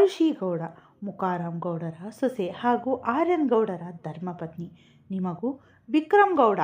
ಆರುಷಿ ಗೌಡ ಮುಕಾರಾಮ್ ಗೌಡರ ಸೊಸೆ ಹಾಗೂ ಆರ್ಯನ್ ಗೌಡರ ಧರ್ಮಪತ್ನಿ. ನಿಮಗೂ ವಿಕ್ರಮ್ ಗೌಡ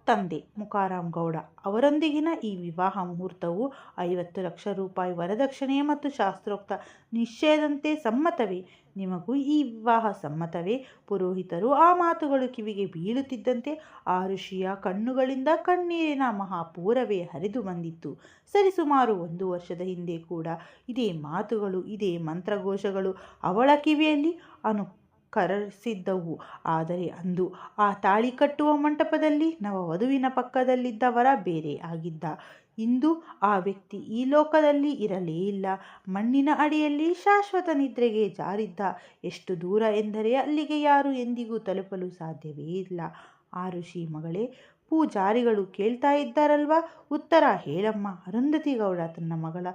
ತಂದೆ ಮುಕಾರಾಮ್ ಗೌಡ ಅವರೊಂದಿಗಿನ ಈ ವಿವಾಹ ಮುಹೂರ್ತವು 50 ಲಕ್ಷ ರೂಪಾಯಿ ವರದಕ್ಷಿಣೆ ಮತ್ತು ಶಾಸ್ತ್ರೋಕ್ತ ನಿಶ್ಚಯದಂತೆ ಸಮ್ಮತವೇ? ನಿಮಗೂ ಈ ವಿವಾಹ ಸಮ್ಮತವೇ? ಪುರೋಹಿತರು ಆ ಮಾತುಗಳು ಕಿವಿಗೆ ಬೀಳುತ್ತಿದ್ದಂತೆ ಆರುಷಿಯ ಕಣ್ಣುಗಳಿಂದ ಕಣ್ಣೀರಿನ ಮಹಾಪೂರವೇ ಹರಿದು ಬಂದಿತ್ತು. ಸರಿಸುಮಾರು 1 ವರ್ಷದ ಹಿಂದೆ ಕೂಡ ಇದೇ ಮಾತುಗಳು, ಇದೇ ಮಂತ್ರಘೋಷಗಳು ಅವಳ ಕಿವಿಯಲ್ಲಿ ಅನುಕರಿಸಿದ್ದವು. ಆದರೆ ಅಂದು ಆ ತಾಳಿ ಕಟ್ಟುವ ಮಂಟಪದಲ್ಲಿ ನವವಧುವಿನ ಪಕ್ಕದಲ್ಲಿದ್ದ ವರ ಬೇರೆ ಆಗಿದ್ದ. ಇಂದು ಆ ವ್ಯಕ್ತಿ ಈ ಲೋಕದಲ್ಲಿ ಇರಲೇ ಇಲ್ಲ. ಮಣ್ಣಿನ ಅಡಿಯಲ್ಲಿ ಶಾಶ್ವತ ನಿದ್ರೆಗೆ ಜಾರಿದ್ದ. ಎಷ್ಟು ದೂರ ಎಂದರೆ ಅಲ್ಲಿಗೆ ಯಾರು ಎಂದಿಗೂ ತಲುಪಲು ಸಾಧ್ಯವೇ ಇಲ್ಲ. ಆರುಷಿ ಮಗಳೇ, ಪೂಜಾರಿಗಳು ಕೇಳ್ತಾ ಇದ್ದಾರಲ್ವಾ, ಉತ್ತರ ಹೇಳಮ್ಮ. ಅರುಂಧತಿ ಗೌಡ ತನ್ನ ಮಗಳ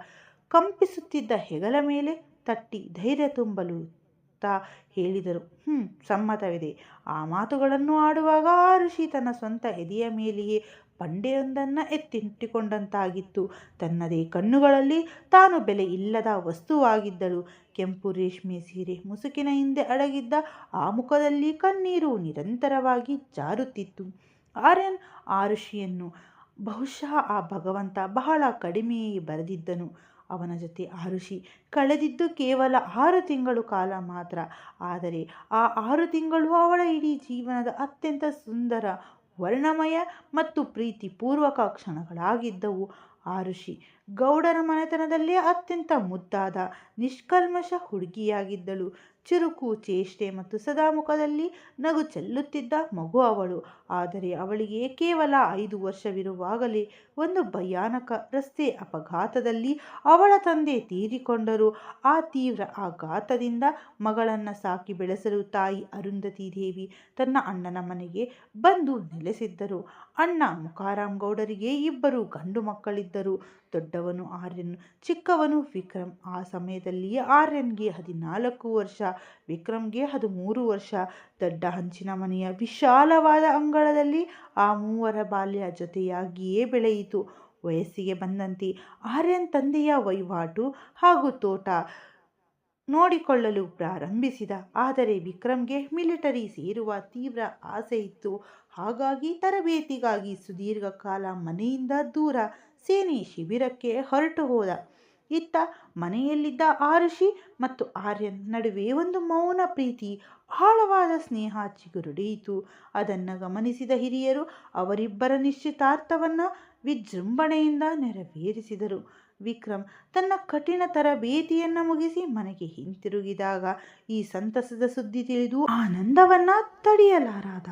ಕಂಪಿಸುತ್ತಿದ್ದ ಹೆಗಲ ಮೇಲೆ ತಟ್ಟಿ ಧೈರ್ಯ ತುಂಬಲು ಹೇಳಿದರು. ಸಮ್ಮತವಿದೆ. ಆ ಮಾತುಗಳನ್ನು ಆಡುವಾಗ ಆರುಷಿ ತನ್ನ ಸ್ವಂತ ಎದೆಯ ಮೇಲೆಯೇ ಬಂಡೆಯೊಂದನ್ನು ಎತ್ತಿಟ್ಟುಕೊಂಡಂತಾಗಿತ್ತು. ತನ್ನದೇ ಕಣ್ಣುಗಳಲ್ಲಿ ತಾನು ಬೆಲೆ ಇಲ್ಲದ ವಸ್ತುವಾಗಿದ್ದಳು. ಕೆಂಪು ರೇಷ್ಮೆ ಸೀರೆ ಮುಸುಕಿನ ಹಿಂದೆ ಅಡಗಿದ್ದ ಆ ಮುಖದಲ್ಲಿ ಕಣ್ಣೀರು ನಿರಂತರವಾಗಿ ಜಾರುತ್ತಿತ್ತು. ಆರ್ಯನ್ ಆರುಷಿಯನ್ನು ಬಹುಶಃ ಆ ಭಗವಂತ ಬಹಳ ಕಡಿಮೆಯೇ ಬರೆದಿದ್ದನು. ಅವನ ಜೊತೆ ಆರುಷಿ ಕಳೆದಿದ್ದು ಕೇವಲ 6 ತಿಂಗಳು ಕಾಲ ಮಾತ್ರ. ಆದರೆ ಆ 6 ತಿಂಗಳು ಅವಳ ಇಡೀ ಜೀವನದ ಅತ್ಯಂತ ಸುಂದರ, ವರ್ಣಮಯ ಮತ್ತು ಪ್ರೀತಿಪೂರ್ವಕ ಕ್ಷಣಗಳಾಗಿದ್ದವು. ಆರುಷಿ ಗೌಡರ ಮನೆತನದಲ್ಲೇ ಅತ್ಯಂತ ಮುದ್ದಾದ, ನಿಷ್ಕಲ್ಮಶ ಹುಡುಗಿಯಾಗಿದ್ದಳು. ಚುರುಕು, ಚೇಷ್ಟೆ ಮತ್ತು ಸದಾ ಮುಖದಲ್ಲಿ ನಗು ಚೆಲ್ಲುತ್ತಿದ್ದ ಮಗು ಅವಳು. ಆದರೆ ಅವಳಿಗೆ ಕೇವಲ 5 ವರ್ಷವಿರುವಾಗಲೇ ಒಂದು ಭಯಾನಕ ರಸ್ತೆ ಅಪಘಾತದಲ್ಲಿ ಅವಳ ತಂದೆ ತೀರಿಕೊಂಡರು. ಆ ತೀವ್ರ ಆಘಾತದಿಂದ ಮಗಳನ್ನು ಸಾಕಿ ಬೆಳೆಸಲು ತಾಯಿ ಅರುಂಧತಿ ದೇವಿ ತನ್ನ ಅಣ್ಣನ ಮನೆಗೆ ಬಂದು ನೆಲೆಸಿದ್ದರು. ಅಣ್ಣ ಮುಕಾರಾಮ್ ಗೌಡರಿಗೆ 2 ಗಂಡು ಮಕ್ಕಳಿದ್ದರು. ದೊಡ್ಡವನು ಆರ್ಯನ್, ಚಿಕ್ಕವನು ವಿಕ್ರಮ್. ಆ ಸಮಯದಲ್ಲಿ ಆರ್ಯನ್ಗೆ 14 ವರ್ಷ, ವಿಕ್ರಮ್ಗೆ 13 ವರ್ಷ. ದೊಡ್ಡ ಹಂಚಿನ ಮನೆಯ ವಿಶಾಲವಾದ ಅಂಗಳದಲ್ಲಿ ಆ ಮೂವರ ಬಾಲ್ಯ ಜೊತೆಯಾಗಿಯೇ ಬೆಳೆಯಿತು. ವಯಸ್ಸಿಗೆ ಬಂದಂತೆ ಆರ್ಯನ್ ತಂದೆಯ ವಹಿವಾಟು ಹಾಗೂ ತೋಟ ನೋಡಿಕೊಳ್ಳಲು ಪ್ರಾರಂಭಿಸಿದ. ಆದರೆ ವಿಕ್ರಮ್ಗೆ ಮಿಲಿಟರಿ ಸೇರುವ ತೀವ್ರ ಆಸೆ ಇತ್ತು. ಹಾಗಾಗಿ ತರಬೇತಿಗಾಗಿ ಸುದೀರ್ಘ ಕಾಲ ಮನೆಯಿಂದ ದೂರ ಸೇನೆ ಶಿಬಿರಕ್ಕೆ ಹೊರಟು ಹೋದ. ಇತ್ತ ಮನೆಯಲ್ಲಿದ್ದ ಆರುಷಿ ಮತ್ತು ಆರ್ಯನ್ ನಡುವೆ ಒಂದು ಮೌನ ಪ್ರೀತಿ, ಆಳವಾದ ಸ್ನೇಹ ಚಿಗುರೊಡೆಯಿತು. ಅದನ್ನು ಗಮನಿಸಿದ ಹಿರಿಯರು ಅವರಿಬ್ಬರ ನಿಶ್ಚಿತಾರ್ಥವನ್ನು ವಿಜೃಂಭಣೆಯಿಂದ ನೆರವೇರಿಸಿದರು. ವಿಕ್ರಮ್ ತನ್ನ ಕಠಿಣ ತರಬೇತಿಯನ್ನು ಮುಗಿಸಿ ಮನೆಗೆ ಹಿಂತಿರುಗಿದಾಗ ಈ ಸಂತಸದ ಸುದ್ದಿ ತಿಳಿದು ಆನಂದವನ್ನು ತಡೆಯಲಾರದ.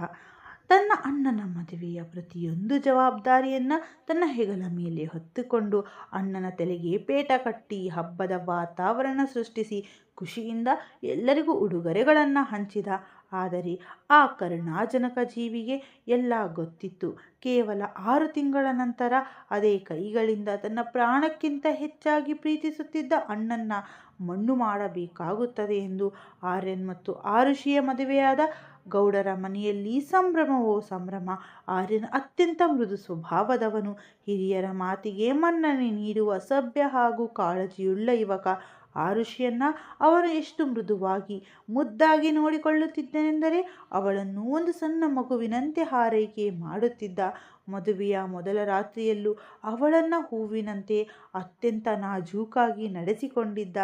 ತನ್ನ ಅಣ್ಣನ ಮದುವೆಯ ಪ್ರತಿಯೊಂದು ಜವಾಬ್ದಾರಿಯನ್ನು ತನ್ನ ಹೆಗಲ ಮೇಲೆ ಹೊತ್ತುಕೊಂಡು ಅಣ್ಣನ ತಲೆಗೆ ಪೇಟ ಕಟ್ಟಿ ಹಬ್ಬದ ವಾತಾವರಣ ಸೃಷ್ಟಿಸಿ ಖುಷಿಯಿಂದ ಎಲ್ಲರಿಗೂ ಉಡುಗೊರೆಗಳನ್ನು ಹಂಚಿದ. ಆದರೆ ಆ ಕರುಣಾಜನಕ ಜೀವಿಗೆ ಎಲ್ಲ ಗೊತ್ತಿತ್ತು. ಕೇವಲ 6 ತಿಂಗಳ ನಂತರ ಅದೇ ಕೈಗಳಿಂದ ತನ್ನ ಪ್ರಾಣಕ್ಕಿಂತ ಹೆಚ್ಚಾಗಿ ಪ್ರೀತಿಸುತ್ತಿದ್ದ ಅಣ್ಣನ್ನ ಮಣ್ಣು ಮಾಡಬೇಕಾಗುತ್ತದೆ ಎಂದು. ಆರ್ಯನ್ ಮತ್ತು ಆರುಷಿಯ ಮದುವೆಯಾದ ಗೌಡರ ಮನೆಯಲ್ಲಿ ಸಂಭ್ರಮವೋ ಸಂಭ್ರಮ. ಆರ್ಯನ್ ಅತ್ಯಂತ ಮೃದು ಸ್ವಭಾವದವನು, ಹಿರಿಯರ ಮಾತಿಗೆ ಮನ್ನಣೆ ನೀಡುವ ಸಭ್ಯ ಹಾಗೂ ಕಾಳಜಿಯುಳ್ಳ ಯುವಕ. ಆರುಷಿಯನ್ನ ಅವನು ಎಷ್ಟು ಮೃದುವಾಗಿ, ಮುದ್ದಾಗಿ ನೋಡಿಕೊಳ್ಳುತ್ತಿದ್ದನೆಂದರೆ ಅವಳನ್ನು ಒಂದು ಸಣ್ಣ ಮಗುವಿನಂತೆ ಹಾರೈಕೆ ಮಾಡುತ್ತಿದ್ದ. ಮದುವೆಯ ಮೊದಲ ರಾತ್ರಿಯಲ್ಲೂ ಅವಳನ್ನು ಹೂವಿನಂತೆ ಅತ್ಯಂತ ನಾಜೂಕಾಗಿ ನಡೆಸಿಕೊಂಡಿದ್ದ.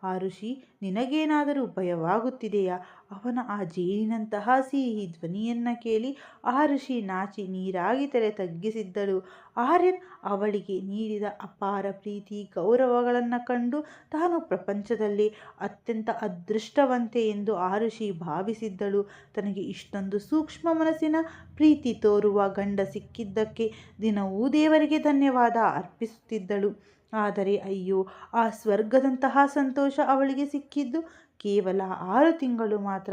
ಆರುಷಿ, ನಿನಗೇನಾದರೂ ಭಯವಾಗುತ್ತಿದೆಯಾ? ಅವನ ಆ ಜೇನಿನಂತಹ ಸಿಹಿ ಧ್ವನಿಯನ್ನು ಕೇಳಿ ಆರುಷಿ ನಾಚಿ ನೀರಾಗಿ ತಲೆ ತಗ್ಗಿಸಿದ್ದಳು. ಆರ್ಯನ್ ಅವಳಿಗೆ ನೀಡಿದ ಅಪಾರ ಪ್ರೀತಿ, ಗೌರವಗಳನ್ನು ಕಂಡು ತಾನು ಪ್ರಪಂಚದಲ್ಲೇ ಅತ್ಯಂತ ಅದೃಷ್ಟವಂತೆ ಎಂದು ಆರುಷಿ ಭಾವಿಸಿದ್ದಳು. ತನಗೆ ಇಷ್ಟೊಂದು ಸೂಕ್ಷ್ಮ ಮನಸ್ಸಿನ ಪ್ರೀತಿ ತೋರುವ ಗಂಡ ಸಿಕ್ಕಿದ್ದಕ್ಕೆ ದಿನವೂ ದೇವರಿಗೆ ಧನ್ಯವಾದ ಅರ್ಪಿಸುತ್ತಿದ್ದಳು. ಆದರೆ ಅಯ್ಯೋ, ಆ ಸ್ವರ್ಗದಂತಹ ಸಂತೋಷ ಅವಳಿಗೆ ಸಿಕ್ಕಿದ್ದು ಕೇವಲ 6 ತಿಂಗಳು ಮಾತ್ರ.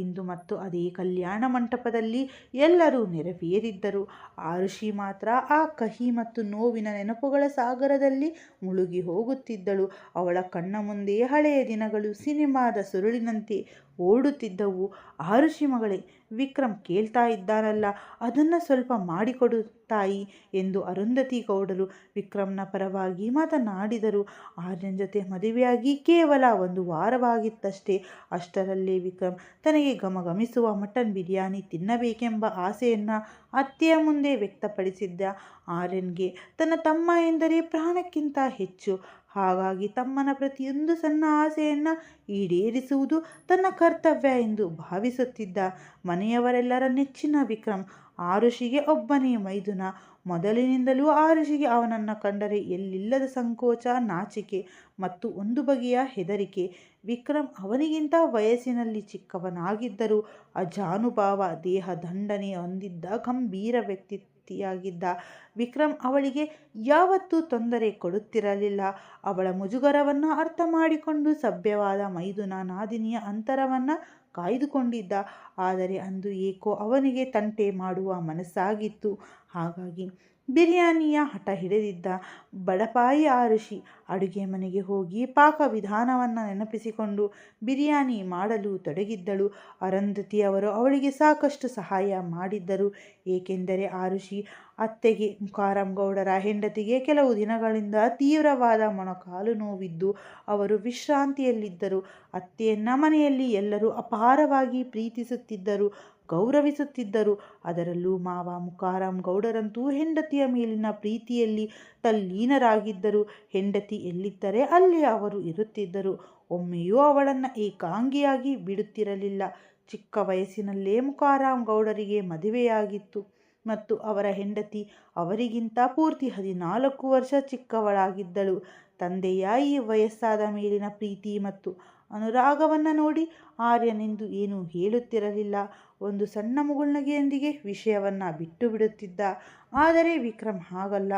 ಇಂದು ಮತ್ತು ಅದೇ ಕಲ್ಯಾಣ ಮಂಟಪದಲ್ಲಿ ಎಲ್ಲರೂ ನೆರವೇರಿದ್ದರು. ಆರುಷಿ ಮಾತ್ರ ಆ ಕಹಿ ಮತ್ತು ನೋವಿನ ನೆನಪುಗಳ ಸಾಗರದಲ್ಲಿ ಮುಳುಗಿ ಹೋಗುತ್ತಿದ್ದಳು. ಅವಳ ಕಣ್ಣ ಮುಂದೆ ಹಳೆಯ ದಿನಗಳು ಸಿನಿಮಾದ ಸುರುಳಿನಂತೆ ಓಡುತ್ತಿದ್ದವು. ಆರುಷಿ ಮಗಳೇ, ವಿಕ್ರಮ್ ಕೇಳ್ತಾ ಇದ್ದಾನಲ್ಲ, ಅದನ್ನು ಸ್ವಲ್ಪ ಮಾಡಿಕೊಡು ತಾಯಿ ಎಂದು ಅರುಂಧತಿ ಗೌಡರು ವಿಕ್ರಮ್ನ ಪರವಾಗಿ ಮಾತನಾಡಿದರು. ಆರ್ಯನ್ ಜೊತೆ ಮದುವೆಯಾಗಿ ಕೇವಲ 1 ವಾರವಾಗಿತ್ತಷ್ಟೇ. ಅಷ್ಟರಲ್ಲೇ ವಿಕ್ರಮ್ ತನಗೆ ಘಮಘಮಿಸುವ ಮಟನ್ ಬಿರಿಯಾನಿ ತಿನ್ನಬೇಕೆಂಬ ಆಸೆಯನ್ನು ಅತ್ತೆಯ ಮುಂದೆ ವ್ಯಕ್ತಪಡಿಸಿದ್ದ. ಆರ್ಯನ್ಗೆ ತನ್ನ ತಮ್ಮ ಎಂದರೆ ಪ್ರಾಣಕ್ಕಿಂತ ಹೆಚ್ಚು. ಹಾಗಾಗಿ ತಮ್ಮನ ಪ್ರತಿಯೊಂದು ಸಣ್ಣ ಆಸೆಯನ್ನು ಈಡೇರಿಸುವುದು ತನ್ನ ಕರ್ತವ್ಯ ಎಂದು ಭಾವಿಸುತ್ತಿದ್ದ. ಮನೆಯವರೆಲ್ಲರ ನೆಚ್ಚಿನ ವಿಕ್ರಮ್ ಆರುಷಿಗೆ ಒಬ್ಬನೇ ಮೈದುನ. ಮೊದಲಿನಿಂದಲೂ ಆರುಷಿಗೆ ಅವನನ್ನು ಕಂಡರೆ ಎಲ್ಲಿಲ್ಲದ ಸಂಕೋಚ, ನಾಚಿಕೆ ಮತ್ತು ಒಂದು ಬಗೆಯ ಹೆದರಿಕೆ. ವಿಕ್ರಮ್ ಅವನಿಗಿಂತ ವಯಸ್ಸಿನಲ್ಲಿ ಚಿಕ್ಕವನಾಗಿದ್ದರೂ ಅಜಾನುಭಾವ ದೇಹ ದಂಡನೆ ಹೊಂದಿದ್ದ ಗಂಭೀರ ವ್ಯಕ್ತಿಯಾಗಿದ್ದ. ವಿಕ್ರಮ್ ಅವಳಿಗೆ ಯಾವತ್ತೂ ತೊಂದರೆ ಕೊಡುತ್ತಿರಲಿಲ್ಲ. ಅವಳ ಮುಜುಗರವನ್ನು ಅರ್ಥ ಮಾಡಿಕೊಂಡು ಸಭ್ಯವಾದ ಮೈದುನ ನಾದಿನಿಯ ಅಂತರವನ್ನು ಕಾಯ್ದುಕೊಂಡಿದ್ದ. ಆದರೆ ಅಂದು ಏಕೋ ಅವನಿಗೆ ತಂಟೆ ಮಾಡುವ ಮನಸ್ಸಾಗಿತ್ತು. ಹಾಗಾಗಿ ಬಿರಿಯಾನಿಯ ಹಠ ಹಿಡಿದಿದ್ದ. ಬಡಪಾಯಿ ಆರುಷಿ ಅಡುಗೆ ಮನೆಗೆ ಹೋಗಿ ಪಾಕವಿಧಾನವನ್ನು ನೆನಪಿಸಿಕೊಂಡು ಬಿರಿಯಾನಿ ಮಾಡಲು ತೊಡಗಿದ್ದಳು. ಅರುಂಧತಿಯವರು ಅವಳಿಗೆ ಸಾಕಷ್ಟು ಸಹಾಯ ಮಾಡಿದ್ದರು. ಏಕೆಂದರೆ ಆರುಷಿ ಅತ್ತೆಗೆ, ಮುಕಾರಂ ಗೌಡರ ಹೆಂಡತಿಗೆ ಕೆಲವು ದಿನಗಳಿಂದ ತೀವ್ರವಾದ ಮೊಣಕಾಲು ನೋವಿದ್ದು ಅವರು ವಿಶ್ರಾಂತಿಯಲ್ಲಿದ್ದರು. ಅತ್ತೆಯನ್ನ ಮನೆಯಲ್ಲಿ ಎಲ್ಲರೂ ಅಪಾರವಾಗಿ ಪ್ರೀತಿಸುತ್ತಿದ್ದರು, ಗೌರವಿಸುತ್ತಿದ್ದರು. ಅದರಲ್ಲೂ ಮಾವ ಮುಕಾರಂ ಗೌಡರಂತೂ ಹೆಂಡತಿಯ ಮೇಲಿನ ಪ್ರೀತಿಯಲ್ಲಿ ತಲ್ಲೀನರಾಗಿದ್ದರು. ಹೆಂಡತಿ ಎಲ್ಲಿದ್ದರೆ ಅಲ್ಲಿ ಅವರು ಇರುತ್ತಿದ್ದರು. ಒಮ್ಮೆಯೂ ಅವಳನ್ನು ಏಕಾಂಗಿಯಾಗಿ ಬಿಡುತ್ತಿರಲಿಲ್ಲ. ಚಿಕ್ಕ ವಯಸ್ಸಿನಲ್ಲೇ ಮುಕಾರಂ ಗೌಡರಿಗೆ ಮದುವೆಯಾಗಿತ್ತು ಮತ್ತು ಅವರ ಹೆಂಡತಿ ಅವರಿಗಿಂತ ಪೂರ್ತಿ 14 ವರ್ಷ ಚಿಕ್ಕವಳಾಗಿದ್ದಳು. ತಂದೆಯ ಈ ವಯಸ್ಸಾದ ಮೇಲಿನ ಪ್ರೀತಿ ಮತ್ತು ಅನುರಾಗವನ್ನು ನೋಡಿ ಆರ್ಯನೆಂದು ಏನೂ ಹೇಳುತ್ತಿರಲಿಲ್ಲ. ಒಂದು ಸಣ್ಣ ಮುಗುಳ್ನಗೆಯೊಂದಿಗೆ ವಿಷಯವನ್ನು ಬಿಟ್ಟು ಬಿಡುತ್ತಿದ್ದ. ಆದರೆ ವಿಕ್ರಮ್ ಹಾಗಲ್ಲ.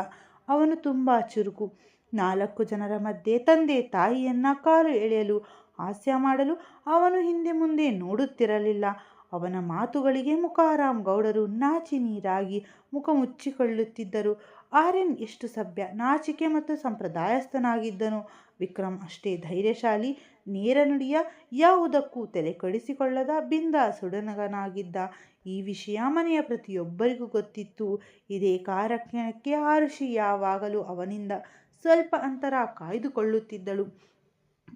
ಅವನು ತುಂಬ ಚುರುಕು. 4 ಜನರ ಮಧ್ಯೆ ತಂದೆ ತಾಯಿಯನ್ನು ಕಾಲು ಎಳೆಯಲು, ಹಾಸ್ಯ ಮಾಡಲು ಅವನು ಹಿಂದೆ ಮುಂದೆ ನೋಡುತ್ತಿರಲಿಲ್ಲ. ಅವನ ಮಾತುಗಳಿಗೆ ಮುಕಾರಂ ಗೌಡರು ನಾಚಿ ನೀರಾಗಿ ಮುಖ ಮುಚ್ಚಿಕೊಳ್ಳುತ್ತಿದ್ದರು. ಆರ್ಯನ್ ಎಷ್ಟು ಸಭ್ಯ, ನಾಚಿಕೆ ಮತ್ತು ಸಂಪ್ರದಾಯಸ್ಥನಾಗಿದ್ದನು. ವಿಕ್ರಮ್ ಅಷ್ಟೇ ಧೈರ್ಯಶಾಲಿ, ನೇರ ನುಡಿಯ, ಯಾವುದಕ್ಕೂ ತಲೆಕೆಡಿಸಿಕೊಳ್ಳದ ಬಿಂದಾಸ್ ಹುಡುಗನಾಗಿದ್ದ. ಈ ವಿಷಯ ಮನೆಯ ಪ್ರತಿಯೊಬ್ಬರಿಗೂ ಗೊತ್ತಿತ್ತು. ಇದೇ ಕಾರಣಕ್ಕೆ ಆರುಷಿ ಯಾವಾಗಲೂ ಅವನಿಂದ ಸ್ವಲ್ಪ ಅಂತರ ಕಾಯ್ದುಕೊಳ್ಳುತ್ತಿದ್ದಳು.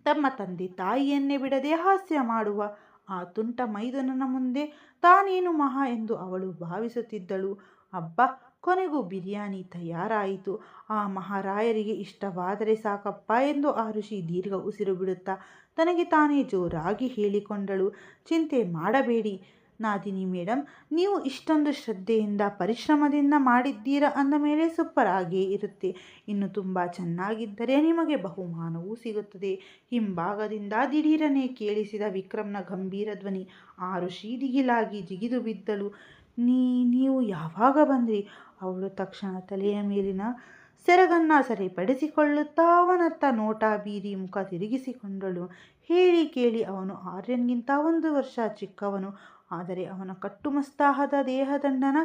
ತಮ್ಮ ತಂದೆ ತಾಯಿಯನ್ನೇ ಬಿಡದೆ ಹಾಸ್ಯ ಮಾಡುವ ಆ ತುಂಟ ಮೈದುನನ ಮುಂದೆ ತಾನೇನು ಮಹಾ ಎಂದು ಅವಳು ಭಾವಿಸುತ್ತಿದ್ದಳು. ಅಬ್ಬಾ, ಕೊನೆಗೂ ಬಿರಿಯಾನಿ ತಯಾರಾಯಿತು. ಆ ಮಹಾರಾಯರಿಗೆ ಇಷ್ಟವಾದರೆ ಸಾಕಪ್ಪ ಎಂದು ಆರುಷಿ ದೀರ್ಘ ಉಸಿರು ಬಿಡುತ್ತಾ ತನಗೆ ತಾನೇ ಜೋರಾಗಿ ಹೇಳಿಕೊಂಡಳು. ಚಿಂತೆ ಮಾಡಬೇಡಿ ನಾದಿನಿ ಮೇಡಮ್, ನೀವು ಇಷ್ಟೊಂದು ಶ್ರದ್ಧೆಯಿಂದ ಪರಿಶ್ರಮದಿಂದ ಮಾಡಿದ್ದೀರಾ ಅಂದ ಮೇಲೆ ಸೂಪರ್ ಆಗೇ ಇರುತ್ತೆ. ಇನ್ನು ತುಂಬ ಚೆನ್ನಾಗಿದ್ದರೆ ನಿಮಗೆ ಬಹುಮಾನವೂ ಸಿಗುತ್ತದೆ. ಹಿಂಭಾಗದಿಂದ ದಿಢೀರನೆ ಕೇಳಿಸಿದ ವಿಕ್ರಮ್ನ ಗಂಭೀರ ಧ್ವನಿ. ಆರುಷಿ ದಿಗಿಲಾಗಿ ಜಿಗಿದು ಬಿದ್ದಳು. ನೀವು ಯಾವಾಗ ಬಂದ್ರಿ? ಅವಳು ತಕ್ಷಣ ತಲೆಯ ಮೇಲಿನ ಸೆರಗನ್ನು ಸರಿಪಡಿಸಿಕೊಳ್ಳುತ್ತಾ ಅವನತ್ತ ನೋಟ ಬೀರಿ ಮುಖ ತಿರುಗಿಸಿಕೊಂಡಳು. ಹೇಳಿ ಕೇಳಿ ಅವನು ಆರ್ಯನ್ಗಿಂತ 1 ವರ್ಷ ಚಿಕ್ಕವನು. ಆದರೆ ಅವನ ಕಟ್ಟುಮಸ್ತಾದ ದೇಹದಂಡನ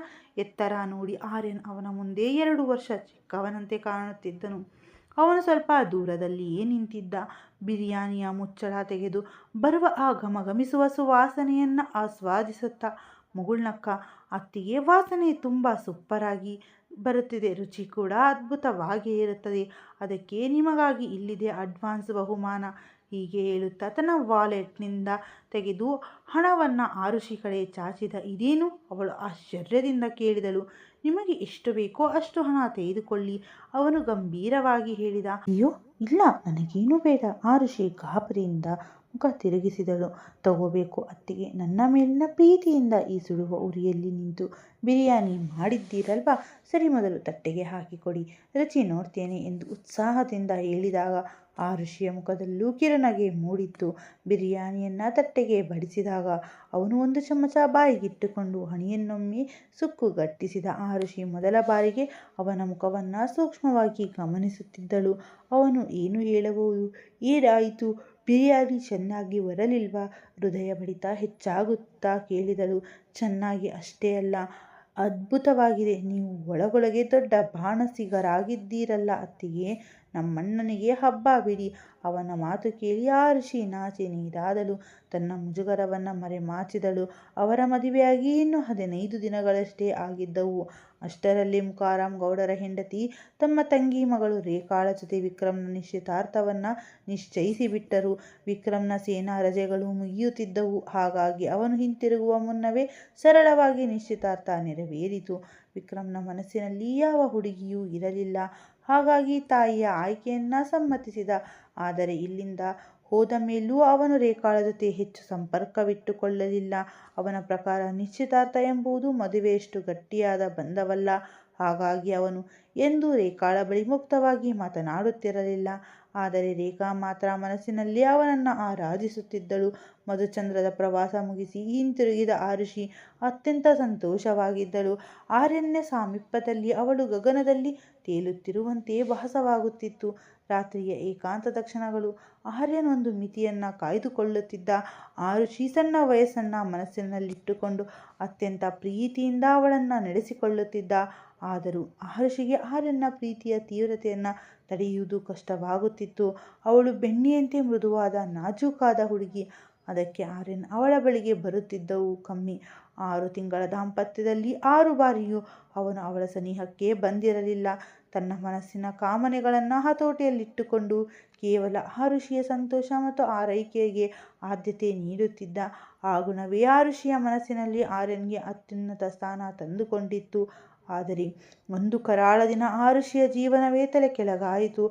ಎತ್ತರ ನೋಡಿ ಆರ್ಯನ್ ಅವನ ಮುಂದೆ 2 ವರ್ಷ ಚಿಕ್ಕವನಂತೆ ಕಾಣುತ್ತಿದ್ದನು. ಅವನು ಸ್ವಲ್ಪ ದೂರದಲ್ಲಿಯೇ ನಿಂತಿದ್ದ. ಬಿರಿಯಾನಿಯ ಮುಚ್ಚಳ ತೆಗೆದು ಬರುವ ಆ ಘಮಘಮಿಸುವ ಸುವಾಸನೆಯನ್ನು ಆಸ್ವಾದಿಸುತ್ತಾ ಮುಗುಳ್ನಕ್ಕ. ಅತ್ತಿಗೆ, ವಾಸನೆ ತುಂಬ ಸೂಪರಾಗಿ ಬರುತ್ತಿದೆ, ರುಚಿ ಕೂಡ ಅದ್ಭುತವಾಗಿ ಇರುತ್ತದೆ. ಅದಕ್ಕೆ ನಿಮಗಾಗಿ ಇಲ್ಲಿದೆ ಅಡ್ವಾನ್ಸ್ ಬಹುಮಾನ. ಹೀಗೆ ಹೇಳುತ್ತಾ ತನ್ನ ವಾಲೆಟ್ನಿಂದ ತೆಗೆದು ಹಣವನ್ನು ಆರುಷಿ ಕಡೆ ಚಾಚಿದ. ಇದೇನು? ಅವಳು ಆಶ್ಚರ್ಯದಿಂದ ಕೇಳಿದಳು. ನಿಮಗೆ ಎಷ್ಟು ಬೇಕೋ ಅಷ್ಟು ಹಣ ತೆಗೆದುಕೊಳ್ಳಿ, ಅವನು ಗಂಭೀರವಾಗಿ ಹೇಳಿದ. ಅಯ್ಯೋ ಇಲ್ಲ, ನನಗೇನು ಬೇಡ. ಆರುಷಿ ಗಾಬರಿಯಿಂದ ಮುಖ ತಿರುಗಿಸಿದಳು. ತಗೋಬೇಕು ಅತ್ತಿಗೆ, ನನ್ನ ಮೇಲಿನ ಪ್ರೀತಿಯಿಂದ ಈ ಸುಡುವ ಉರಿಯಲ್ಲಿ ನಿಂತು ಬಿರಿಯಾನಿ ಮಾಡಿದ್ದೀರಲ್ವಾ, ಸರಿ ಮೊದಲು ತಟ್ಟೆಗೆ ಹಾಕಿಕೊಡಿ, ರುಚಿ ನೋಡ್ತೇನೆ ಎಂದು ಉತ್ಸಾಹದಿಂದ ಹೇಳಿದಾಗ ಆರುಷಿಯ ಮುಖದಲ್ಲೂ ಕಿರುನಗೆ ಮೂಡಿತ್ತು. ಬಿರಿಯಾನಿಯನ್ನು ತಟ್ಟೆಗೆ ಬಡಿಸಿದಾಗ ಅವನು 1 ಚಮಚ ಬಾಯಿಗಿಟ್ಟುಕೊಂಡು ಹಣಿಯನ್ನೊಮ್ಮೆ ಸುಕ್ಕುಗಟ್ಟಿಸಿದ. ಆರುಷಿ ಮೊದಲ ಬಾರಿಗೆ ಅವನ ಮುಖವನ್ನು ಸೂಕ್ಷ್ಮವಾಗಿ ಗಮನಿಸುತ್ತಿದ್ದಳು. ಅವನು ಏನು ಹೇಳಬಹುದು? ಏನಾಯಿತು? ಬಿರಿಯಾನಿ ಚೆನ್ನಾಗಿ ಬರಲಿಲ್ವಾ? ಹೃದಯ ಬಡಿತ ಹೆಚ್ಚಾಗುತ್ತಾ ಕೇಳಿದಳು. ಚೆನ್ನಾಗಿ ಅಷ್ಟೇ ಅಲ್ಲ, ಅದ್ಭುತವಾಗಿದೆ. ನೀವು ಒಳಗೊಳಗೆ ದೊಡ್ಡ ಬಾಣಸಿಗರಾಗಿದ್ದೀರಲ್ಲ ಅತ್ತಿಗೆ. ನಮ್ಮಣ್ಣನಿಗೆ ಹಬ್ಬ ಬಿಡಿ. ಅವನ ಮಾತು ಕೇಳಿ ಆ ಋಷಿ ನಾಚಿ ನೀರಾದಳು. ತನ್ನ ಮುಜುಗರವನ್ನು ಮರೆಮಾಚಿದಳು. ಅವರ ಮದುವೆಯಾಗಿ ಇನ್ನು 15 ದಿನಗಳಷ್ಟೇ ಆಗಿದ್ದವು. ಅಷ್ಟರಲ್ಲಿ ಮುಖಾರಾಮ್ ಗೌಡರ ಹೆಂಡತಿ ತಮ್ಮ ತಂಗಿ ಮಗಳು ರೇಖಾಳ ಜೊತೆ ವಿಕ್ರಮ್ನ ನಿಶ್ಚಿತಾರ್ಥವನ್ನು ನಿಶ್ಚಯಿಸಿಬಿಟ್ಟರು. ವಿಕ್ರಮ್ನ ಸೇನಾ ರಜೆಗಳು ಮುಗಿಯುತ್ತಿದ್ದವು. ಹಾಗಾಗಿ ಅವನು ಹಿಂತಿರುಗುವ ಮುನ್ನವೇ ಸರಳವಾಗಿ ನಿಶ್ಚಿತಾರ್ಥ ನೆರವೇರಿತು. ವಿಕ್ರಮ್ನ ಮನಸ್ಸಿನಲ್ಲಿ ಯಾವ ಹುಡುಗಿಯೂ ಇರಲಿಲ್ಲ. ಹಾಗಾಗಿ ತಾಯಿಯ ಆಯ್ಕೆಯನ್ನು ಸಮ್ಮತಿಸಿದ. ಆದರೆ ಇಲ್ಲಿಂದ ಹೋದ ಮೇಲೂ ಅವನು ರೇಖಾಳ ಜೊತೆ ಹೆಚ್ಚು ಸಂಪರ್ಕವಿಟ್ಟುಕೊಳ್ಳಲಿಲ್ಲ. ಅವನ ಪ್ರಕಾರ ನಿಶ್ಚಿತಾರ್ಥ ಎಂಬುದು ಮದುವೆಯಷ್ಟು ಗಟ್ಟಿಯಾದ ಬಂಧವಲ್ಲ. ಹಾಗಾಗಿ ಅವನು ಎಂದೂ ರೇಖಾಳ ಬಳಿ ಮುಕ್ತವಾಗಿ ಮಾತನಾಡುತ್ತಿರಲಿಲ್ಲ. ಆದರೆ ರೇಖಾ ಮಾತ್ರ ಮನಸ್ಸಿನಲ್ಲಿ ಅವನನ್ನು ಆರಾಧಿಸುತ್ತಿದ್ದಳು. ಮಧುಚಂದ್ರದ ಪ್ರವಾಸ ಮುಗಿಸಿ ಹಿಂತಿರುಗಿದ ಆರುಷಿ ಅತ್ಯಂತ ಸಂತೋಷವಾಗಿದ್ದಳು. ಆರಣ್ಯ ಸಾಮೀಪ್ಯದಲ್ಲಿ ಅವಳು ಗಗನದಲ್ಲಿ ತೇಲುತ್ತಿರುವಂತೆ ಭಾಸವಾಗುತ್ತಿತ್ತು. ರಾತ್ರಿಯ ಏಕಾಂತದ ಕ್ಷಣಗಳು. ಆರ್ಯನ್ ಒಂದು ಮಿತಿಯನ್ನು ಕಾಯ್ದುಕೊಳ್ಳುತ್ತಿದ್ದ. ಆರುಷಿ ಸಣ್ಣ ವಯಸ್ಸನ್ನು ಮನಸ್ಸಿನಲ್ಲಿಟ್ಟುಕೊಂಡು ಅತ್ಯಂತ ಪ್ರೀತಿಯಿಂದ ಅವಳನ್ನು ನಡೆಸಿಕೊಳ್ಳುತ್ತಿದ್ದ. ಆದರೂ ಆರುಷಿಗೆ ಆರ್ಯನ್ನ ಪ್ರೀತಿಯ ತೀವ್ರತೆಯನ್ನು ತಡೆಯುವುದು ಕಷ್ಟವಾಗುತ್ತಿತ್ತು. ಅವಳು ಬೆಣ್ಣೆಯಂತೆ ಮೃದುವಾದ ನಾಜೂಕಾದ ಹುಡುಗಿ. ಅದಕ್ಕೆ ಆರ್ಯನ್ ಅವಳ ಬಳಿಗೆ ಬರುತ್ತಿದ್ದವು ಕಮ್ಮಿ. 6 ತಿಂಗಳ ದಾಂಪತ್ಯದಲ್ಲಿ 6 ಬಾರಿಯೂ ಅವನು ಅವಳ ಸನಿಹಕ್ಕೆ ಬಂದಿರಲಿಲ್ಲ. ತನ್ನ ಮನಸ್ಸಿನ ಕಾಮನೆಗಳನ್ನು ಹತೋಟಿಯಲ್ಲಿಟ್ಟುಕೊಂಡು ಕೇವಲ ಆರುಷಿಯ ಸಂತೋಷ ಮತ್ತು ಆರೈಕೆಗೆ ಆದ್ಯತೆ ನೀಡುತ್ತಿದ್ದ. ಆ ಗುಣವೇ ಆರುಷಿಯ ಮನಸ್ಸಿನಲ್ಲಿ ಆರ್ಯನ್ಗೆ ಅತ್ಯುನ್ನತ ಸ್ಥಾನ ತಂದುಕೊಂಡಿತ್ತು. ಆದರೆ ಒಂದು ಕರಾಳ ದಿನ ಆರುಷಿಯ ಜೀವನವೇ ತಲೆ ಕೆಳಗಾಯಿತು.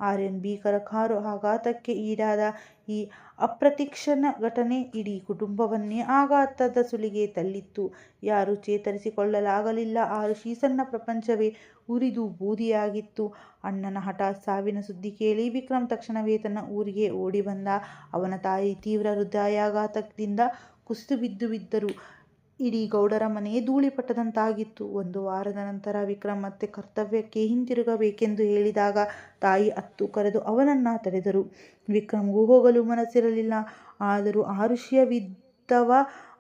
ಆರ್ಯನ್ ಭೀಕರ ಕಾರು ಆಘಾತಕ್ಕೆ ಈಡಾದ. ಈ ಅಪ್ರತೀಕ್ಷಣ ಘಟನೆ ಇಡೀ ಕುಟುಂಬವನ್ನೇ ಆಘಾತದ ಸುಳಿಗೆ ತಳ್ಳಿತ್ತು. ಯಾರೂ ಚೇತರಿಸಿಕೊಳ್ಳಲಾಗಲಿಲ್ಲ. ಆರುಷಿ ಸಣ್ಣ ಪ್ರಪಂಚವೇ ಉರಿದು ಬೂದಿಯಾಗಿತ್ತು. ಅಣ್ಣನ ಹಠಾತ್ ಸಾವಿನ ಸುದ್ದಿ ಕೇಳಿ ವಿಕ್ರಮ್ ತಕ್ಷಣವೇ ತನ್ನ ಊರಿಗೆ ಓಡಿ ಬಂದ. ಅವನ ತಾಯಿ ತೀವ್ರ ಹೃದಯಾಘಾತದಿಂದ ಕುಸಿದು ಬಿದ್ದರು. ಇಡೀ ಗೌಡರ ಮನೆ ಧೂಳಿಪಟದಂತಾಗಿತ್ತು. 1 ವಾರದ ನಂತರ ವಿಕ್ರಮ್ ಮತ್ತೆ ಕರ್ತವ್ಯಕ್ಕೆ ಹಿಂತಿರುಗಬೇಕೆಂದು ಹೇಳಿದಾಗ ತಾಯಿ ಅತ್ತು ಕರೆದು ಅವನನ್ನು ತಡೆದರು. ವಿಕ್ರಮ್ಗೂ ಹೋಗಲು ಮನಸ್ಸಿರಲಿಲ್ಲ. ಆದರೂ ಆರುಷಿಯ ವಿಧವ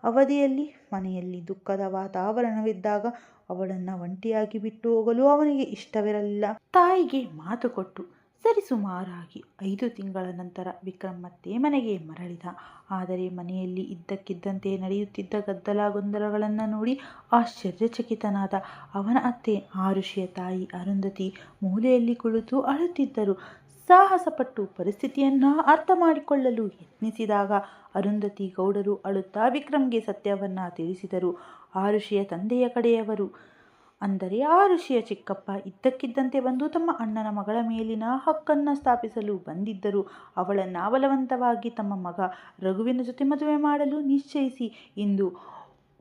ಅವಧಿಯಲ್ಲಿ ಮನೆಯಲ್ಲಿ ದುಃಖದ ವಾತಾವರಣವಿದ್ದಾಗ ಅವಳನ್ನು ಒಂಟಿಯಾಗಿ ಬಿಟ್ಟು ಹೋಗಲು ಅವನಿಗೆ ಇಷ್ಟವಿರಲಿಲ್ಲ. ತಾಯಿಗೆ ಮಾತು ಕೊಟ್ಟು ಸರಿಸುಮಾರಾಗಿ 5 ತಿಂಗಳ ನಂತರ ವಿಕ್ರಮ್ ಮತ್ತೆ ಮನೆಗೆ ಮರಳಿದ. ಆದರೆ ಮನೆಯಲ್ಲಿ ಇದ್ದಕ್ಕಿದ್ದಂತೆ ನಡೆಯುತ್ತಿದ್ದ ಗದ್ದಲ ಗೊಂದಲಗಳನ್ನು ನೋಡಿ ಆಶ್ಚರ್ಯಚಕಿತನಾದ. ಅವನ ಅತ್ತೆ ಆರುಷಿಯ ತಾಯಿ ಅರುಂಧತಿ ಮೂಲೆಯಲ್ಲಿ ಕುಳಿತು ಅಳುತ್ತಿದ್ದರು. ಸಾಹಸಪಟ್ಟು ಪರಿಸ್ಥಿತಿಯನ್ನು ಅರ್ಥ ಮಾಡಿಕೊಳ್ಳಲು ಯತ್ನಿಸಿದಾಗ ಅರುಂಧತಿ ಗೌಡರು ಅಳುತ್ತಾ ವಿಕ್ರಮ್ಗೆ ಸತ್ಯವನ್ನು ತಿಳಿಸಿದರು. ಆರುಷಿಯ ತಂದೆಯ ಕಡೆಯವರು, ಅಂದರೆ ಆರುಷಿಯ ಚಿಕ್ಕಪ್ಪ, ಇದ್ದಕ್ಕಿದ್ದಂತೆ ಬಂದು ತಮ್ಮ ಅಣ್ಣನ ಮಗಳ ಮೇಲಿನ ಹಕ್ಕನ್ನು ಸ್ಥಾಪಿಸಲು ಬಂದಿದ್ದರು. ಅವಳನ್ನು ಬಲವಂತವಾಗಿ ತಮ್ಮ ಮಗ ರಘುವಿನ ಜೊತೆ ಮದುವೆ ಮಾಡಲು ನಿಶ್ಚಯಿಸಿ ಇಂದು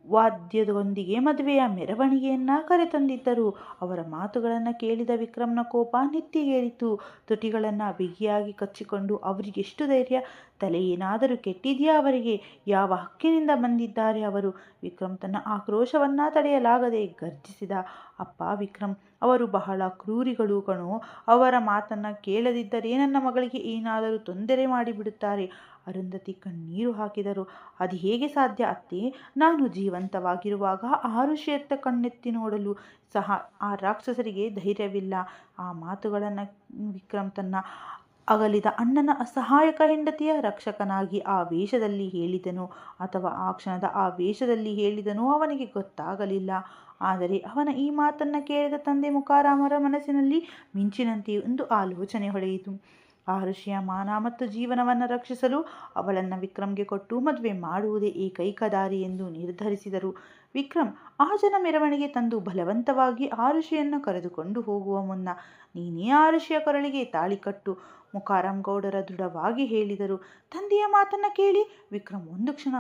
ವಾದ್ಯದೊಂದಿಗೆ ಮದುವೆಯ ಮೆರವಣಿಗೆಯನ್ನು ಕರೆತಂದಿದ್ದರು. ಅವರ ಮಾತುಗಳನ್ನು ಕೇಳಿದ ವಿಕ್ರಮ್ನ ಕೋಪ ನೆತ್ತಿಗೇರಿತು. ತುಟಿಗಳನ್ನು ಬಿಗಿಯಾಗಿ ಕಚ್ಚಿಕೊಂಡು, ಅವರಿಗೆಷ್ಟು ಧೈರ್ಯ? ತಲೆ ಏನಾದರೂ ಕೆಟ್ಟಿದೆಯಾ ಅವರಿಗೆ? ಯಾವ ಹಕ್ಕಿನಿಂದ ಬಂದಿದ್ದಾರೆ ಅವರು? ವಿಕ್ರಮ್ ತನ್ನ ಆಕ್ರೋಶವನ್ನು ತಡೆಯಲಾಗದೆ ಗರ್ಜಿಸಿದ. ಅಪ್ಪ ವಿಕ್ರಮ್, ಅವರು ಬಹಳ ಕ್ರೂರಿಗಳು ಕಣೋ. ಅವರ ಮಾತನ್ನು ಕೇಳದಿದ್ದರೆ ನನ್ನ ಮಗಳಿಗೆ ಏನಾದರೂ ತೊಂದರೆ ಮಾಡಿಬಿಡುತ್ತಾರೆ. ಅರುಂಧತಿ ಕಣ್ಣೀರು ಹಾಕಿದರು. ಅದು ಹೇಗೆ ಸಾಧ್ಯ ಅತ್ತೆ? ನಾನು ಜೀವಂತವಾಗಿರುವಾಗ ಆರುಷಿಯತ್ತ ಕಣ್ಣೆತ್ತಿ ನೋಡಲು ಸಹ ಆ ರಾಕ್ಷಸರಿಗೆ ಧೈರ್ಯವಿಲ್ಲ. ಆ ಮಾತುಗಳನ್ನು ವಿಕ್ರಮ್ ತನ್ನ ಅಗಲಿದ ಅಣ್ಣನ ಅಸಹಾಯಕ ಹೆಂಡತಿಯ ರಕ್ಷಕನಾಗಿ ಆ ವೇಷದಲ್ಲಿ ಹೇಳಿದನು ಅಥವಾ ಆ ಕ್ಷಣದ ಆ ವೇಷದಲ್ಲಿ ಹೇಳಿದನೋ ಅವನಿಗೆ ಗೊತ್ತಾಗಲಿಲ್ಲ. ಆದರೆ ಅವನ ಈ ಮಾತನ್ನು ಕೇಳಿದ ತಂದೆ ಮುಖಾರಾಮರ ಮನಸ್ಸಿನಲ್ಲಿ ಮಿಂಚಿನಂತೆ ಒಂದು ಆಲೋಚನೆ ಹೊಳೆಯಿತು. ಆರುಷಿಯ ಮಾನ ಮತ್ತು ಜೀವನವನ್ನು ರಕ್ಷಿಸಲು ಅವಳನ್ನು ವಿಕ್ರಮ್ಗೆ ಕೊಟ್ಟು ಮದುವೆ ಮಾಡುವುದೇ ಏಕೈಕ ದಾರಿ ಎಂದು ನಿರ್ಧರಿಸಿದರು. ವಿಕ್ರಮ್ ಆ ಜನ ಮೆರವಣಿಗೆ ತಂದು ಬಲವಂತವಾಗಿ ಆರುಷಿಯನ್ನು ಕರೆದುಕೊಂಡು ಹೋಗುವ ಮುನ್ನ ನೀನೇ ಆರುಷಿಯ ಕೊರಳಿಗೆ ತಾಳಿ ಕಟ್ಟು, ಮುಖಾರಾಮ್ ಗೌಡರ ದೃಢವಾಗಿ ಹೇಳಿದರು. ತಂದೆಯ ಮಾತನ್ನು ಕೇಳಿ ವಿಕ್ರಮ್ ಒಂದು ಕ್ಷಣ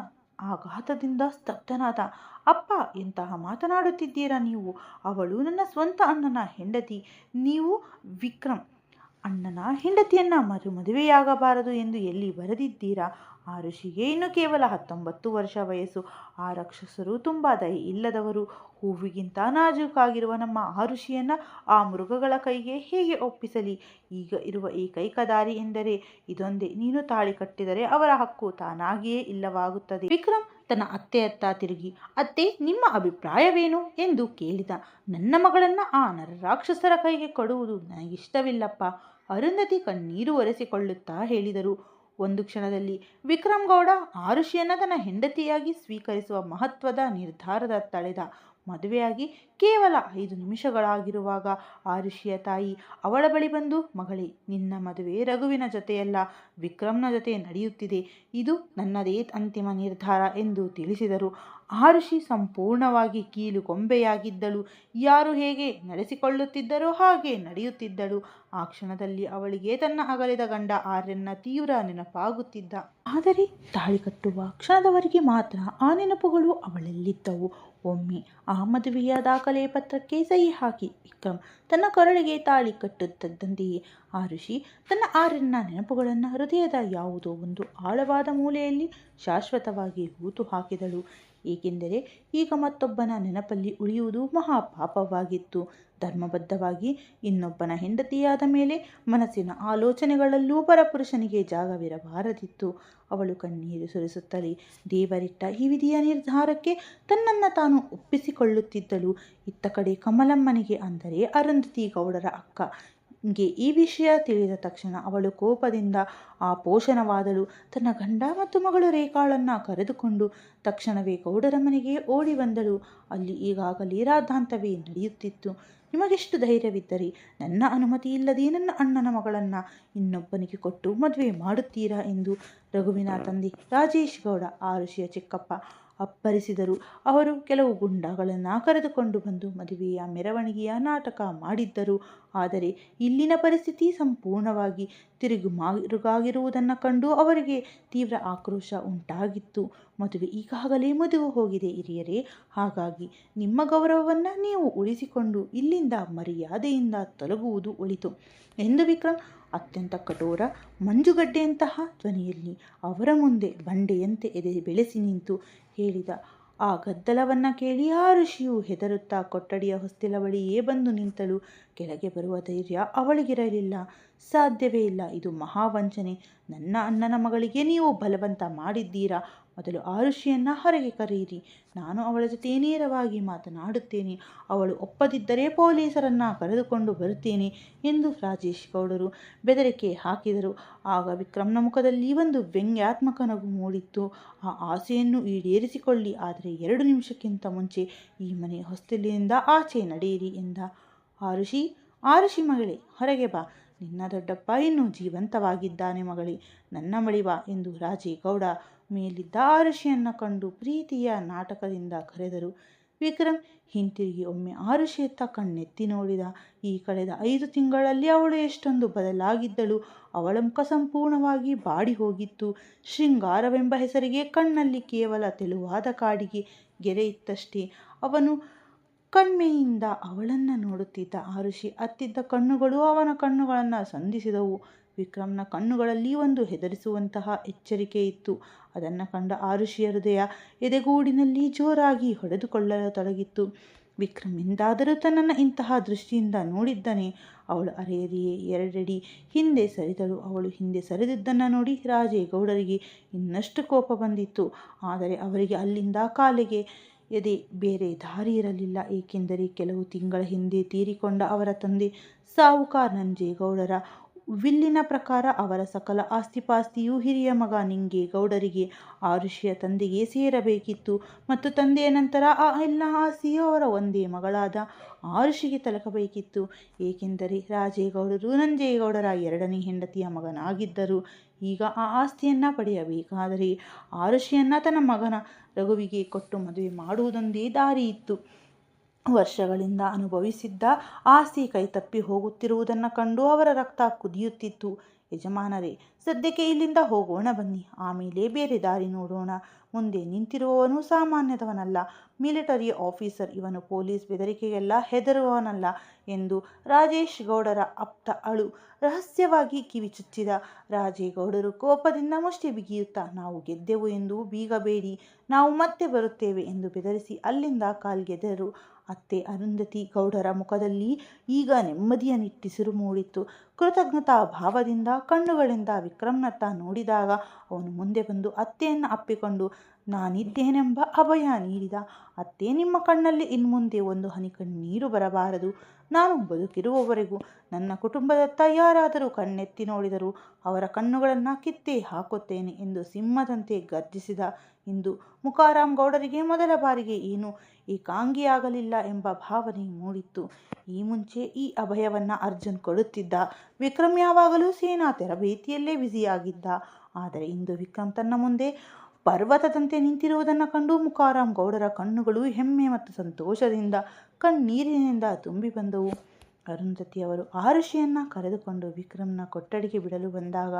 ಆಘಾತದಿಂದ ಸ್ತಬ್ಧನಾದ. ಅಪ್ಪ, ಎಂತಹ ಮಾತನಾಡುತ್ತಿದ್ದೀರಾ ನೀವು? ಅವಳು ನನ್ನ ಸ್ವಂತ ಅಣ್ಣನ ಹೆಂಡತಿ. ನೀವು ವಿಕ್ರಮ್ ಅಣ್ಣನ ಹೆಂಡತಿಯನ್ನು ಮದುವೆಯಾಗಬಾರದು ಎಂದು ಎಲ್ಲಿ ಬರೆದಿದ್ದೀರಾ? ಆರುಷಿಗೆ ಇನ್ನು ಕೇವಲ 19 ವರ್ಷ ವಯಸ್ಸು. ಆ ರಾಕ್ಷಸರು ತುಂಬ ದಯೆ ಇಲ್ಲದವರು. ಹೂವಿಗಿಂತ ನಾಜೂಕಾಗಿರುವ ನಮ್ಮ ಆರುಷಿಯನ್ನು ಆ ಮೃಗಗಳ ಕೈಗೆ ಹೇಗೆ ಒಪ್ಪಿಸಲಿ? ಈಗ ಇರುವ ಏಕೈಕ ದಾರಿ ಎಂದರೆ ಇದೊಂದೇ. ನೀನು ತಾಳಿ ಕಟ್ಟಿದರೆ ಅವರ ಹಕ್ಕು ತಾನಾಗಿಯೇ ಇಲ್ಲವಾಗುತ್ತದೆ. ವಿಕ್ರಮ್ ತನ್ನ ಅತ್ತೆಯತ್ತ ತಿರುಗಿ, ಅತ್ತೆ, ನಿಮ್ಮ ಅಭಿಪ್ರಾಯವೇನು ಎಂದು ಕೇಳಿದ. ನನ್ನ ಮಗಳನ್ನು ಆ ನರರಾಕ್ಷಸರ ಕೈಗೆ ಕೊಡುವುದು ನನಗಿಷ್ಟವಿಲ್ಲಪ್ಪ. ಅರುಂಧತಿ ಕಣ್ಣೀರು ಒರೆಸಿಕೊಳ್ಳುತ್ತಾ ಹೇಳಿದರು. ಒಂದು ಕ್ಷಣದಲ್ಲಿ ವಿಕ್ರಮ್ ಗೌಡ ಆರುಷಿಯನ್ನು ತನ್ನ ಹೆಂಡತಿಯಾಗಿ ಸ್ವೀಕರಿಸುವ ಮಹತ್ವದ ನಿರ್ಧಾರದ ತಳೆದ. ಮದುವೆಯಾಗಿ ಕೇವಲ 5 ನಿಮಿಷಗಳಾಗಿರುವಾಗ ಆರುಷಿಯ ತಾಯಿ ಅವಳ ಬಳಿ ಬಂದು, ಮಗಳೇ, ನಿನ್ನ ಮದುವೆ ರಘುವಿನ ಜೊತೆಯಲ್ಲ, ವಿಕ್ರಮ್ನ ಜೊತೆ ನಡೆಯುತ್ತಿದೆ. ಇದು ನನ್ನದೇ ಅಂತಿಮ ನಿರ್ಧಾರ ಎಂದು ತಿಳಿಸಿದರು. ಆರುಷಿ ಸಂಪೂರ್ಣವಾಗಿ ಕೀಲುಗೊಂಬೆಯಾಗಿದ್ದಳು. ಯಾರು ಹೇಗೆ ನಡೆಸಿಕೊಳ್ಳುತ್ತಿದ್ದರೋ ಹಾಗೆ ನಡೆಯುತ್ತಿದ್ದಳು. ಆ ಕ್ಷಣದಲ್ಲಿ ಅವಳಿಗೆ ತನ್ನ ಅಗಲಿದ ಗಂಡ ಆರ್ಯನ್ನ ತೀವ್ರ ನೆನಪಾಗುತ್ತಿದ್ದ. ಆದರೆ ತಾಳಿ ಕಟ್ಟುವ ಕ್ಷಣದವರೆಗೆ ಮಾತ್ರ ಆ ನೆನಪುಗಳು ಅವಳಲ್ಲಿದ್ದವು. ಒಮ್ಮೆ ಆ ಮದುವೆಯ ದಾಖಲೆ ಪತ್ರಕ್ಕೆ ಸಹಿ ಹಾಕಿ ವಿಕ್ರಮ್ ತನ್ನ ಕೊರಳಿಗೆ ತಾಳಿ ಕಟ್ಟುತ್ತಿದ್ದಂತೆಯೇ ಆರುಷಿ ತನ್ನ ಆರ್ಯನ ನೆನಪುಗಳನ್ನು ಹೃದಯದ ಯಾವುದೋ ಒಂದು ಆಳವಾದ ಮೂಲೆಯಲ್ಲಿ ಶಾಶ್ವತವಾಗಿ ಹೂತು ಹಾಕಿದಳು. ಏಕೆಂದರೆ ಈಗ ಮತ್ತೊಬ್ಬನ ನೆನಪಲ್ಲಿ ಉಳಿಯುವುದು ಮಹಾಪಾಪವಾಗಿತ್ತು. ಧರ್ಮಬದ್ಧವಾಗಿ ಇನ್ನೊಬ್ಬನ ಹೆಂಡತಿಯಾದ ಮೇಲೆ ಮನಸ್ಸಿನ ಆಲೋಚನೆಗಳಲ್ಲೂ ಪರಪುರುಷನಿಗೆ ಜಾಗವಿರಬಾರದಿತ್ತು. ಅವಳು ಕಣ್ಣೀರು ಸುರಿಸುತ್ತಲೇ ದೇವರಿಟ್ಟ ಈ ವಿಧಿಯ ನಿರ್ಧಾರಕ್ಕೆ ತನ್ನನ್ನು ತಾನು ಒಪ್ಪಿಸಿಕೊಳ್ಳುತ್ತಿದ್ದಳು. ಇತ್ತ ಕಡೆ ಕಮಲಮ್ಮನಿಗೆ, ಅಂದರೆ ಅರುಂಧತಿ ಗೌಡರ ಅಕ್ಕಗೆ ಈ ವಿಷಯ ತಿಳಿದ ತಕ್ಷಣ ಅವಳು ಕೋಪದಿಂದ ಆಪೋಷಣವಾದಳು. ತನ್ನ ಗಂಡ ಮತ್ತು ಮಗಳು ರೇಖಾಳನ್ನು ಕರೆದುಕೊಂಡು ತಕ್ಷಣವೇ ಗೌಡರ ಮನೆಗೆ ಓಡಿ ಬಂದಳು. ಅಲ್ಲಿ ಈಗಾಗಲೇ ರಾದ್ಧಾಂತವೇ ನಡೆಯುತ್ತಿತ್ತು. ನಿಮಗೆಷ್ಟು ಧೈರ್ಯವಿದ್ದರೆ ನನ್ನ ಅನುಮತಿ ಇಲ್ಲದೆ ನನ್ನ ಅಣ್ಣನ ಮಗಳನ್ನು ಇನ್ನೊಬ್ಬನಿಗೆ ಕೊಟ್ಟು ಮದುವೆ ಮಾಡುತ್ತೀರಾ ಎಂದು ರಘುವಿನ ತಂದೆ ರಾಜೇಶ್ ಗೌಡ ಆರುಷಿಯ ಚಿಕ್ಕಪ್ಪ ಅಪ್ಪರಿಸಿದರು. ಅವರು ಕೆಲವು ಗುಂಡಗಳನ್ನು ಕರೆದುಕೊಂಡು ಬಂದು ಮದುವೆಯ ಮೆರವಣಿಗೆಯ ನಾಟಕ ಮಾಡಿದ್ದರು. ಆದರೆ ಇಲ್ಲಿನ ಪರಿಸ್ಥಿತಿ ಸಂಪೂರ್ಣವಾಗಿ ತಿರುಗಾಗಿರುವುದನ್ನು ಕಂಡು ಅವರಿಗೆ ತೀವ್ರ ಆಕ್ರೋಶ ಉಂಟಾಗಿತ್ತು. ಮದುವೆ ಈಗಾಗಲೇ ಮುಗಿದು ಹೋಗಿದೆ ಹಿರಿಯರೇ, ಹಾಗಾಗಿ ನಿಮ್ಮ ಗೌರವವನ್ನು ನೀವು ಉಳಿಸಿಕೊಂಡು ಇಲ್ಲಿಂದ ಮರ್ಯಾದೆಯಿಂದ ತೊಲಗುವುದು ಒಳಿತು ಎಂದು ವಿಕ್ರಮ್ ಅತ್ಯಂತ ಕಠೋರ ಮಂಜುಗಡ್ಡೆಯಂತಹ ಧ್ವನಿಯಲ್ಲಿ ಅವರ ಮುಂದೆ ಬಂಡೆಯಂತೆ ಎದೆ ಬೆಳೆಸಿ ನಿಂತು ಹೇಳಿದ. ಆ ಗದ್ದಲವನ್ನು ಕೇಳಿ ಆರುಷಿಯು ಹೆದರುತ್ತಾ ಕೊಠಡಿಯ ಹೊಸ್ತಿಲ ಬಳಿಯೇ ಬಂದು ನಿಂತಳು. ಕೆಳಗೆ ಬರುವ ಧೈರ್ಯ ಅವಳಿಗಿರಲಿಲ್ಲ. ಸಾಧ್ಯವೇ ಇಲ್ಲ, ಇದು ಮಹಾವಂಚನೆ. ನನ್ನ ಅಣ್ಣನ ಮಗಳಿಗೆ ನೀವು ಬಲವಂತ ಮಾಡಿದ್ದೀರಾ. ಮೊದಲು ಆರುಷಿಯನ್ನು ಹೊರಗೆ ಕರೆಯಿರಿ, ನಾನು ಅವಳ ಜೊತೆ ನೇರವಾಗಿ ಮಾತನಾಡುತ್ತೇನೆ. ಅವಳು ಒಪ್ಪದಿದ್ದರೆ ಪೊಲೀಸರನ್ನು ಕರೆದುಕೊಂಡು ಬರುತ್ತೇನೆ ಎಂದು ರಾಜೇಶ್ ಗೌಡರು ಬೆದರಿಕೆ ಹಾಕಿದರು. ಆಗ ವಿಕ್ರಮ್ನ ಮುಖದಲ್ಲಿ ಒಂದು ವ್ಯಂಗ್ಯಾತ್ಮಕ ನಗು ಮೂಡಿತ್ತು. ಆ ಆಸೆಯನ್ನು ಈಡೇರಿಸಿಕೊಳ್ಳಿ, ಆದರೆ 2 ನಿಮಿಷಕ್ಕಿಂತ ಮುಂಚೆ ಈ ಮನೆ ಹೊಸ್ತಿಲಿನಿಂದ ಆಚೆ ನಡೆಯಿರಿ ಎಂದ. ಆರುಷಿ ಮಗಳೇ, ಹೊರಗೆ ಬಾ. ನಿನ್ನ ದೊಡ್ಡಪ್ಪ ಇನ್ನೂ ಜೀವಂತವಾಗಿದ್ದಾನೆ ಮಗಳೇ, ನನ್ನ ಬಳಿ ಬಾ ಎಂದು ರಾಜೇಗೌಡ ಮೇಲಿದ್ದ ಆರುಷಿಯನ್ನು ಕಂಡು ಪ್ರೀತಿಯ ನಾಟಕದಿಂದ ಕರೆದರು. ವಿಕ್ರಮ್ ಹಿಂತಿರುಗಿ ಒಮ್ಮೆ ಆರುಷಿಯತ್ತ ಕಣ್ಣೆತ್ತಿ ನೋಡಿದ. ಈ ಕಳೆದ 5 ತಿಂಗಳಲ್ಲಿ ಅವಳು ಎಷ್ಟೊಂದು ಬದಲಾಗಿದ್ದಳು. ಅವಳ ಮುಖ ಸಂಪೂರ್ಣವಾಗಿ ಬಾಡಿ ಹೋಗಿತ್ತು. ಶೃಂಗಾರವೆಂಬ ಹೆಸರಿಗೆ ಕಣ್ಣಲ್ಲಿ ಕೇವಲ ತೆಳುವಾದ ಕಾಡಿಗೆ ಗೆರೆ ಇತ್ತಷ್ಟೇ. ಅವನು ಕಣ್ಮೆಯಿಂದ ಅವಳನ್ನು ನೋಡುತ್ತಿದ್ದ. ಆರುಷಿ ಅತ್ತಿದ್ದ ಕಣ್ಣುಗಳು ಅವನ ಕಣ್ಣುಗಳನ್ನು ಸಂಧಿಸಿದವು. ವಿಕ್ರಮ್ನ ಕಣ್ಣುಗಳಲ್ಲಿ ಒಂದು ಹೆದರಿಸುವಂತಹ ಎಚ್ಚರಿಕೆ ಇತ್ತು. ಅದನ್ನು ಕಂಡ ಆರುಷಿಯ ಹೃದಯ ಎದೆಗೂಡಿನಲ್ಲಿ ಜೋರಾಗಿ ಹೊಡೆದುಕೊಳ್ಳತೊಡಗಿತ್ತು. ವಿಕ್ರಮ್ ಎಂದಾದರೂ ತನ್ನನ್ನು ಇಂತಹ ದೃಷ್ಟಿಯಿಂದ ನೋಡಿದ್ದನೇ? ಅವಳು ಅರೆಯದೆಯೇ 2 ಅಡಿ ಹಿಂದೆ ಸರಿದಳು. ಅವಳು ಹಿಂದೆ ಸರಿದಿದ್ದನ್ನು ನೋಡಿ ರಾಜೇಗೌಡರಿಗೆ ಇನ್ನಷ್ಟು ಕೋಪ ಬಂದಿತ್ತು. ಆದರೆ ಅವರಿಗೆ ಅಲ್ಲಿಂದ ಕಾಲಿಗೆ ಎದೆ ಬೇರೆ ದಾರಿ ಇರಲಿಲ್ಲ. ಏಕೆಂದರೆ ಕೆಲವು ತಿಂಗಳ ಹಿಂದೆ ತೀರಿಕೊಂಡ ಅವರ ತಂದೆ ಸಾಹುಕಾರ್ ನಂಜೇಗೌಡರ ವಿಲ್ಲಿನ ಪ್ರಕಾರ ಅವರ ಸಕಲ ಆಸ್ತಿಪಾಸ್ತಿಯೂ ಹಿರಿಯ ಮಗ ನಿಂಗೇಗೌಡರಿಗೆ, ಆರುಷಿಯ ತಂದೆಗೆ ಸೇರಬೇಕಿತ್ತು. ಮತ್ತು ತಂದೆಯ ನಂತರ ಆ ಎಲ್ಲ ಆಸ್ತಿಯೂ ಅವರ ಒಂದೇ ಮಗಳಾದ ಆರುಷಿಗೆ ತಲುಪಬೇಕಿತ್ತು. ಏಕೆಂದರೆ ರಾಜೇಗೌಡರು ನಂಜೇಗೌಡರ 2ನೇ ಹೆಂಡತಿಯ ಮಗನಾಗಿದ್ದರು. ಈಗ ಆ ಆಸ್ತಿಯನ್ನು ಪಡೆಯಬೇಕಾದರೆ ಆರುಷಿಯನ್ನು ತನ್ನ ಮಗನ ರಘುವಿಗೆ ಕೊಟ್ಟು ಮದುವೆ ಮಾಡುವುದೊಂದೇ ದಾರಿ ಇತ್ತು. ವರ್ಷಗಳಿಂದ ಅನುಭವಿಸಿದ್ದ ಆಸ್ತಿ ಕೈತಪ್ಪಿ ಹೋಗುತ್ತಿರುವುದನ್ನು ಕಂಡು ಅವರ ರಕ್ತ ಕುದಿಯುತ್ತಿತ್ತು. ಯಜಮಾನರೇ, ಸದ್ಯಕ್ಕೆ ಇಲ್ಲಿಂದ ಹೋಗೋಣ ಬನ್ನಿ, ಆಮೇಲೆ ಬೇರೆ ದಾರಿ ನೋಡೋಣ. ಮುಂದೆ ನಿಂತಿರುವವನು ಸಾಮಾನ್ಯದವನಲ್ಲ, ಮಿಲಿಟರಿ ಆಫೀಸರ್. ಇವನು ಪೊಲೀಸ್ ಬೆದರಿಕೆಗೆಲ್ಲ ಹೆದರುವವನಲ್ಲ ಎಂದು ರಾಜೇಶ್ ಗೌಡರ ಆಪ್ತ ಅಳು ರಹಸ್ಯವಾಗಿ ಕಿವಿಚುಚ್ಚಿದ. ರಾಜೇಗೌಡರು ಕೋಪದಿಂದ ಮುಷ್ಟಿ ಬಿಗಿಯುತ್ತಾ, ನಾವು ಗೆದ್ದೆವು ಎಂದು ಬೀಗಬೇಡಿ, ನಾವು ಮತ್ತೆ ಬರುತ್ತೇವೆ ಎಂದು ಬೆದರಿಸಿ ಅಲ್ಲಿಂದ ಕಾಲ್ಗೆದರು. ಅತ್ತೆ ಅರುಂಧತಿ ಗೌಡರ ಮುಖದಲ್ಲಿ ಈಗ ನೆಮ್ಮದಿಯ ನಿಟ್ಟಿಸಿರು ಮೂಡಿತ್ತು. ಕೃತಜ್ಞತಾ ಭಾವದಿಂದ ಕಣ್ಣುಗಳಿಂದ ವಿಕ್ರಮ್ನತ್ತ ನೋಡಿದಾಗ ಅವನು ಮುಂದೆ ಬಂದು ಅತ್ತೆಯನ್ನು ಅಪ್ಪಿಕೊಂಡು ನಾನಿದ್ದೇನೆಂಬ ಅಭಯ ನೀಡಿದ. ಅತ್ತೆ, ನಿಮ್ಮ ಕಣ್ಣಲ್ಲಿ ಇನ್ಮುಂದೆ ಒಂದು ಹನಿ ಕಣ್ಣೀರು ಬರಬಾರದು. ನಾನು ಬದುಕಿರುವವರೆಗೂ ನನ್ನ ಕುಟುಂಬದತ್ತ ಯಾರಾದರೂ ಕಣ್ಣೆತ್ತಿ ನೋಡಿದರೂ ಅವರ ಕಣ್ಣುಗಳನ್ನು ಕಿತ್ತೇ ಹಾಕುತ್ತೇನೆ ಎಂದು ಸಿಂಹದಂತೆ ಗರ್ಜಿಸಿದ. ಇಂದು ಮುಖಾರಾಮ್ ಗೌಡರಿಗೆ ಮೊದಲ ಬಾರಿಗೆ ಏನು ಏಕಾಂಗಿಯಾಗಲಿಲ್ಲ ಎಂಬ ಭಾವನೆ ಮೂಡಿತ್ತು. ಈ ಮುಂಚೆ ಈ ಅಭಯವನ್ನು ಅರ್ಜುನ್ ಕೊಡುತ್ತಿದ್ದ. ವಿಕ್ರಮ್ ಯಾವಾಗಲೂ ಸೇನಾ ತರಬೇತಿಯಲ್ಲೇ ಬ್ಯುಸಿಯಾಗಿದ್ದ. ಆದರೆ ಇಂದು ವಿಕ್ರಮ್ ತನ್ನ ಮುಂದೆ ಪರ್ವತದಂತೆ ನಿಂತಿರುವುದನ್ನು ಕಂಡು ಮುಖಾರಾಮ್ ಗೌಡರ ಕಣ್ಣುಗಳು ಹೆಮ್ಮೆ ಮತ್ತು ಸಂತೋಷದಿಂದ ಕಣ್ಣೀರಿನಿಂದ ತುಂಬಿ ಬಂದವು. ಅರುಂಧತಿಯವರು ಆರುಷಿಯನ್ನು ಕರೆದುಕೊಂಡು ವಿಕ್ರಮ್ನ ಕೊಠಡಿಗೆ ಬಿಡಲು ಬಂದಾಗ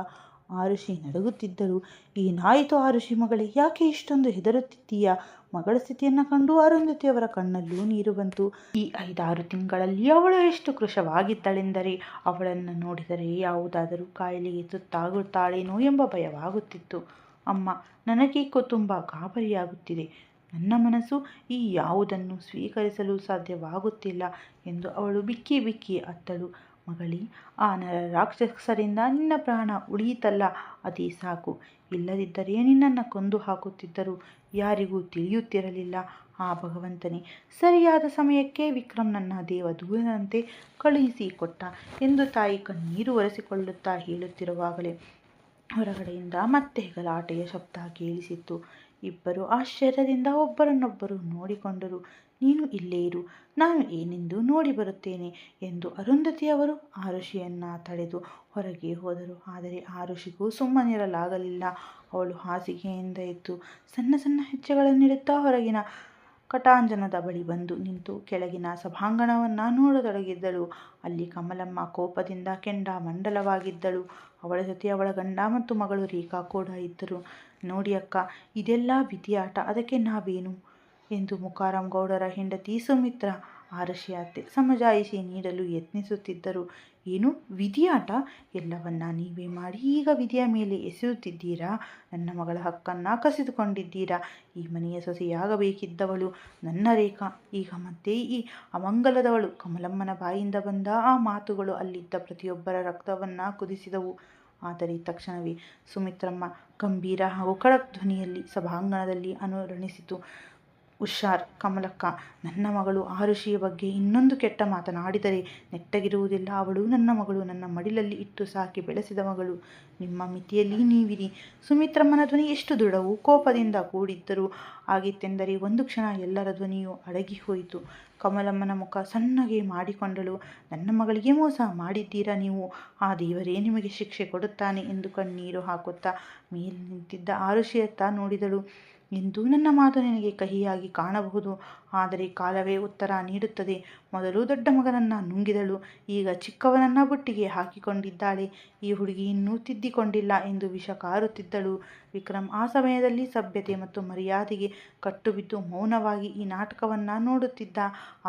ಆರುಷಿ ನಡುಗುತ್ತಿದ್ದಳು. ಏನಾಯಿತು ಆರುಷಿ ಮಗಳೇ, ಯಾಕೆ ಇಷ್ಟೊಂದು ಹೆದರುತ್ತಿದ್ದೀಯಾ? ಮಗಳ ಸ್ಥಿತಿಯನ್ನು ಕಂಡು ಅರುಂಧತಿಯವರ ಕಣ್ಣಲ್ಲೂ ನೀರು ಬಂತು. ಈ 5-6 ತಿಂಗಳಲ್ಲಿ ಅವಳು ಎಷ್ಟು ಕೃಶವಾಗಿದ್ದಳೆಂದರೆ ಅವಳನ್ನು ನೋಡಿದರೆ ಯಾವುದಾದರೂ ಕಾಯಿಲೆಗೆ ತುತ್ತಾಗುತ್ತಾಳೇನೋ ಎಂಬ ಭಯವಾಗುತ್ತಿತ್ತು. ಅಮ್ಮ, ನನಗೇಕೋ ತುಂಬ ಗಾಬರಿಯಾಗುತ್ತಿದೆ. ನನ್ನ ಮನಸ್ಸು ಈ ಯಾವುದನ್ನು ಸ್ವೀಕರಿಸಲು ಸಾಧ್ಯವಾಗುತ್ತಿಲ್ಲ ಎಂದು ಅವಳು ಬಿಕ್ಕಿ ಬಿಕ್ಕಿ ಅತ್ತಳು. ಮಗಳೇ, ಆ ನರ ರಾಕ್ಷಸರಿಂದ ನಿನ್ನ ಪ್ರಾಣ ಉಳಿಯಿತಲ್ಲ, ಅದೇ ಸಾಕು. ಇಲ್ಲದಿದ್ದರೆ ನಿನ್ನನ್ನು ಕೊಂದು ಹಾಕುತ್ತಿದ್ದರು. ಯಾರಿಗೂ ತಿಳಿಯುತ್ತಿರಲಿಲ್ಲ. ಆ ಭಗವಂತನೇ ಸರಿಯಾದ ಸಮಯಕ್ಕೆ ವಿಕ್ರಮ್ನನ್ನ ದೇವದೂತನಂತೆ ಕಳುಹಿಸಿಕೊಟ್ಟ ಎಂದು ತಾಯಿ ಕಣ್ಣೀರು ಒರೆಸಿಕೊಳ್ಳುತ್ತಾ ಹೇಳುತ್ತಿರುವಾಗಲೇ ಹೊರಗಡೆಯಿಂದ ಮತ್ತೆ ಗಲಾಟೆಯ ಶಬ್ದ ಕೇಳಿಸಿತ್ತು. ಇಬ್ಬರು ಆಶ್ಚರ್ಯದಿಂದ ಒಬ್ಬರನ್ನೊಬ್ಬರು ನೋಡಿಕೊಂಡರು. ನೀನು ಇಲ್ಲೇ ಇರು, ನಾನು ಏನೆಂದು ನೋಡಿ ಬರುತ್ತೇನೆ ಎಂದು ಅರುಂಧತಿಯವರು ಆರುಷಿಯನ್ನು ತಡೆದು ಹೊರಗೆ ಹೋದರು. ಆದರೆ ಆರುಷಿಗೂ ಸುಮ್ಮನಿರಲಾಗಲಿಲ್ಲ. ಅವಳು ಹಾಸಿಗೆಯಿಂದ ಎದ್ದು ಸಣ್ಣ ಸಣ್ಣ ಹೆಜ್ಜೆಗಳನ್ನಿಡುತ್ತಾ ಹೊರಗಿನ ಕಟಾಂಜನದ ಬಳಿ ಬಂದು ನಿಂತು ಕೆಳಗಿನ ಸಭಾಂಗಣವನ್ನು ನೋಡತೊಡಗಿದ್ದಳು. ಅಲ್ಲಿ ಕಮಲಮ್ಮ ಕೋಪದಿಂದ ಕೆಂಡಾಮಂಡಲವಾಗಿದ್ದಳು. ಅವಳ ಜೊತೆ ಅವಳ ಗಂಡ ಮತ್ತು ಮಗಳು ರೇಖಾ ಕೂಡ ಇದ್ದರು. ನೋಡಿ ಅಕ್ಕ, ಇದೆಲ್ಲ ವಿಧಿಯಾಟ, ಅದಕ್ಕೆ ನಾವೇನು ಎಂದು ಮುಖಾರಾಮ್ ಗೌಡರ ಹೆಂಡತಿ ಸುಮಿತ್ರ ಆರುಷಿ ಅತ್ತೆ ಸಮಜಾಯಿಷಿ ನೀಡಲು ಯತ್ನಿಸುತ್ತಿದ್ದರು. ಏನು ವಿಧಿಯಾಟ? ಎಲ್ಲವನ್ನ ನೀವೇ ಮಾಡಿ ಈಗ ವಿಧಿಯ ಮೇಲೆ ಎಸೆಯುತ್ತಿದ್ದೀರಾ? ನನ್ನ ಮಗಳ ಹಕ್ಕನ್ನು ಕಸಿದುಕೊಂಡಿದ್ದೀರಾ? ಈ ಮನೆಯ ಸೊಸೆಯಾಗಬೇಕಿದ್ದವಳು ನನ್ನ ರೇಖಾ ಈಗ ಮತ್ತೆ ಈ ಅಮಂಗಲದವಳು. ಕಮಲಮ್ಮನ ಬಾಯಿಂದ ಬಂದ ಆ ಮಾತುಗಳು ಅಲ್ಲಿದ್ದ ಪ್ರತಿಯೊಬ್ಬರ ರಕ್ತವನ್ನು ಕುದಿಸಿದವು. ಆದರೆ ತಕ್ಷಣವೇ ಸುಮಿತ್ರಮ್ಮ ಗಂಭೀರ ಹಾಗೂ ಖಡಕ್ ಧ್ವನಿಯಲ್ಲಿ ಸಭಾಂಗಣದಲ್ಲಿ ಅನುರಣಿಸಿತು. ಹುಷಾರ್ ಕಮಲಕ್ಕ, ನನ್ನ ಮಗಳು ಆರುಷಿಯ ಬಗ್ಗೆ ಇನ್ನೊಂದು ಕೆಟ್ಟ ಮಾತನಾಡಿದರೆ ನೆಟ್ಟಗಿರುವುದಿಲ್ಲ. ಅವಳು ನನ್ನ ಮಗಳು, ನನ್ನ ಮಡಿಲಲ್ಲಿ ಇಟ್ಟು ಸಾಕಿ ಬೆಳೆಸಿದ ಮಗಳು. ನಿಮ್ಮ ಮಿತಿಯಲ್ಲಿ ನೀವಿರಿ. ಸುಮಿತ್ರಮ್ಮನ ಧ್ವನಿ ಎಷ್ಟು ದೃಢವೂ ಕೋಪದಿಂದ ಕೂಡಿದ್ದರೂ ಆಗಿತ್ತೆಂದರೆ ಒಂದು ಕ್ಷಣ ಎಲ್ಲರ ಧ್ವನಿಯೂ ಅಡಗಿ ಹೋಯಿತು. ಕಮಲಮ್ಮನ ಮುಖ ಸಣ್ಣಗೆ ಮಾಡಿಕೊಂಡಳು. ನನ್ನ ಮಗಳಿಗೆ ಮೋಸ ಮಾಡಿದ್ದೀರಾ ನೀವು, ಆ ದೇವರೇ ನಿಮಗೆ ಶಿಕ್ಷೆ ಕೊಡುತ್ತಾನೆ ಎಂದು ಕಣ್ಣೀರು ಹಾಕುತ್ತಾ ಮೇಲೆ ನಿಂತಿದ್ದ ಆರುಷಿಯತ್ತ ನೋಡಿದಳು. ಇಂದು ನನ್ನ ಮಾತು ನಿನಗೆ ಕಹಿಯಾಗಿ ಕಾಣಬಹುದು, ಆದರೆ ಕಾಲವೇ ಉತ್ತರ ನೀಡುತ್ತದೆ. ಮೊದಲು ದೊಡ್ಡ ಮಗನನ್ನು ನುಂಗಿದಳು, ಈಗ ಚಿಕ್ಕವನನ್ನು ಬುಟ್ಟಿಗೆ ಹಾಕಿಕೊಂಡಿದ್ದಾಳೆ. ಈ ಹುಡುಗಿ ಇನ್ನೂ ತಿದ್ದಿಕೊಂಡಿಲ್ಲ ಎಂದು ವಿಷ ಕಾರುತ್ತಿದ್ದಳು. ವಿಕ್ರಮ್ ಆ ಸಮಯದಲ್ಲಿ ಸಭ್ಯತೆ ಮತ್ತು ಮರ್ಯಾದೆಗೆ ಕಟ್ಟುಬಿದ್ದು ಮೌನವಾಗಿ ಈ ನಾಟಕವನ್ನು ನೋಡುತ್ತಿದ್ದ.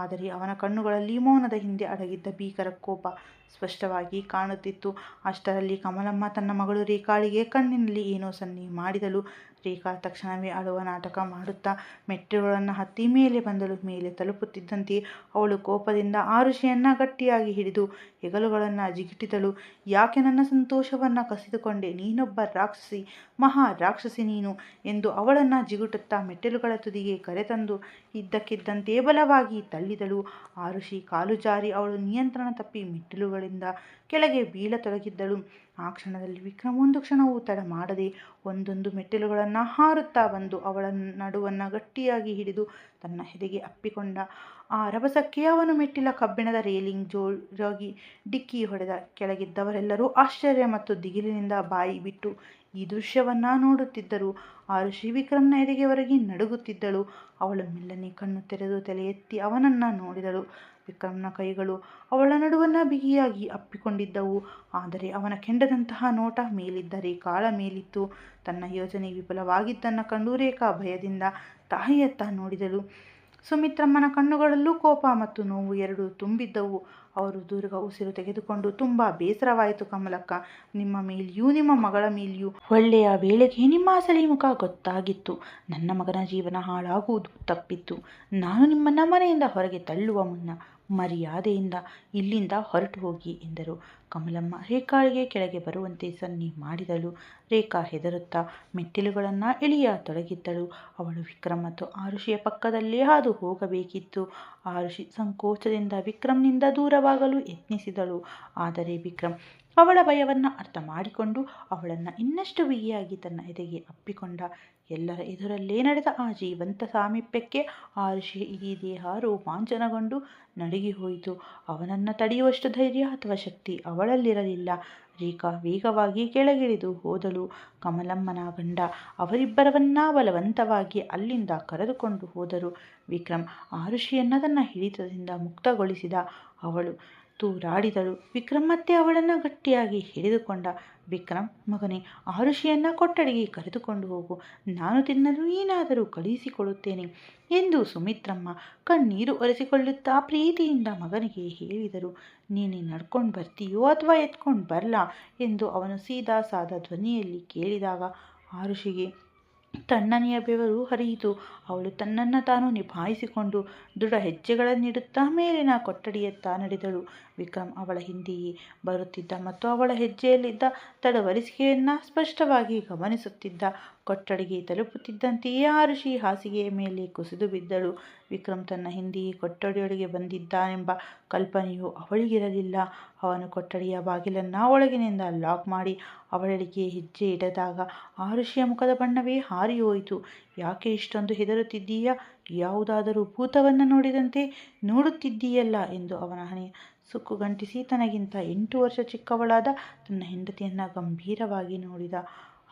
ಆದರೆ ಅವನ ಕಣ್ಣುಗಳಲ್ಲಿ ಮೌನದ ಹಿಂದೆ ಅಡಗಿದ್ದ ಭೀಕರ ಕೋಪ ಸ್ಪಷ್ಟವಾಗಿ ಕಾಣುತ್ತಿತ್ತು. ಅಷ್ಟರಲ್ಲಿ ಕಮಲಮ್ಮ ತನ್ನ ಮಗಳು ರೇಖಾಳಿಗೆ ಕಣ್ಣಿನಲ್ಲಿ ಏನೋ ಸನ್ನೆ ಮಾಡಿದಳು. ರೇಖಾ ತಕ್ಷಣವೇ ಅಳುವ ನಾಟಕ ಮಾಡುತ್ತಾ ಮೆಟ್ಟಿಲುಗಳನ್ನು ಹತ್ತಿ ಮೇಲೆ ಬಂದಳು. ಮೇಲೆ ತಲುಪುತ್ತಿದ್ದಂತೆ ಅವಳು ಕೋಪದಿಂದ ಆರುಷಿಯನ್ನು ಗಟ್ಟಿಯಾಗಿ ಹಿಡಿದು ಹೆಗಲುಗಳನ್ನು ಜಿಗಿಟಿದಳು. ಯಾಕೆ ನನ್ನ ಸಂತೋಷವನ್ನು ಕಸಿದುಕೊಂಡೆ? ನೀನೊಬ್ಬ ರಾಕ್ಷಸಿ, ಮಹಾ ರಾಕ್ಷಸಿ ನೀನು ಎಂದು ಅವಳನ್ನು ಜಿಗುಟುತ್ತಾ ಮೆಟ್ಟಿಲುಗಳ ತುದಿಗೆ ಕರೆತಂದು ಇದ್ದಕ್ಕಿದ್ದಂತೆ ಬಲವಾಗಿ ತಳ್ಳಿದಳು. ಆರುಷಿ ಕಾಲು ಜಾರಿ ಅವಳು ನಿಯಂತ್ರಣ ತಪ್ಪಿ ಮೆಟ್ಟಿಲುಗಳಿಂದ ಕೆಳಗೆ ಬೀಳತೊಡಗಿದ್ದಳು. ಆ ಕ್ಷಣದಲ್ಲಿ ವಿಕ್ರಮ್ ಒಂದು ಕ್ಷಣವೂ ತಡ ಮಾಡದೆ ಒಂದೊಂದು ಮೆಟ್ಟಿಲುಗಳನ್ನು ಹಾರುತ್ತಾ ಬಂದು ಅವಳ ನಡುವನ್ನು ಗಟ್ಟಿಯಾಗಿ ಹಿಡಿದು ತನ್ನ ಎದೆಗೆ ಅಪ್ಪಿಕೊಂಡ. ಆ ರಭಸಕ್ಕೆ ಅವನು ಮೆಟ್ಟಿಲ ಕಬ್ಬಿಣದ ರೇಲಿಂಗ್ ಜೋರಾಗಿ ಡಿಕ್ಕಿ ಹೊಡೆದ. ಕೆಳಗಿದ್ದವರೆಲ್ಲರೂ ಆಶ್ಚರ್ಯ ಮತ್ತು ದಿಗಿಲಿನಿಂದ ಬಾಯಿ ಬಿಟ್ಟು ಈ ದೃಶ್ಯವನ್ನು ನೋಡುತ್ತಿದ್ದರು. ಆರುಷಿ ವಿಕ್ರಮ್ನ ಎದೆಗೆ ಹೊರಗೆ ನಡುಗುತ್ತಿದ್ದಳು. ಅವಳು ಮೆಲ್ಲನೆ ಕಣ್ಣು ತೆರೆದು ತಲೆ ಎತ್ತಿ ಅವನನ್ನು ನೋಡಿದಳು. ವಿಕ್ರಮ್ನ ಕೈಗಳು ಅವಳ ನಡುವನ್ನು ಬಿಗಿಯಾಗಿ ಅಪ್ಪಿಕೊಂಡಿದ್ದವು. ಆದರೆ ಅವನ ಕೆಂಡದಂತಹ ನೋಟ ಮೇಲಿದ್ದ ರೇಖಾಳ ಮೇಲಿತ್ತು. ತನ್ನ ಯೋಚನೆ ವಿಫಲವಾಗಿದ್ದನ್ನು ಕಂಡು ರೇಖಾ ಭಯದಿಂದ ತಾಯಿಯತ್ತ ನೋಡಿದಳು. ಸುಮಿತ್ರಮ್ಮನ ಕಣ್ಣುಗಳಲ್ಲೂ ಕೋಪ ಮತ್ತು ನೋವು ಎರಡೂ ತುಂಬಿದ್ದವು. ಅವರು ದೀರ್ಘ ಉಸಿರು ತೆಗೆದುಕೊಂಡು, ತುಂಬ ಬೇಸರವಾಯಿತು ಕಮಲಕ್ಕ. ನಿಮ್ಮ ಮೇಲೆಯೂ ನಿಮ್ಮ ಮಗಳ ಮೇಲೆಯೂ ಒಳ್ಳೆಯ ವೇಳೆಗೆ ನಿಮ್ಮ ಅಸಲಿ ಮುಖ ಗೊತ್ತಾಗಿತ್ತು. ನನ್ನ ಮಗನ ಜೀವನ ಹಾಳಾಗುವುದು ತಪ್ಪಿತ್ತು. ನಾನು ನಿಮ್ಮನ್ನು ಮನೆಯಿಂದ ಹೊರಗೆ ತಳ್ಳುವ ಮುನ್ನ ಮರ್ಯಾದೆಯಿಂದ ಇಲ್ಲಿಂದ ಹೊರಟು ಹೋಗಿ ಎಂದರು. ಕಮಲಮ್ಮ ರೇಖಾಳಿಗೆ ಕೆಳಗೆ ಬರುವಂತೆ ಸನ್ನೆ ಮಾಡಿದಳು. ರೇಖಾ ಹೆದರುತ್ತಾ ಮೆಟ್ಟಿಲುಗಳನ್ನು ಇಳಿಯತೊಡಗಿದ್ದಳು. ಅವಳು ವಿಕ್ರಮ್ ಮತ್ತು ಆರುಷಿಯ ಪಕ್ಕದಲ್ಲೇ ಹಾದು ಹೋಗಬೇಕಿತ್ತು. ಆರುಷಿ ಸಂಕೋಚದಿಂದ ವಿಕ್ರಮ್ನಿಂದ ದೂರವಾಗಲು ಯತ್ನಿಸಿದಳು. ಆದರೆ ವಿಕ್ರಮ್ ಅವಳ ಭಯವನ್ನು ಅರ್ಥ ಮಾಡಿಕೊಂಡು ಅವಳನ್ನು ಇನ್ನಷ್ಟು ಬಿಗಿಯಾಗಿ ತನ್ನ ಎದೆಗೆ ಅಪ್ಪಿಕೊಂಡ. ಎಲ್ಲರ ಎದುರಲ್ಲೇ ನಡೆದ ಆ ಜೀವಂತ ಸಾಮೀಪ್ಯಕ್ಕೆ ಆರುಷಿಯ ಇಡೀ ದೇಹ ರೋಮಾಂಚನಗೊಂಡು ನಡುಗಿ ಹೋಯಿತು. ಅವನನ್ನು ತಡೆಯುವಷ್ಟು ಧೈರ್ಯ ಅಥವಾ ಶಕ್ತಿ ಅವಳಲ್ಲಿರಲಿಲ್ಲ. ರೇಖಾ ವೇಗವಾಗಿ ಕೆಳಗಿಳಿದು ಹೋದಳು. ಕಮಲಮ್ಮನ ಗಂಡ ಅವರಿಬ್ಬರನ್ನ ಬಲವಂತವಾಗಿ ಅಲ್ಲಿಂದ ಕರೆದುಕೊಂಡು ಹೋದರು. ವಿಕ್ರಮ್ ಆರುಷಿಯನ್ನು ತನ್ನ ಹಿಡಿತದಿಂದ ಮುಕ್ತಗೊಳಿಸಿದ. ಅವಳು ತೂರಾಡಿದಳು. ವಿಕ್ರಮ್ ಮತ್ತೆ ಅವಳನ್ನು ಗಟ್ಟಿಯಾಗಿ ಹಿಡಿದುಕೊಂಡ. ವಿಕ್ರಮ್, ಮಗನೇ, ಆರುಷಿಯನ್ನು ಕೊಠಡಿಗೆ ಕರೆದುಕೊಂಡು ಹೋಗು. ನಾನು ತಿನ್ನಲು ಏನಾದರೂ ಕಳುಹಿಸಿಕೊಡುತ್ತೇನೆ ಎಂದು ಸುಮಿತ್ರಮ್ಮ ಕಣ್ಣೀರು ಒರೆಸಿಕೊಳ್ಳುತ್ತಾ ಪ್ರೀತಿಯಿಂದ ಮಗನಿಗೆ ಹೇಳಿದರು. ನೀನೇ ನಡ್ಕೊಂಡು ಬರ್ತೀಯೋ ಅಥವಾ ಎತ್ಕೊಂಡು ಬರಲಾ ಎಂದು ಅವನು ಸೀದಾ ಸಾದ ಧ್ವನಿಯಲ್ಲಿ ಕೇಳಿದಾಗ ಆರುಷಿಗೆ ತಣ್ಣನೆಯ ಬೆವರು ಹರಿಯಿತು. ಅವಳು ತನ್ನನ್ನು ತಾನು ನಿಭಾಯಿಸಿಕೊಂಡು ದೃಢ ಹೆಜ್ಜೆಗಳನ್ನಿಡುತ್ತಾ ಮೇಲಿನ ಕೊಠಡಿಯತ್ತ ನಡೆದಳು. ವಿಕ್ರಮ್ ಅವಳ ಹಿಂದೆಯೇ ಬರುತ್ತಿದ್ದ ಮತ್ತು ಅವಳ ಹೆಜ್ಜೆಯಲ್ಲಿದ್ದ ತಡವರಿಸಿಕೆಯನ್ನು ಸ್ಪಷ್ಟವಾಗಿ ಗಮನಿಸುತ್ತಿದ್ದ. ಕೊಠಡಿಗೆ ತಲುಪುತ್ತಿದ್ದಂತೆಯೇ ಆರುಷಿ ಹಾಸಿಗೆಯ ಮೇಲೆ ಕುಸಿದು ಬಿದ್ದಳು. ವಿಕ್ರಮ್ ತನ್ನ ಹಿಂದೆಯೇ ಕೊಠಡಿಯೊಳಗೆ ಬಂದಿದ್ದಾನೆಂಬ ಕಲ್ಪನೆಯೂ ಅವಳಿಗಿರಲಿಲ್ಲ. ಅವನು ಕೊಠಡಿಯ ಬಾಗಿಲನ್ನು ಒಳಗಿನಿಂದ ಲಾಕ್ ಮಾಡಿ ಅವಳೆಡೆಗೆ ಹೆಜ್ಜೆ ಇಡದಾಗ ಆರುಷಿಯ ಮುಖದ ಬಣ್ಣವೇ ಹಾರಿಹೋಯಿತು. ಯಾಕೆ ಇಷ್ಟೊಂದು ಹೆದರುತ್ತಿದ್ದೀಯಾ? ಯಾವುದಾದರೂ ಭೂತವನ್ನು ನೋಡಿದಂತೆ ನೋಡುತ್ತಿದ್ದೀಯಲ್ಲ ಎಂದು ಅವನ ಹಣೆ ಸುಕ್ಕುಗಂಟಿಸಿ ತನಗಿಂತ 8 ವರ್ಷ ಚಿಕ್ಕವಳಾದ ತನ್ನ ಹೆಂಡತಿಯನ್ನು ಗಂಭೀರವಾಗಿ ನೋಡಿದ.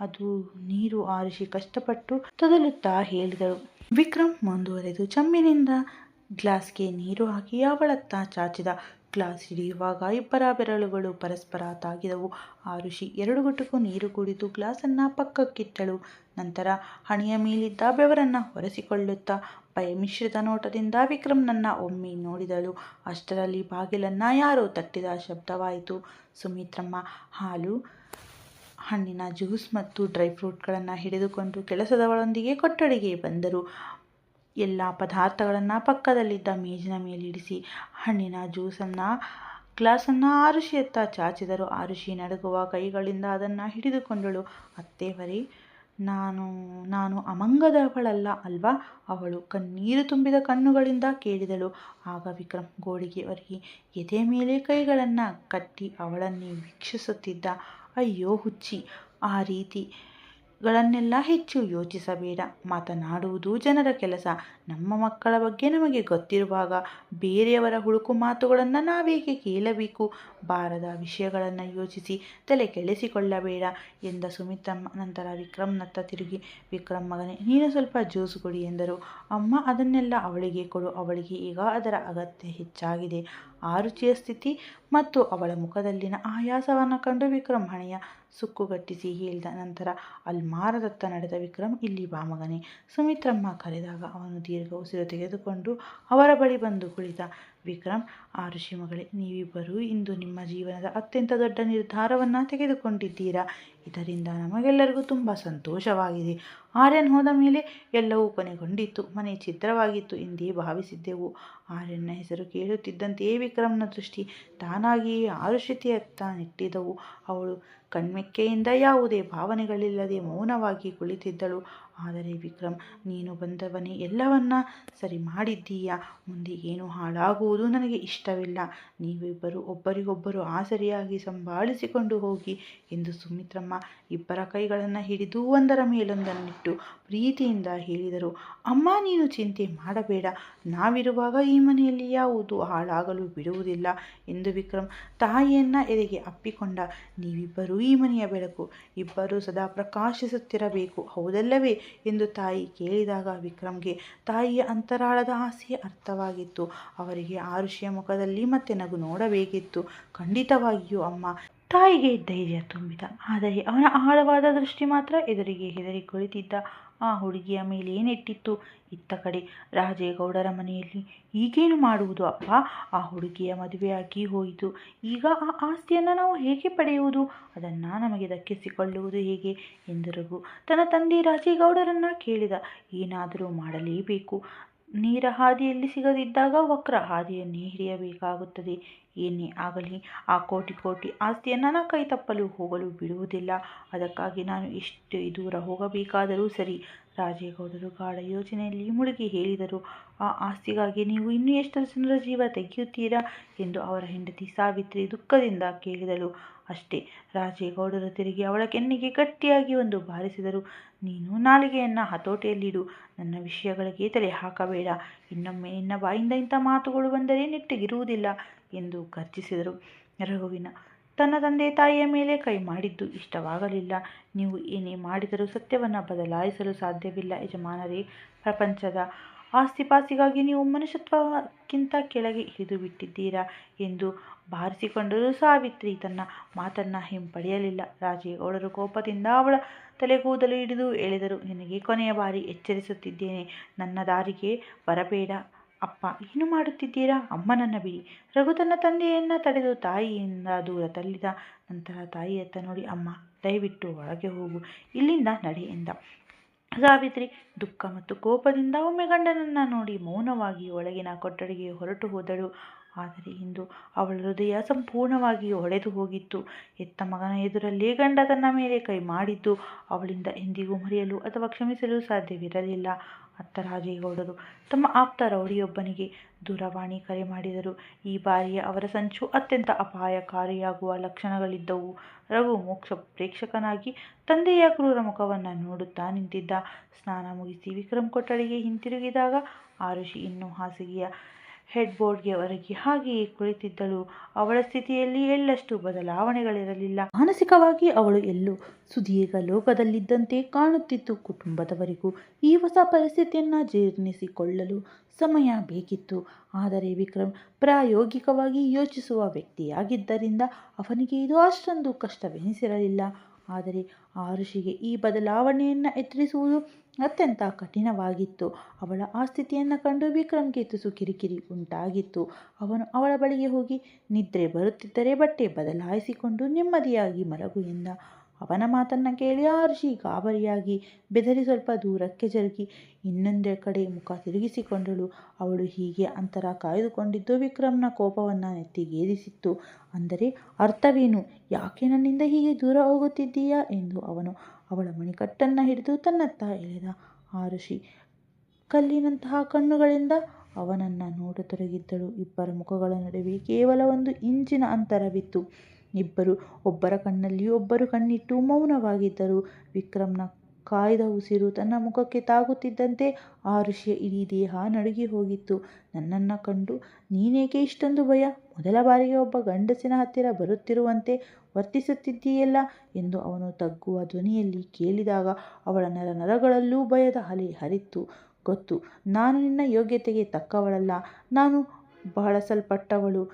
ಅದು ನೀರು, ಆರುಷಿ ಕಷ್ಟಪಟ್ಟು ತೊದಲುತ್ತಾ ಹೇಳಿದಳು. ವಿಕ್ರಮ್ ಮುಂದುವರೆದು ಚಮ್ಮಿನಿಂದ ಗ್ಲಾಸ್ಗೆ ನೀರು ಹಾಕಿ ಅವಳತ್ತ ಚಾಚಿದ. ಗ್ಲಾಸ್ ಹಿಡಿಯುವಾಗ ಇಬ್ಬರ ಬೆರಳುಗಳು ಪರಸ್ಪರ ತಾಗಿದವು. ಆರುಷಿ 2 ಗುಟುಕು ನೀರು ಕುಡಿದು ಗ್ಲಾಸನ್ನು ಪಕ್ಕಕ್ಕಿಟ್ಟಳು. ನಂತರ ಹಣೆಯ ಮೇಲಿದ್ದ ಬೆವರನ್ನು ಒರೆಸಿಕೊಳ್ಳುತ್ತಾ ಭಯಮಿಶ್ರಿತ ನೋಟದಿಂದ ವಿಕ್ರಮ್ನನ್ನು ಒಮ್ಮೆ ನೋಡಿದಳು. ಅಷ್ಟರಲ್ಲಿ ಬಾಗಿಲನ್ನು ಯಾರೋ ತಟ್ಟಿದ ಶಬ್ದವಾಯಿತು. ಸುಮಿತ್ರಮ್ಮ ಹಾಲು, ಹಣ್ಣಿನ ಜ್ಯೂಸ್ ಮತ್ತು ಡ್ರೈ ಫ್ರೂಟ್ಗಳನ್ನು ಹಿಡಿದುಕೊಂಡು ಕೆಲಸದವಳೊಂದಿಗೆ ಕೊಠಡಿಗೆ ಬಂದರು. ಎಲ್ಲ ಪದಾರ್ಥಗಳನ್ನು ಪಕ್ಕದಲ್ಲಿದ್ದ ಮೇಜಿನ ಮೇಲಿಡಿಸಿ ಹಣ್ಣಿನ ಗ್ಲಾಸನ್ನು ಆರುಷಿಯತ್ತ ಚಾಚಿದರು. ಆರುಷಿ ನಡುಗುವ ಕೈಗಳಿಂದ ಅದನ್ನು ಹಿಡಿದುಕೊಂಡಳು. ಅತ್ತೇವರೇ, ನಾನು ಅಮಂಗದವಳಲ್ಲ ಅಲ್ವಾ? ಅವಳು ಕಣ್ಣೀರು ತುಂಬಿದ ಕಣ್ಣುಗಳಿಂದ ಕೇಳಿದಳು. ಆಗ ವಿಕ್ರಮ್ ಗೋಡೆಗೆ ಒರಗಿ ಎದೆಯ ಮೇಲೆ ಕೈಗಳನ್ನು ಕಟ್ಟಿ ಅವಳನ್ನೇ ವೀಕ್ಷಿಸುತ್ತಿದ್ದ. ಅಯ್ಯೋ ಹುಚ್ಚಿ, ಆ ರೀತಿಗಳನ್ನೆಲ್ಲ ಹೆಚ್ಚು ಯೋಚಿಸಬೇಡ. ಮಾತನಾಡುವುದು ಜನರ ಕೆಲಸ. ನಮ್ಮ ಮಕ್ಕಳ ಬಗ್ಗೆ ನಮಗೆ ಗೊತ್ತಿರುವಾಗ ಬೇರೆಯವರ ಹುಳುಕು ಮಾತುಗಳನ್ನು ನಾವೇಕೆ ಕೇಳಬೇಕು? ಬಾರದ ವಿಷಯಗಳನ್ನು ಯೋಚಿಸಿ ತಲೆ ಕೆಡಿಸಿಕೊಳ್ಳಬೇಡ ಎಂದ ಸುಮಿತ್ರಮ್ಮ. ನಂತರ ವಿಕ್ರಮ್ನತ್ತ ತಿರುಗಿ, ವಿಕ್ರಮ್ ಮಗನೇ, ನೀನು ಸ್ವಲ್ಪ ಜ್ಯೂಸ್ ಕುಡಿ ಎಂದರು. ಅಮ್ಮ, ಅದನ್ನೆಲ್ಲ ಅವಳಿಗೆ ಕೊಡು. ಅವಳಿಗೆ ಈಗ ಅದರ ಅಗತ್ಯ ಹೆಚ್ಚಾಗಿದೆ. ಆರುಷಿಯ ಸ್ಥಿತಿ ಮತ್ತು ಅವಳ ಮುಖದಲ್ಲಿನ ಆಯಾಸವನ್ನು ಕಂಡು ವಿಕ್ರಮ್ ಹಣೆಯ ಸುಕ್ಕುಗಟ್ಟಿಸಿ ಹೇಳಿದ. ನಂತರ ಅಲ್ಮಾರದತ್ತ ನಡೆದ ವಿಕ್ರಮ್, ಇಲ್ಲಿ ಬಾ ಮಗನೇ. ಸುಮಿತ್ರಮ್ಮ ಕರೆದಾಗ ಅವನು ದೀರ್ಘ ಉಸಿರು ತೆಗೆದುಕೊಂಡು ಅವರ ಬಳಿ ಬಂದು ಕುಳಿತ. ವಿಕ್ರಮ್, ಆರುಷಿ ಮಗಳೇ, ನೀವಿಬ್ಬರೂ ಇಂದು ನಿಮ್ಮ ಜೀವನದ ಅತ್ಯಂತ ದೊಡ್ಡ ನಿರ್ಧಾರವನ್ನು ತೆಗೆದುಕೊಂಡಿದ್ದೀರಾ. ಇದರಿಂದ ನಮಗೆಲ್ಲರಿಗೂ ತುಂಬ ಸಂತೋಷವಾಗಿದೆ. ಆರ್ಯನ್ ಹೋದ ಮೇಲೆ ಎಲ್ಲವೂ ಕೊನೆಗೊಂಡಿತ್ತು. ಮನೆ ಛಿದ್ರವಾಗಿತ್ತು ಎಂದೇ ಭಾವಿಸಿದ್ದೆವು. ಆರ್ಯನ್ನ ಹೆಸರು ಕೇಳುತ್ತಿದ್ದಂತೆಯೇ ವಿಕ್ರಮ್ನ ದೃಷ್ಟಿ ತಾನಾಗಿಯೇ ಆರುಷಿಯತ್ತ ನೆಟ್ಟಿದವು. ಅವಳು ಕಣ್ಮೆಕ್ಕೆಯಿಂದ ಯಾವುದೇ ಭಾವನೆಗಳಿಲ್ಲದೆ ಮೌನವಾಗಿ ಕುಳಿತಿದ್ದಳು. ಆದರೆ ವಿಕ್ರಮ್, ನೀನು ಬಂದವನೇ ಎಲ್ಲವನ್ನ ಸರಿ ಮಾಡಿದ್ದೀಯಾ. ಮುಂದೆ ಏನೂ ಹಾಳಾಗುವುದು ನನಗೆ ಇಷ್ಟವಿಲ್ಲ. ನೀವಿಬ್ಬರು ಒಬ್ಬರಿಗೊಬ್ಬರು ಆಸರೆಯಾಗಿ ಸಂಭಾಳಿಸಿಕೊಂಡು ಹೋಗಿ ಎಂದು ಸುಮಿತ್ರಮ್ಮ ಇಬ್ಬರ ಕೈಗಳನ್ನು ಹಿಡಿದು ಒಂದರ ಮೇಲೊಂದನ್ನಿಟ್ಟು ಪ್ರೀತಿಯಿಂದ ಹೇಳಿದರು. ಅಮ್ಮ, ನೀನು ಚಿಂತೆ ಮಾಡಬೇಡ. ನಾವಿರುವಾಗ ಈ ಮನೆಯಲ್ಲಿ ಯಾವುದೂ ಹಾಳಾಗಲು ಬಿಡುವುದಿಲ್ಲ ಎಂದು ವಿಕ್ರಮ್ ತಾಯಿಯನ್ನ ಎದೆಗೆ ಅಪ್ಪಿಕೊಂಡ. ನೀವಿಬ್ಬರೂ ಈ ಮನೆಯ ಬೆಳಕು. ಇಬ್ಬರೂ ಸದಾ ಪ್ರಕಾಶಿಸುತ್ತಿರಬೇಕು, ಹೌದಲ್ಲವೇ ಎಂದು ತಾಯಿ ಕೇಳಿದಾಗ ವಿಕ್ರಮ್ಗೆ ತಾಯಿಯ ಅಂತರಾಳದ ಆಸೆ ಅರ್ಥವಾಗಿತ್ತು. ಅವರಿಗೆ ಆರುಷಿಯ ಮುಖದಲ್ಲಿ ಮತ್ತೆ ನಗು ನೋಡಬೇಕಿತ್ತು. ಖಂಡಿತವಾಗಿಯೂ ಅಮ್ಮ, ತಾಯಿಗೆ ಧೈರ್ಯ ತುಂಬಿದ. ಆದರೆ ಅವನ ಆಳವಾದ ದೃಷ್ಟಿ ಮಾತ್ರ ಎದುರಿಗೆ ಹೆದರಿ ಕುಳಿತಿದ್ದ ಆ ಹುಡುಗಿಯ ಮೇಲೆ ನೆಟ್ಟಿತ್ತು. ಇತ್ತ ಕಡೆ ರಾಜೇಗೌಡರ ಮನೆಯಲ್ಲಿ ಈಗೇನು ಮಾಡುವುದು ಅಪ್ಪ? ಆ ಹುಡುಗಿಯ ಮದುವೆಯಾಗಿ ಹೋಯಿತು. ಈಗ ಆ ಆಸ್ತಿಯನ್ನು ನಾವು ಹೇಗೆ ಪಡೆಯುವುದು? ಅದನ್ನು ನಮಗೆ ದಕ್ಕಿಸಿಕೊಳ್ಳುವುದು ಹೇಗೆ ಎಂದು ರಘು ತನ್ನ ತಂದೆ ರಾಜೇಗೌಡರನ್ನು ಕೇಳಿದ. ಏನಾದರೂ ಮಾಡಲೇಬೇಕು. ನೇರ ಹಾದಿಯಲ್ಲಿ ಸಿಗದಿದ್ದಾಗ ವಕ್ರ ಹಾದಿಯನ್ನೇ ಹಿಡಿಯಬೇಕಾಗುತ್ತದೆ. ಏನೇ ಆಗಲಿ ಆ ಕೋಟಿ ಕೋಟಿ ಆಸ್ತಿಯ ನನ್ನ ಕೈ ತಪ್ಪಲು ಹೋಗಲು ಬಿಡುವುದಿಲ್ಲ. ಅದಕ್ಕಾಗಿ ನಾನು ಎಷ್ಟೇ ದೂರ ಹೋಗಬೇಕಾದರೂ ಸರಿ. ರಾಜೇಗೌಡರು ಗಾಢ ಯೋಚನೆಯಲ್ಲಿ ಮುಳುಗಿ ಹೇಳಿದರು. ಆ ಆಸ್ತಿಗಾಗಿ ನೀವು ಇನ್ನೂ ಎಷ್ಟು ಜನರ ಜೀವ ತೆಗೆಯುತ್ತೀರಾ ಎಂದು ಅವರ ಹೆಂಡತಿ ಸಾವಿತ್ರಿ ದುಃಖದಿಂದ ಕೇಳಿದಳು. ಅಷ್ಟೇ, ರಾಜೇಗೌಡರು ತಿರುಗಿ ಅವಳ ಕೆನ್ನೆಗೆ ಗಟ್ಟಿಯಾಗಿ ಒಂದು ಬಾರಿಸಿದರು. ನೀನು ನಾಲಿಗೆಯನ್ನು ಹತೋಟಿಯಲ್ಲಿಡು. ನನ್ನ ವಿಷಯಗಳಿಗೆ ತಲೆ ಹಾಕಬೇಡ. ಇನ್ನೊಮ್ಮೆ ನಿನ್ನ ಬಾಯಿಂದ ಇಂಥ ಮಾತುಗಳು ಬಂದರೆ ನೆಟ್ಟಗಿರುವುದಿಲ್ಲ ಎಂದು ಗರ್ಜಿಸಿದರು. ರಘುವಿನ ತನ್ನ ತಂದೆ ತಾಯಿಯ ಮೇಲೆ ಕೈ ಮಾಡಿದ್ದು ಇಷ್ಟವಾಗಲಿಲ್ಲ. ನೀವು ಏನೇ ಮಾಡಿದರೂ ಸತ್ಯವನ್ನು ಬದಲಾಯಿಸಲು ಸಾಧ್ಯವಿಲ್ಲ ಯಜಮಾನರೇ. ಪ್ರಪಂಚದ ಆಸ್ತಿಪಾಸ್ತಿಗಾಗಿ ನೀವು ಮನುಷ್ಯತ್ವಕ್ಕಿಂತ ಕೆಳಗೆ ಇಳಿದು ಬಿಟ್ಟಿದ್ದೀರಾ ಎಂದು ಬಾರಿಸಿಕೊಂಡರೂ ಸಾವಿತ್ರಿ ತನ್ನ ಮಾತನ್ನು ಹಿಂಪಡೆಯಲಿಲ್ಲ. ರಾಜೇಗೌಡರು ಕೋಪದಿಂದ ಅವಳ ತಲೆಗೂದಲು ಹಿಡಿದು ಎಳೆದರು. ನಿನಗೆ ಕೊನೆಯ ಬಾರಿ ಎಚ್ಚರಿಸುತ್ತಿದ್ದೇನೆ, ನನ್ನ ದಾರಿಗೆ ಬರಬೇಡ. ಅಪ್ಪ, ಏನು ಮಾಡುತ್ತಿದ್ದೀರಾ? ಅಮ್ಮನನ್ನು ಬಿಡಿ. ರಘು ತನ್ನ ತಂದೆಯನ್ನು ತಡೆದು ತಾಯಿಯಿಂದ ದೂರ ತಳ್ಳಿದ. ನಂತರ ತಾಯಿಯತ್ತ ನೋಡಿ, ಅಮ್ಮ, ದಯವಿಟ್ಟು ಒಳಗೆ ಹೋಗು, ಇಲ್ಲಿಂದ ನಡೆ ಎಂದ. ಸಾವಿತ್ರಿ ದುಃಖ ಮತ್ತು ಕೋಪದಿಂದ ಒಮ್ಮೆ ಗಂಡನನ್ನು ನೋಡಿ ಮೌನವಾಗಿ ಒಳಗಿನ ಕೊಠಡಿಗೆ ಹೊರಟು ಹೋದಳು. ಆದರೆ ಇಂದು ಅವಳ ಹೃದಯ ಸಂಪೂರ್ಣವಾಗಿ ಒಡೆದು ಹೋಗಿತ್ತು. ಹೆತ್ತ ಮಗನ ಎದುರಲ್ಲೇ ಗಂಡ ತನ್ನ ಮೇಲೆ ಕೈ ಮಾಡಿದ್ದು ಅವಳಿಂದ ಎಂದಿಗೂ ಮರೆಯಲು ಅಥವಾ ಕ್ಷಮಿಸಲು ಸಾಧ್ಯವಿರಲಿಲ್ಲ. ಅತ್ತ ರಾಜೇಗೌಡರು ತಮ್ಮ ಆಪ್ತ ರೌಡಿಯೊಬ್ಬನಿಗೆ ದೂರವಾಣಿ ಕರೆ ಮಾಡಿದರು. ಈ ಬಾರಿಯ ಅವರ ಸಂಚು ಅತ್ಯಂತ ಅಪಾಯಕಾರಿಯಾಗುವ ಲಕ್ಷಣಗಳಿದ್ದವು. ರಘು ಮೋಕ್ಷ ಪ್ರೇಕ್ಷಕನಾಗಿ ತಂದೆಯ ಕ್ರೂರ ಮುಖವನ್ನು ನೋಡುತ್ತಾ ನಿಂತಿದ್ದ. ಸ್ನಾನ ಮುಗಿಸಿ ವಿಕ್ರಮ್ ಕೊಠಡಿಗೆ ಹಿಂತಿರುಗಿದಾಗ ಆರುಷಿ ಇನ್ನೂ ಹಾಸಿಗೆಯ ಹೆಡ್ಬೋರ್ಡ್ಗೆ ಒರಗಿ ಹಾಗೆಯೇ ಕುಳಿತಿದ್ದಳು. ಅವಳ ಸ್ಥಿತಿಯಲ್ಲಿ ಎಳ್ಳಷ್ಟು ಬದಲಾವಣೆಗಳಿರಲಿಲ್ಲ. ಮಾನಸಿಕವಾಗಿ ಅವಳು ಎಲ್ಲೋ ಸುದೀರ್ಘ ಲೋಕದಲ್ಲಿದ್ದಂತೆ ಕಾಣುತ್ತಿತ್ತು. ಕುಟುಂಬದವರಿಗೂ ಈ ಹೊಸ ಪರಿಸ್ಥಿತಿಯನ್ನು ಜೀರ್ಣಿಸಿಕೊಳ್ಳಲು ಸಮಯ ಬೇಕಿತ್ತು. ಆದರೆ ವಿಕ್ರಮ್ ಪ್ರಾಯೋಗಿಕವಾಗಿ ಯೋಚಿಸುವ ವ್ಯಕ್ತಿಯಾಗಿದ್ದರಿಂದ ಅವನಿಗೆ ಇದು ಅಷ್ಟೊಂದು ಕಷ್ಟವೆನಿಸಿರಲಿಲ್ಲ. ಆದರೆ ಆರುಷಿಗೆ ಈ ಬದಲಾವಣೆಯನ್ನು ಎದುರಿಸುವುದು ಅತ್ಯಂತ ಕಠಿಣವಾಗಿತ್ತು. ಅವಳ ಆ ಸ್ಥಿತಿಯನ್ನು ಕಂಡು ವಿಕ್ರಮ್ಗೆ ತುಸು ಕಿರಿಕಿರಿ ಉಂಟಾಗಿತ್ತು. ಅವನು ಅವಳ ಬಳಿಗೆ ಹೋಗಿ, ನಿದ್ರೆ ಬರುತ್ತಿದ್ದರೆ ಬಟ್ಟೆ ಬದಲಾಯಿಸಿಕೊಂಡು ನೆಮ್ಮದಿಯಾಗಿ ಮಲಗು ಎಂದ. ಅವನ ಮಾತನ್ನು ಕೇಳಿ ಆರುಷಿ ಗಾಬರಿಯಾಗಿ ಬೆದರಿ ಸ್ವಲ್ಪ ದೂರಕ್ಕೆ ಜರುಗಿ ಇನ್ನೊಂದು ಕಡೆ ಮುಖ ತಿರುಗಿಸಿಕೊಂಡಳು. ಅವಳು ಹೀಗೆ ಅಂತರ ಕಾಯ್ದುಕೊಂಡಿದ್ದು ವಿಕ್ರಮ್ನ ಕೋಪವನ್ನು ನೆತ್ತಿಗೇರಿಸಿತ್ತು. ಅಂದರೆ ಅರ್ಥವೇನು? ಯಾಕೆ ನನ್ನಿಂದ ಹೀಗೆ ದೂರ ಹೋಗುತ್ತಿದ್ದೀಯಾ ಎಂದು ಅವನು ಅವಳ ಮಣಿಕಟ್ಟನ್ನು ಹಿಡಿದು ತನ್ನತ್ತ ಎಳೆದ. ಆರುಷಿ ಕಲ್ಲಿನಂತಹ ಕಣ್ಣುಗಳಿಂದ ಅವನನ್ನು ನೋಡತೊಡಗಿದ್ದಳು. ಇಬ್ಬರ ಮುಖಗಳ ನಡುವೆ ಕೇವಲ 1 ಇಂಚಿನ ಅಂತರವಿತ್ತು. ಇಬ್ಬರು ಒಬ್ಬರ ಕಣ್ಣಲ್ಲಿ ಒಬ್ಬರು ಕಣ್ಣಿಟ್ಟು ಮೌನವಾಗಿದ್ದರು. ವಿಕ್ರಮ್ನ ಕಾಯ್ದ ಉಸಿರು ತನ್ನ ಮುಖಕ್ಕೆ ತಾಗುತ್ತಿದ್ದಂತೆ ಆರುಷಿಯ ಇಡೀ ದೇಹ ನಡುಗಿ ಹೋಗಿತ್ತು. ನನ್ನನ್ನು ಕಂಡು ನೀನೇಕೆ ಇಷ್ಟೊಂದು ಭಯ? ಮೊದಲ ಬಾರಿಗೆ ಒಬ್ಬ ಗಂಡಸಿನ ಹತ್ತಿರ ಬರುತ್ತಿರುವಂತೆ ವರ್ತಿಸುತ್ತಿದ್ದೀಯಲ್ಲ ಎಂದು ಅವನು ತಗ್ಗುವ ಧ್ವನಿಯಲ್ಲಿ ಕೇಳಿದಾಗ ಅವಳ ನರನರಗಳಲ್ಲೂ ಭಯದ ಅಲೆ ಹರಿತು. ಗೊತ್ತು, ನಾನು ನಿನ್ನ ಯೋಗ್ಯತೆಗೆ ತಕ್ಕವಳಲ್ಲ, ನಾನು ಬಳಸಲ್ಪಟ್ಟವಳು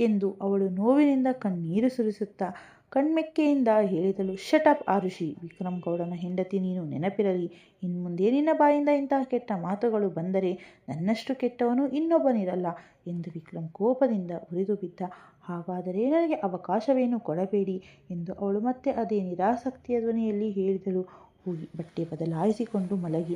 ಎಂದು ಅವಳು ನೋವಿನಿಂದ ಕಣ್ಣೀರು ಸುರಿಸುತ್ತಾ ಕಣ್ಮೆಕ್ಕೆಯಿಂದ ಹೇಳಿದಳು. ಶಟಪ್ ಆರುಷಿ, ವಿಕ್ರಮ್ ಗೌಡನ ಹೆಂಡತಿ ನೀನು. ನೆನಪಿರಲಿ, ಇನ್ಮುಂದೆ ನಿನ್ನ ಬಾಯಿಂದ ಇಂತಹ ಕೆಟ್ಟ ಮಾತುಗಳು ಬಂದರೆ ನನ್ನಷ್ಟು ಕೆಟ್ಟವನು ಇನ್ನೊಬ್ಬನಿರಲ್ಲ ಎಂದು ವಿಕ್ರಮ್ ಕೋಪದಿಂದ ಉರಿದು ಬಿದ್ದ. ಹಾಗಾದರೆ ನನಗೆ ಅವಕಾಶವೇನು ಕೊಡಬೇಡಿ ಎಂದು ಅವಳು ಮತ್ತೆ ಅದೇ ನಿರಾಸಕ್ತಿಯ ಧ್ವನಿಯಲ್ಲಿ ಹೇಳಿದಳು. ಹೋಗಿ ಬಟ್ಟೆ ಬದಲಾಯಿಸಿಕೊಂಡು ಮಲಗಿ.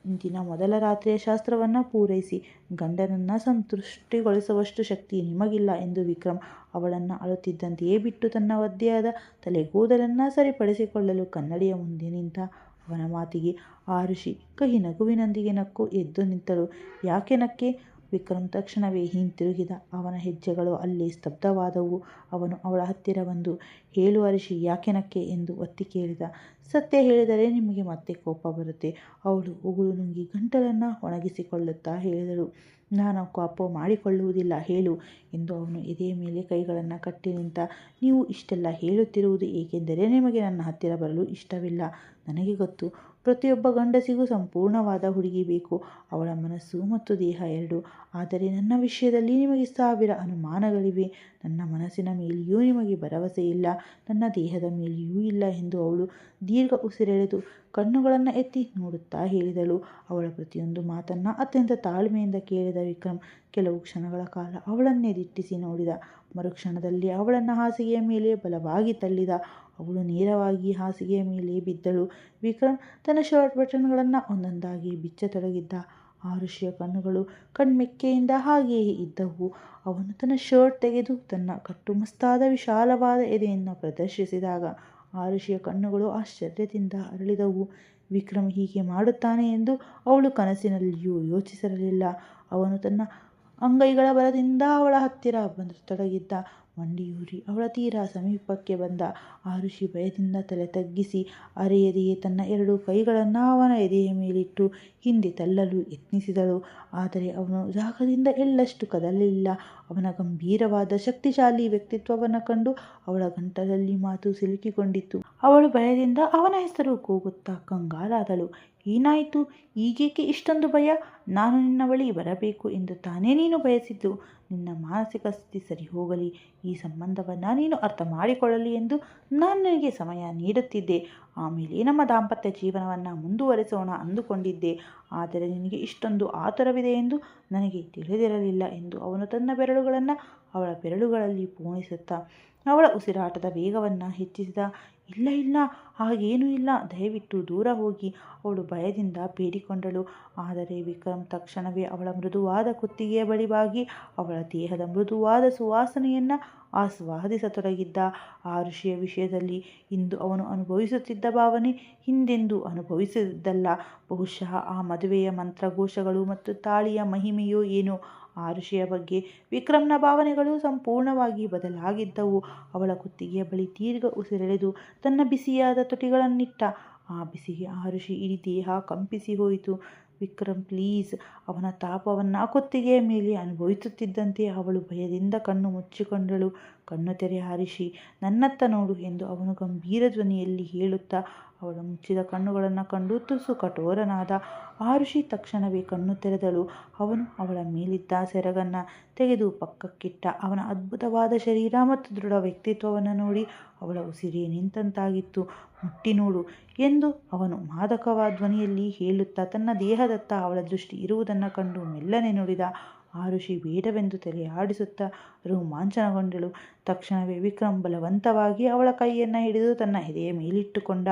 ಇಂದಿನ ಮೊದಲ ರಾತ್ರಿಯ ಶಾಸ್ತ್ರವನ್ನು ಪೂರೈಸಿ. ಗಂಡನನ್ನು ಸಂತುಷ್ಟಿಗೊಳಿಸುವಷ್ಟು ಶಕ್ತಿ ನಿಮಗಿಲ್ಲ ಎಂದು ವಿಕ್ರಮ್ ಅವಳನ್ನು ಅಳುತ್ತಿದ್ದಂತೆಯೇ ಬಿಟ್ಟು ತನ್ನ ಒದ್ದೆಯಾದ ತಲೆಗೂದಲನ್ನು ಸರಿಪಡಿಸಿಕೊಳ್ಳಲು ಕನ್ನಡಿಯ ಮುಂದೆ ನಿಂತ. ಅವನ ಮಾತಿಗೆ ಆರುಷಿ ಕಹಿ ನಗುವಿನೊಂದಿಗೆ ನಕ್ಕು ಎದ್ದು ನಿಂತಳು. ಯಾಕೆ ನಕ್ಕೆ? ವಿಕ್ರಮ್ ತಕ್ಷಣವೇ ಹಿಂತಿರುಗಿದ. ಅವನ ಹೆಜ್ಜೆಗಳು ಅಲ್ಲೇ ಸ್ತಬ್ಧವಾದವು. ಅವನು ಅವಳ ಹತ್ತಿರ ಬಂದು, ಹೇಳು ಅರುಷಿ, ಯಾಕೆ ನಕ್ಕೆ ಎಂದು ಒತ್ತಿ ಕೇಳಿದ. ಸತ್ಯ ಹೇಳಿದರೆ ನಿಮಗೆ ಮತ್ತೆ ಕೋಪ ಬರುತ್ತೆ. ಅವಳು ಉಗುಳು ನುಂಗಿ ಗಂಟಲನ್ನು ಒಣಗಿಸಿಕೊಳ್ಳುತ್ತಾ ಹೇಳಿದಳು. ನಾನು ಕೋಪ ಮಾಡಿಕೊಳ್ಳುವುದಿಲ್ಲ, ಹೇಳು ಎಂದು ಅವನು ಎದೆಯ ಮೇಲೆ ಕೈಗಳನ್ನು ಕಟ್ಟಿ ನಿಂತ. ನೀವು ಇಷ್ಟೆಲ್ಲ ಹೇಳುತ್ತಿರುವುದು ಏಕೆಂದರೆ ನಿಮಗೆ ನನ್ನ ಹತ್ತಿರ ಬರಲು ಇಷ್ಟವಿಲ್ಲ. ನನಗೆ ಗೊತ್ತು, ಪ್ರತಿಯೊಬ್ಬ ಗಂಡಸಿಗೂ ಸಂಪೂರ್ಣವಾದ ಹುಡುಗಿ ಬೇಕು, ಅವಳ ಮನಸ್ಸು ಮತ್ತು ದೇಹ ಎರಡೂ. ಆದರೆ ನನ್ನ ವಿಷಯದಲ್ಲಿ ನಿಮಗೆ 1000 ಅನುಮಾನಗಳಿವೆ. ನನ್ನ ಮನಸ್ಸಿನ ಮೇಲೆಯೂ ನಿಮಗೆ ಭರವಸೆ ಇಲ್ಲ, ನನ್ನ ದೇಹದ ಮೇಲೆಯೂ ಇಲ್ಲ ಎಂದು ಅವಳು ದೀರ್ಘ ಉಸಿರೆಳೆದು ಕಣ್ಣುಗಳನ್ನು ಎತ್ತಿ ನೋಡುತ್ತಾ ಹೇಳಿದಳು. ಅವಳ ಪ್ರತಿಯೊಂದು ಮಾತನ್ನು ಅತ್ಯಂತ ತಾಳ್ಮೆಯಿಂದ ಕೇಳಿದ ವಿಕ್ರಮ್ ಕೆಲವು ಕ್ಷಣಗಳ ಕಾಲ ಅವಳನ್ನೇ ದಿಟ್ಟಿಸಿ ನೋಡಿದ. ಮರುಕ್ಷಣದಲ್ಲಿ ಅವಳನ್ನು ಹಾಸಿಗೆಯ ಮೇಲೆ ಬಲವಾಗಿ ತಳ್ಳಿದ. ಅವಳು ನೇರವಾಗಿ ಹಾಸಿಗೆಯ ಮೇಲೆ ಬಿದ್ದಳು. ವಿಕ್ರಮ್ ತನ್ನ ಶರ್ಟ್ ಬಟನ್ಗಳನ್ನು ಒಂದೊಂದಾಗಿ ಬಿಚ್ಚತೊಡಗಿದ್ದ. ಆ ಋಷಿಯ ಕಣ್ಣುಗಳು ಕಣ್ಮೆಕ್ಕೆಯಿಂದ ಹಾಗೆಯೇ ಇದ್ದವು. ಅವನು ತನ್ನ ಶರ್ಟ್ ತೆಗೆದು ತನ್ನ ಕಟ್ಟುಮಸ್ತಾದ ವಿಶಾಲವಾದ ಎದೆಯನ್ನು ಪ್ರದರ್ಶಿಸಿದಾಗ ಆ ಋಷಿಯ ಕಣ್ಣುಗಳು ಆಶ್ಚರ್ಯದಿಂದ ಅರಳಿದವು. ವಿಕ್ರಮ್ ಹೀಗೆ ಮಾಡುತ್ತಾನೆ ಎಂದು ಅವಳು ಕನಸಿನಲ್ಲಿಯೂ ಯೋಚಿಸಿರಲಿಲ್ಲ. ಅವನು ತನ್ನ ಅಂಗೈಗಳ ಬಲದಿಂದ ಅವಳ ಹತ್ತಿರ ಬರತೊಡಗಿದ್ದ. ಮಂಡಿಯೂರಿ ಅವಳ ತೀರಾ ಸಮೀಪಕ್ಕೆ ಬಂದ. ಆ ಋಷಿ ಭಯದಿಂದ ತಲೆ ತಗ್ಗಿಸಿ ಅರೆಯದೆಯೇ ತನ್ನ 2 ಕೈಗಳನ್ನು ಅವನ ಎದೆಯ ಮೇಲಿಟ್ಟು ಹಿಂದೆ ತಳ್ಳಲು ಯತ್ನಿಸಿದಳು. ಆದರೆ ಅವನು ಜಾಗದಿಂದ ಎಳ್ಳಷ್ಟು ಕದಲಲಿಲ್ಲ. ಅವನ ಗಂಭೀರವಾದ ಶಕ್ತಿಶಾಲಿ ವ್ಯಕ್ತಿತ್ವವನ್ನು ಕಂಡು ಅವಳ ಗಂಟಲಲ್ಲಿ ಮಾತು ಸಿಲುಕಿಕೊಂಡಿತು. ಅವಳು ಭಯದಿಂದ ಅವನ ಹೆಸರು ಕೂಗುತ್ತಾ ಕಂಗಾಲಾದಳು. ಏನಾಯಿತು? ಈಗೇಕೆ ಇಷ್ಟೊಂದು ಭಯ? ನಾನು ನಿನ್ನ ಬಳಿ ಬರಬೇಕು ಎಂದು ತಾನೇ ನೀನು ಬಯಸಿದ್ದು. ನಿನ್ನ ಮಾನಸಿಕ ಸ್ಥಿತಿ ಸರಿ ಹೋಗಲಿ, ಈ ಸಂಬಂಧವನ್ನು ನೀನು ಅರ್ಥ ಮಾಡಿಕೊಳ್ಳಲಿ ಎಂದು ನಾನು ನಿನಗೆ ಸಮಯ ನೀಡುತ್ತಿದ್ದೆ. ಆಮೇಲೆ ನಮ್ಮ ದಾಂಪತ್ಯ ಜೀವನವನ್ನು ಮುಂದುವರೆಸೋಣ ಅಂದುಕೊಂಡಿದ್ದೆ. ಆದರೆ ನಿನಗೆ ಇಷ್ಟೊಂದು ಆತುರವಿದೆ ಎಂದು ನನಗೆ ತಿಳಿದಿರಲಿಲ್ಲ ಎಂದು ಅವನು ತನ್ನ ಬೆರಳುಗಳನ್ನು ಅವಳ ಬೆರಳುಗಳಲ್ಲಿ ಪೋಣಿಸುತ್ತಾ ಅವಳ ಉಸಿರಾಟದ ವೇಗವನ್ನು ಹೆಚ್ಚಿಸಿದ. ಇಲ್ಲ ಇಲ್ಲ, ಹಾಗೇನೂ ಇಲ್ಲ, ದಯವಿಟ್ಟು ದೂರ ಹೋಗಿ, ಅವಳು ಭಯದಿಂದ ಬೇಡಿಕೊಂಡಳು. ಆದರೆ ವಿಕ್ರಮ್ ತಕ್ಷಣವೇ ಅವಳ ಮೃದುವಾದ ಕುತ್ತಿಗೆಯ ಬಳಿ ಬಾಗಿ ಅವಳ ದೇಹದ ಮೃದುವಾದ ಸುವಾಸನೆಯನ್ನು ಆಸ್ವಾದಿಸತೊಡಗಿದ್ದ. ಆ ಋಷಿಯ ವಿಷಯದಲ್ಲಿ ಇಂದು ಅವನು ಅನುಭವಿಸುತ್ತಿದ್ದ ಭಾವನೆ ಹಿಂದೆಂದೂ ಅನುಭವಿಸಿದ್ದಲ್ಲ. ಬಹುಶಃ ಆ ಮದುವೆಯ ಮಂತ್ರಘೋಷಗಳು ಮತ್ತು ತಾಳಿಯ ಮಹಿಮೆಯೋ ಏನೋ. ಆ ಋಷಿಯ ಬಗ್ಗೆ ವಿಕ್ರಮ್ನ ಭಾವನೆಗಳು ಸಂಪೂರ್ಣವಾಗಿ ಬದಲಾಗಿದ್ದವು. ಅವಳ ಕುತ್ತಿಗೆಯ ಬಳಿ ದೀರ್ಘ ಉಸಿರೆಳೆದು ತನ್ನ ಬಿಸಿಯಾದ ತುಟಿಗಳನ್ನಿಟ್ಟ. ಆ ಬಿಸಿಗೆ ಆ ಋಷಿ ಇಡೀ ದೇಹ ಕಂಪಿಸಿ ಹೋಯಿತು. ವಿಕ್ರಮ್ ಪ್ಲೀಸ್. ಅವನ ತಾಪವನ್ನು ಕುತ್ತಿಗೆಯ ಮೇಲೆ ಅನುಭವಿಸುತ್ತಿದ್ದಂತೆ ಅವಳು ಭಯದಿಂದ ಕಣ್ಣು ಮುಚ್ಚಿಕೊಂಡಳು. ಕಣ್ಣು ತೆರೆ ಋಷಿ, ನನ್ನತ್ತ ನೋಡು ಎಂದು ಅವನು ಗಂಭೀರ ಧ್ವನಿಯಲ್ಲಿ ಹೇಳುತ್ತಾ ಅವಳ ಮುಚ್ಚಿದ ಕಣ್ಣುಗಳನ್ನು ಕಂಡು ತುಸು ಕಠೋರನಾದ. ಆ ಋಷಿ ತಕ್ಷಣವೇ ಕಣ್ಣು ತೆರೆದಳು. ಅವನು ಅವಳ ಮೇಲಿದ್ದ ಸೆರಗನ್ನು ತೆಗೆದು ಪಕ್ಕಕ್ಕಿಟ್ಟ. ಅವನ ಅದ್ಭುತವಾದ ಶರೀರ ಮತ್ತು ದೃಢ ವ್ಯಕ್ತಿತ್ವವನ್ನು ನೋಡಿ ಅವಳ ಉಸಿರೇ ನಿಂತಂತಾಗಿತ್ತು. ಮುಟ್ಟಿ ನೋಡು ಎಂದು ಅವನು ಮಾದಕವಾದ ಧ್ವನಿಯಲ್ಲಿ ಹೇಳುತ್ತಾ ತನ್ನ ದೇಹದತ್ತ ಅವಳ ದೃಷ್ಟಿ ಇರುವುದನ್ನು ಕಂಡು ಮೆಲ್ಲನೆ ನುಡಿದ. ಆ ಋಷಿ ಬೇಡವೆಂದು ತಲೆ ಆಡಿಸುತ್ತಾ ರೋಮಾಂಚನಗೊಂಡಳು. ತಕ್ಷಣವೇ ವಿಕ್ರಮ್ ಬಲವಂತವಾಗಿ ಅವಳ ಕೈಯನ್ನು ಹಿಡಿದು ತನ್ನ ಎದೆಯ ಮೇಲಿಟ್ಟುಕೊಂಡ.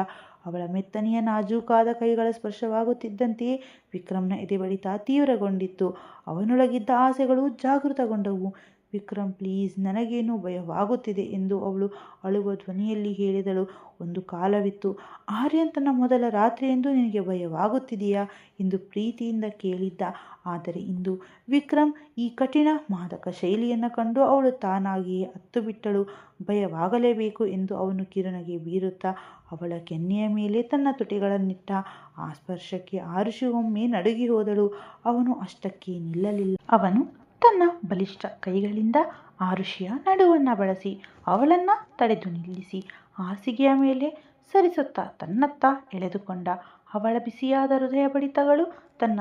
ಅವಳ ಮೆತ್ತನೆಯ ನಾಜೂಕಾದ ಕೈಗಳ ಸ್ಪರ್ಶವಾಗುತ್ತಿದ್ದಂತೆಯೇ ವಿಕ್ರಮ್ನ ಎದೆ ಬಡಿತ ತೀವ್ರಗೊಂಡಿತ್ತು. ಅವನೊಳಗಿದ್ದ ಆಸೆಗಳು ಜಾಗೃತಗೊಂಡವು. ವಿಕ್ರಮ್ ಪ್ಲೀಸ್, ನನಗೇನು ಭಯವಾಗುತ್ತಿದೆ ಎಂದು ಅವಳು ಅಳುವ ಧ್ವನಿಯಲ್ಲಿ ಹೇಳಿದಳು. ಒಂದು ಕಾಲವಿತ್ತು, ಆರ್ಯನ್ ತನ್ನ ಮೊದಲ ರಾತ್ರಿಯೆಂದು ನಿನಗೆ ಭಯವಾಗುತ್ತಿದೆಯಾ ಎಂದು ಪ್ರೀತಿಯಿಂದ ಕೇಳಿದ್ದ. ಆದರೆ ಇಂದು ವಿಕ್ರಮ್ ಈ ಕಠಿಣ ಮಾದಕ ಶೈಲಿಯನ್ನು ಕಂಡು ಅವಳು ತಾನಾಗಿಯೇ ಅತ್ತುಬಿಟ್ಟಳು. ಭಯವಾಗಲೇಬೇಕು ಎಂದು ಅವನು ಕಿರುನಗೆ ಬೀರುತ್ತಾ ಅವಳ ಕೆನ್ನೆಯ ಮೇಲೆ ತನ್ನ ತುಟಿಗಳನ್ನಿಟ್ಟ. ಆ ಸ್ಪರ್ಶಕ್ಕೆ ಆರುಷಿ ಒಮ್ಮೆ ನಡುಗಿ ಹೋದಳು. ಅವನು ಅಷ್ಟಕ್ಕೆ ನಿಲ್ಲಲಿಲ್ಲ. ಅವನು ತನ್ನ ಬಲಿಷ್ಠ ಕೈಗಳಿಂದ ಆರುಷಿಯ ನಡುವನ್ನು ಬಳಸಿ ಅವಳನ್ನು ತಡೆದು ನಿಲ್ಲಿಸಿ ಹಾಸಿಗೆಯ ಮೇಲೆ ಸರಿಸುತ್ತಾ ತನ್ನತ್ತ ಎಳೆದುಕೊಂಡ. ಅವಳ ಬಿಸಿಯಾದ ಹೃದಯ ಬಡಿತಗಳು ತನ್ನ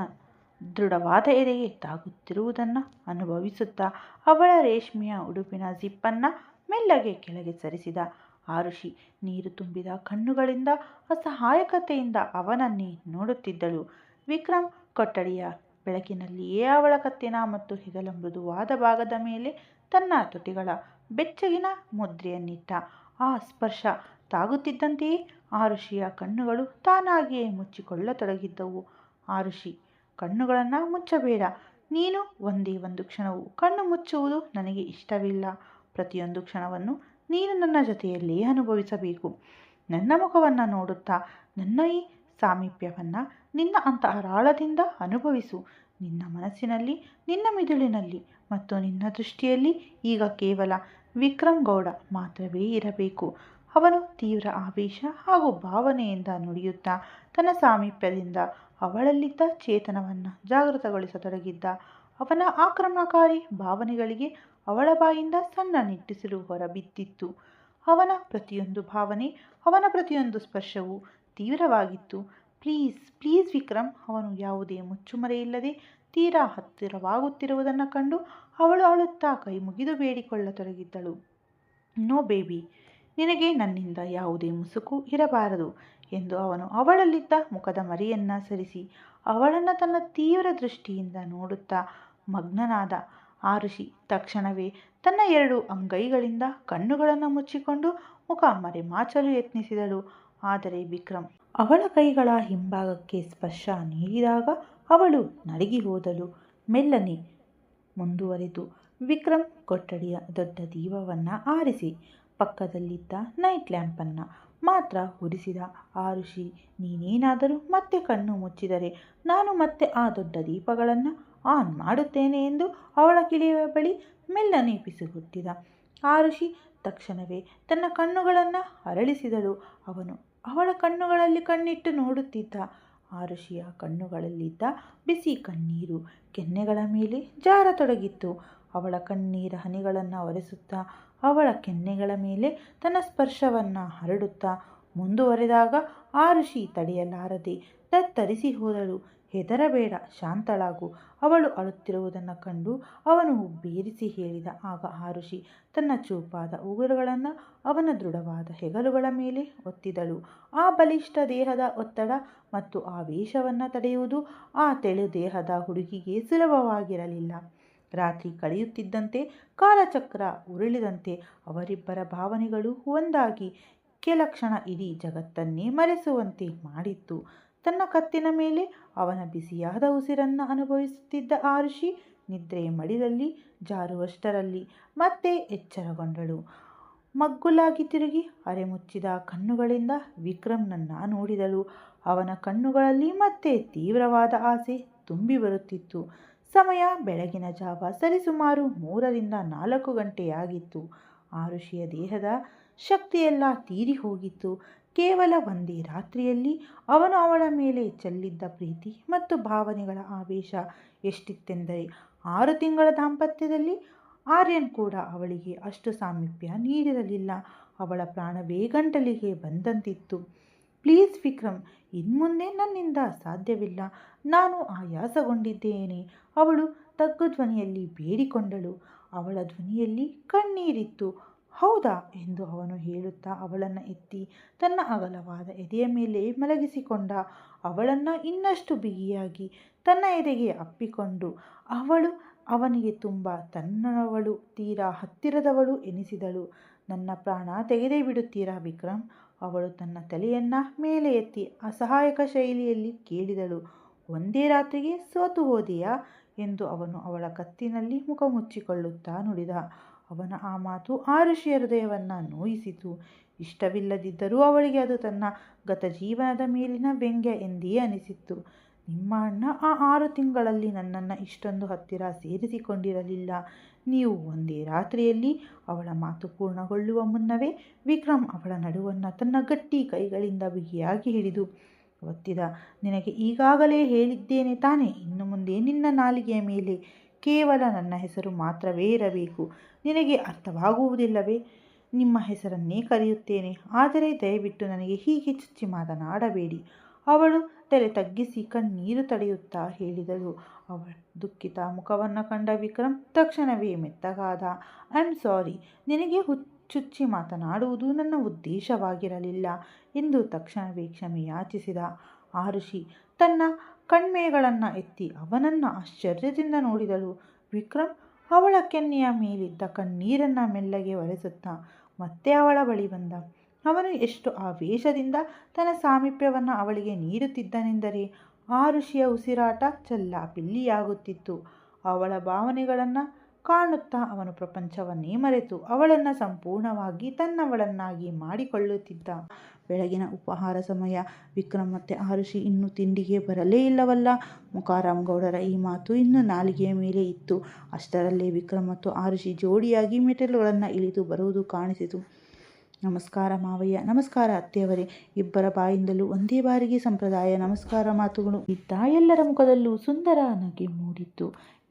ದೃಢವಾದ ಎದೆಗೆ ತಾಗುತ್ತಿರುವುದನ್ನು ಅನುಭವಿಸುತ್ತಾ ಅವಳ ರೇಷ್ಮೆಯ ಉಡುಪಿನ ಜಿಪ್ಪನ್ನು ಮೆಲ್ಲಗೆ ಕೆಳಗೆ ಸರಿಸಿದ. ಆರುಷಿ ನೀರು ತುಂಬಿದ ಕಣ್ಣುಗಳಿಂದ ಅಸಹಾಯಕತೆಯಿಂದ ಅವನನ್ನೇ ನೋಡುತ್ತಿದ್ದಳು. ವಿಕ್ರಮ್ ಕೊಠಡಿಯ ಬೆಳಕಿನಲ್ಲಿಯೇ ಅವಳ ಕತ್ತಿನ ಮತ್ತು ಹೆಗಲ ಮೃದುವಾದ ಭಾಗದ ಮೇಲೆ ತನ್ನ ತುಟಿಗಳ ಬೆಚ್ಚಗಿನ ಮುದ್ರೆಯನ್ನಿಟ್ಟ. ಆ ಸ್ಪರ್ಶ ತಾಗುತ್ತಿದ್ದಂತೆಯೇ ಆರುಷಿಯ ಕಣ್ಣುಗಳು ತಾನಾಗಿಯೇ ಮುಚ್ಚಿಕೊಳ್ಳತೊಡಗಿದ್ದವು. ಆರುಷಿ, ಕಣ್ಣುಗಳನ್ನು ಮುಚ್ಚಬೇಡ. ನೀನು ಒಂದೇ ಒಂದು ಕ್ಷಣವೂ ಕಣ್ಣು ಮುಚ್ಚುವುದು ನನಗೆ ಇಷ್ಟವಿಲ್ಲ. ಪ್ರತಿಯೊಂದು ಕ್ಷಣವನ್ನು ನೀನು ನನ್ನ ಜೊತೆಯಲ್ಲೇ ಅನುಭವಿಸಬೇಕು. ನನ್ನ ಮುಖವನ್ನು ನೋಡುತ್ತಾ ನನ್ನ ಈ ಸಾಮೀಪ್ಯವನ್ನು ನಿನ್ನ ಅಂತರಾಳದಿಂದ ಅನುಭವಿಸು. ನಿನ್ನ ಮನಸ್ಸಿನಲ್ಲಿ, ನಿನ್ನ ಮಿದುಳಿನಲ್ಲಿ ಮತ್ತು ನಿನ್ನ ದೃಷ್ಟಿಯಲ್ಲಿ ಈಗ ಕೇವಲ ವಿಕ್ರಮ್ ಗೌಡ ಮಾತ್ರವೇ ಇರಬೇಕು. ಅವನು ತೀವ್ರ ಆವೇಶ ಹಾಗೂ ಭಾವನೆಯಿಂದ ನುಡಿಯುತ್ತಾ ತನ್ನ ಸಾಮೀಪ್ಯದಿಂದ ಅವಳಲ್ಲಿದ್ದ ಚೇತನವನ್ನು ಜಾಗೃತಗೊಳಿಸತೊಡಗಿದ್ದ. ಅವನ ಆಕ್ರಮಣಕಾರಿ ಭಾವನೆಗಳಿಗೆ ಅವಳ ಬಾಯಿಂದ ಸಣ್ಣ ನಿಟ್ಟುಸಿರು ಹೊರಬಿದ್ದಿತ್ತು. ಅವನ ಪ್ರತಿಯೊಂದು ಭಾವನೆ, ಅವನ ಪ್ರತಿಯೊಂದು ಸ್ಪರ್ಶವೂ ತೀವ್ರವಾಗಿತ್ತು. Please please Vikram. ಅವನು ಯಾವುದೇ ಮುಚ್ಚುಮರೆಯಿಲ್ಲದೆ ತೀರಾ ಹತ್ತಿರವಾಗುತ್ತಿರುವುದನ್ನು ಕಂಡು ಅವಳು ಅಳುತ್ತಾ ಕೈ ಮುಗಿದು ಬೇಡಿಕೊಳ್ಳತೊಡಗಿದ್ದಳು. ನೋ ಬೇಬಿ, ನಿನಗೆ ನನ್ನಿಂದ ಯಾವುದೇ ಮುಸುಕು ಇರಬಾರದು ಎಂದು ಅವನು ಅವಳಲ್ಲಿದ್ದ ಮುಖದ ಮರೆಯನ್ನು ಸರಿಸಿ ಅವಳನ್ನು ತನ್ನ ತೀವ್ರ ದೃಷ್ಟಿಯಿಂದ ನೋಡುತ್ತಾ ಮಗ್ನನಾದ. ಆರುಷಿ ತಕ್ಷಣವೇ ತನ್ನ 2 ಅಂಗೈಗಳಿಂದ ಕಣ್ಣುಗಳನ್ನು ಮುಚ್ಚಿಕೊಂಡು ಮುಖ ಮರೆಮಾಚಲು ಯತ್ನಿಸಿದಳು. ಆದರೆ ವಿಕ್ರಮ್ ಅವಳ ಕೈಗಳ ಹಿಂಭಾಗಕ್ಕೆ ಸ್ಪರ್ಶ ನೀಡಿದಾಗ ಅವಳು ನಡುಗಿ ಹೋದಳು. ಮೆಲ್ಲನೆ ಮುಂದುವರೆದು ವಿಕ್ರಮ್ ಕೊಠಡಿಯ ದೊಡ್ಡ ದೀಪವನ್ನು ಆರಿಸಿ ಪಕ್ಕದಲ್ಲಿದ್ದ ನೈಟ್ ಲ್ಯಾಂಪನ್ನು ಮಾತ್ರ ಉರಿಸಿದ. ಆರುಷಿ, ನೀನೇನಾದರೂ ಮತ್ತೆ ಕಣ್ಣು ಮುಚ್ಚಿದರೆ ನಾನು ಮತ್ತೆ ಆ ದೊಡ್ಡ ದೀಪಗಳನ್ನು ಆನ್ ಮಾಡುತ್ತೇನೆ ಎಂದು ಅವಳ ಕಿವಿಯ ಬಳಿ ಮೆಲ್ಲನೆ ಪಿಸುಗುಟ್ಟಿದ. ಆರುಷಿ ತಕ್ಷಣವೇ ತನ್ನ ಕಣ್ಣುಗಳನ್ನು ಅರಳಿಸಿದಳು. ಅವನು ಅವಳ ಕಣ್ಣುಗಳಲ್ಲಿ ಕಣ್ಣಿಟ್ಟು ನೋಡುತ್ತಿದ್ದ. ಆರುಷಿಯ ಕಣ್ಣುಗಳಲ್ಲಿದ್ದ ಬಿಸಿ ಕಣ್ಣೀರು ಕೆನ್ನೆಗಳ ಮೇಲೆ ಜಾರತೊಡಗಿತ್ತು. ಅವಳ ಕಣ್ಣೀರ ಹನಿಗಳನ್ನು ಒರೆಸುತ್ತಾ ಅವಳ ಕೆನ್ನೆಗಳ ಮೇಲೆ ತನ್ನ ಸ್ಪರ್ಶವನ್ನು ಹರಡುತ್ತಾ ಮುಂದುವರೆದಾಗ ಆರುಷಿ ತಡೆಯಲಾರದೆ ತತ್ತರಿಸಿ ಹೋದಳು. ಹೆದರಬೇಡ, ಶಾಂತಳಾಗು. ಅವಳು ಅಳುತ್ತಿರುವುದನ್ನು ಕಂಡು ಅವನು ಬೇರಿಸಿ ಹೇಳಿದ. ಆಗ ಆರುಷಿ ತನ್ನ ಚೂಪಾದ ಉಗುರುಗಳನ್ನು ಅವನ ದೃಢವಾದ ಹೆಗಲುಗಳ ಮೇಲೆ ಒತ್ತಿದಳು. ಆ ಬಲಿಷ್ಠ ದೇಹದ ಒತ್ತಡ ಮತ್ತು ಆವೇಶವನ್ನು ತಡೆಯುವುದು ಆ ತೆಳು ದೇಹದ ಹುಡುಗಿಗೆ ಸುಲಭವಾಗಿರಲಿಲ್ಲ. ರಾತ್ರಿ ಕಳೆಯುತ್ತಿದ್ದಂತೆ, ಕಾಲಚಕ್ರ ಉರುಳಿದಂತೆ ಅವರಿಬ್ಬರ ಭಾವನೆಗಳು ಒಂದಾಗಿ ಕೆಲ ಕ್ಷಣ ಇಡೀ ಜಗತ್ತನ್ನೇ ಮರೆಸುವಂತೆ ಮಾಡಿತ್ತು. ತನ್ನ ಕತ್ತಿನ ಮೇಲೆ ಅವನ ಬಿಸಿಯಾದ ಉಸಿರನ್ನು ಅನುಭವಿಸುತ್ತಿದ್ದ ಆರುಷಿ ನಿದ್ರೆಯ ಮಡಿಲಲ್ಲಿ ಜಾರುವಷ್ಟರಲ್ಲಿ ಮತ್ತೆ ಎಚ್ಚರಗೊಂಡಳು. ಮಗ್ಗುಲಾಗಿ ತಿರುಗಿ ಅರೆಮುಚ್ಚಿದ ಕಣ್ಣುಗಳಿಂದ ವಿಕ್ರಮ್ನನ್ನ ನೋಡಿದಳು. ಅವನ ಕಣ್ಣುಗಳಲ್ಲಿ ಮತ್ತೆ ತೀವ್ರವಾದ ಆಸೆ ತುಂಬಿ ಬರುತ್ತಿತ್ತು. ಸಮಯ ಬೆಳಗಿನ ಜಾವ ಸರಿಸುಮಾರು 3ರಿಂದ 4 ಗಂಟೆಯಾಗಿತ್ತು. ಆರುಷಿಯ ದೇಹದ ಶಕ್ತಿಯೆಲ್ಲ ತೀರಿ ಹೋಗಿತ್ತು. ಕೇವಲ ಒಂದೇ ರಾತ್ರಿಯಲ್ಲಿ ಅವನು ಅವಳ ಮೇಲೆ ಚೆಲ್ಲಿದ್ದ ಪ್ರೀತಿ ಮತ್ತು ಭಾವನೆಗಳ ಆವೇಶ ಎಷ್ಟಿತ್ತೆಂದರೆ 6 ತಿಂಗಳ ದಾಂಪತ್ಯದಲ್ಲಿ ಆರ್ಯನ್ ಕೂಡ ಅವಳಿಗೆ ಅಷ್ಟು ಸಾಮೀಪ್ಯ ನೀಡಿರಲಿಲ್ಲ. ಅವಳ ಪ್ರಾಣವೇ ಗಂಟಲಿಗೆ ಬಂದಂತಿತ್ತು. ಪ್ಲೀಸ್ ವಿಕ್ರಮ್, ಇನ್ಮುಂದೆ ನನ್ನಿಂದ ಸಾಧ್ಯವಿಲ್ಲ. ನಾನು ಆಯಾಸಗೊಂಡಿದ್ದೇನೆ, ಅವಳು ತಗ್ಗು ಧ್ವನಿಯಲ್ಲಿ ಬೇಡಿಕೊಂಡಳು. ಅವಳ ಧ್ವನಿಯಲ್ಲಿ ಕಣ್ಣೀರಿತ್ತು. ಹೌದಾ ಎಂದು ಅವನು ಹೇಳುತ್ತಾ ಅವಳನ್ನು ಎತ್ತಿ ತನ್ನ ಅಗಲವಾದ ಎದೆಯ ಮೇಲೆ ಮಲಗಿಸಿಕೊಂಡ. ಅವಳನ್ನು ಇನ್ನಷ್ಟು ಬಿಗಿಯಾಗಿ ತನ್ನ ಎದೆಗೆ ಅಪ್ಪಿಕೊಂಡು ಅವಳು ಅವನಿಗೆ ತುಂಬ ತನ್ನವಳು, ತೀರಾ ಹತ್ತಿರದವಳು ಎನಿಸಿದಳು. ನನ್ನ ಪ್ರಾಣ ತೆಗೆದೇ ಬಿಡುತ್ತೀರಾ ವಿಕ್ರಮ್? ಅವಳು ತನ್ನ ತಲೆಯನ್ನು ಮೇಲೆ ಎತ್ತಿ ಅಸಹಾಯಕ ಶೈಲಿಯಲ್ಲಿ ಕೇಳಿದಳು. ಒಂದೇ ರಾತ್ರಿಗೆ ಸೋತು ಹೋದೆಯಾ ಎಂದು ಅವನು ಅವಳ ಕತ್ತಿನಲ್ಲಿ ಮುಖ ಮುಚ್ಚಿಕೊಳ್ಳುತ್ತಾ ನುಡಿದ. ಅವನ ಆ ಮಾತು ಆರುಷಿಯ ಹೃದಯವನ್ನು ನೋಯಿಸಿತು. ಇಷ್ಟವಿಲ್ಲದಿದ್ದರೂ ಅವಳಿಗೆ ಅದು ತನ್ನ ಗತ ಜೀವನದ ಮೇಲಿನ ವ್ಯಂಗ್ಯ ಎಂದೇ ಅನಿಸಿತ್ತು. ನಿಮ್ಮ ಅಣ್ಣ ಆ 6 ತಿಂಗಳಲ್ಲಿ ನನ್ನನ್ನು ಇಷ್ಟೊಂದು ಹತ್ತಿರ ಸೇರಿಸಿಕೊಂಡಿರಲಿಲ್ಲ. ನೀವು ಒಂದೇ ರಾತ್ರಿಯಲ್ಲಿ ಅವಳ ಮಾತು ಪೂರ್ಣಗೊಳ್ಳುವ ಮುನ್ನವೇ ವಿಕ್ರಮ್ ಅವಳ ನಡುವನ್ನು ತನ್ನ ಗಟ್ಟಿ ಕೈಗಳಿಂದ ಬಿಗಿಯಾಗಿ ಹಿಡಿದು ಒತ್ತಿದ. ನಿನಗೆ ಈಗಾಗಲೇ ಹೇಳಿದ್ದೇನೆ ತಾನೇ, ಇನ್ನು ಮುಂದೆ ನಿನ್ನ ನಾಲಿಗೆಯ ಮೇಲೆ ಕೇವಲ ನನ್ನ ಹೆಸರು ಮಾತ್ರವೇ ಇರಬೇಕು. ನಿನಗೆ ಅರ್ಥವಾಗುವುದಿಲ್ಲವೇ? ನಿಮ್ಮ ಹೆಸರನ್ನೇ ಕರೆಯುತ್ತೇನೆ, ಆದರೆ ದಯವಿಟ್ಟು ನನಗೆ ಹೀಗೆ ಚುಚ್ಚಿ ಮಾತನಾಡಬೇಡಿ. ಅವಳು ತಲೆ ತಗ್ಗಿಸಿ ಕಣ್ಣೀರು ತಡೆಯುತ್ತಾ ಹೇಳಿದಳು. ಅವಳ ದುಃಖಿತ ಮುಖವನ್ನು ಕಂಡ ವಿಕ್ರಮ್ ತಕ್ಷಣವೇ ಮೆತ್ತಗಾದ. ಐ ಆಮ್ ಸಾರಿ, ನಿನಗೆ ಚುಚ್ಚಿ ಮಾತನಾಡುವುದು ನನ್ನ ಉದ್ದೇಶವಾಗಿರಲಿಲ್ಲ ಎಂದು ತಕ್ಷಣವೇ ಕ್ಷಮೆ ಯಾಚಿಸಿದ. ಆರುಷಿ ತನ್ನ ಕಣ್ಮೆಗಳನ್ನು ಎತ್ತಿ ಅವನನ್ನು ಆಶ್ಚರ್ಯದಿಂದ ನೋಡಿದಳು. ವಿಕ್ರಮ್ ಅವಳ ಕೆನ್ನೆಯ ಮೇಲಿದ್ದ ಕಣ್ಣೀರನ್ನು ಮೆಲ್ಲಗೆ ಒರೆಸುತ್ತಾ ಮತ್ತೆ ಅವಳ ಬಳಿ ಬಂದ. ಅವನು ಎಷ್ಟು ಆವೇಶದಿಂದ ತನ್ನ ಸಾಮೀಪ್ಯವನ್ನು ಅವಳಿಗೆ ನೀಡುತ್ತಿದ್ದನೆಂದರೆ ಆರುಷಿಯ ಉಸಿರಾಟ ಚೆಲ್ಲಾಪಿಲ್ಲಿಯಾಗುತ್ತಿತ್ತು. ಅವಳ ಭಾವನೆಗಳನ್ನು ಕಾಣುತ್ತಾ ಅವನು ಪ್ರಪಂಚವನ್ನೇ ಮರೆತು ಅವಳನ್ನು ಸಂಪೂರ್ಣವಾಗಿ ತನ್ನವಳನ್ನಾಗಿ ಮಾಡಿಕೊಳ್ಳುತ್ತಿದ್ದ. ಬೆಳಗಿನ ಉಪಹಾರ ಸಮಯ. ವಿಕ್ರಮ್ ಮತ್ತು ಆರುಷಿ ಇನ್ನೂ ತಿಂಡಿಗೆ ಬರಲೇ ಇಲ್ಲವಲ್ಲ? ಮುಖಾರಾಮ್ ಗೌಡರ ಈ ಮಾತು ಇನ್ನೂ ನಾಲಿಗೆಯ ಮೇಲೆ ಇತ್ತು. ಅಷ್ಟರಲ್ಲೇ ವಿಕ್ರಮ್ ಮತ್ತು ಆರುಷಿ ಜೋಡಿಯಾಗಿ ಮೆಟ್ಟಿಲುಗಳನ್ನು ಇಳಿದು ಬರುವುದು ಕಾಣಿಸಿತು. ನಮಸ್ಕಾರ ಮಾವಯ್ಯ. ನಮಸ್ಕಾರ ಅತ್ತೆಯವರೇ. ಇಬ್ಬರ ಬಾಯಿಂದಲೂ ಒಂದೇ ಬಾರಿಗೆ ಸಂಪ್ರದಾಯ ನಮಸ್ಕಾರ ಮಾತುಗಳು. ಇದ್ದ ಎಲ್ಲರ ಮುಖದಲ್ಲೂ ಸುಂದರ ನಗೆ ಮೂಡಿತ್ತು.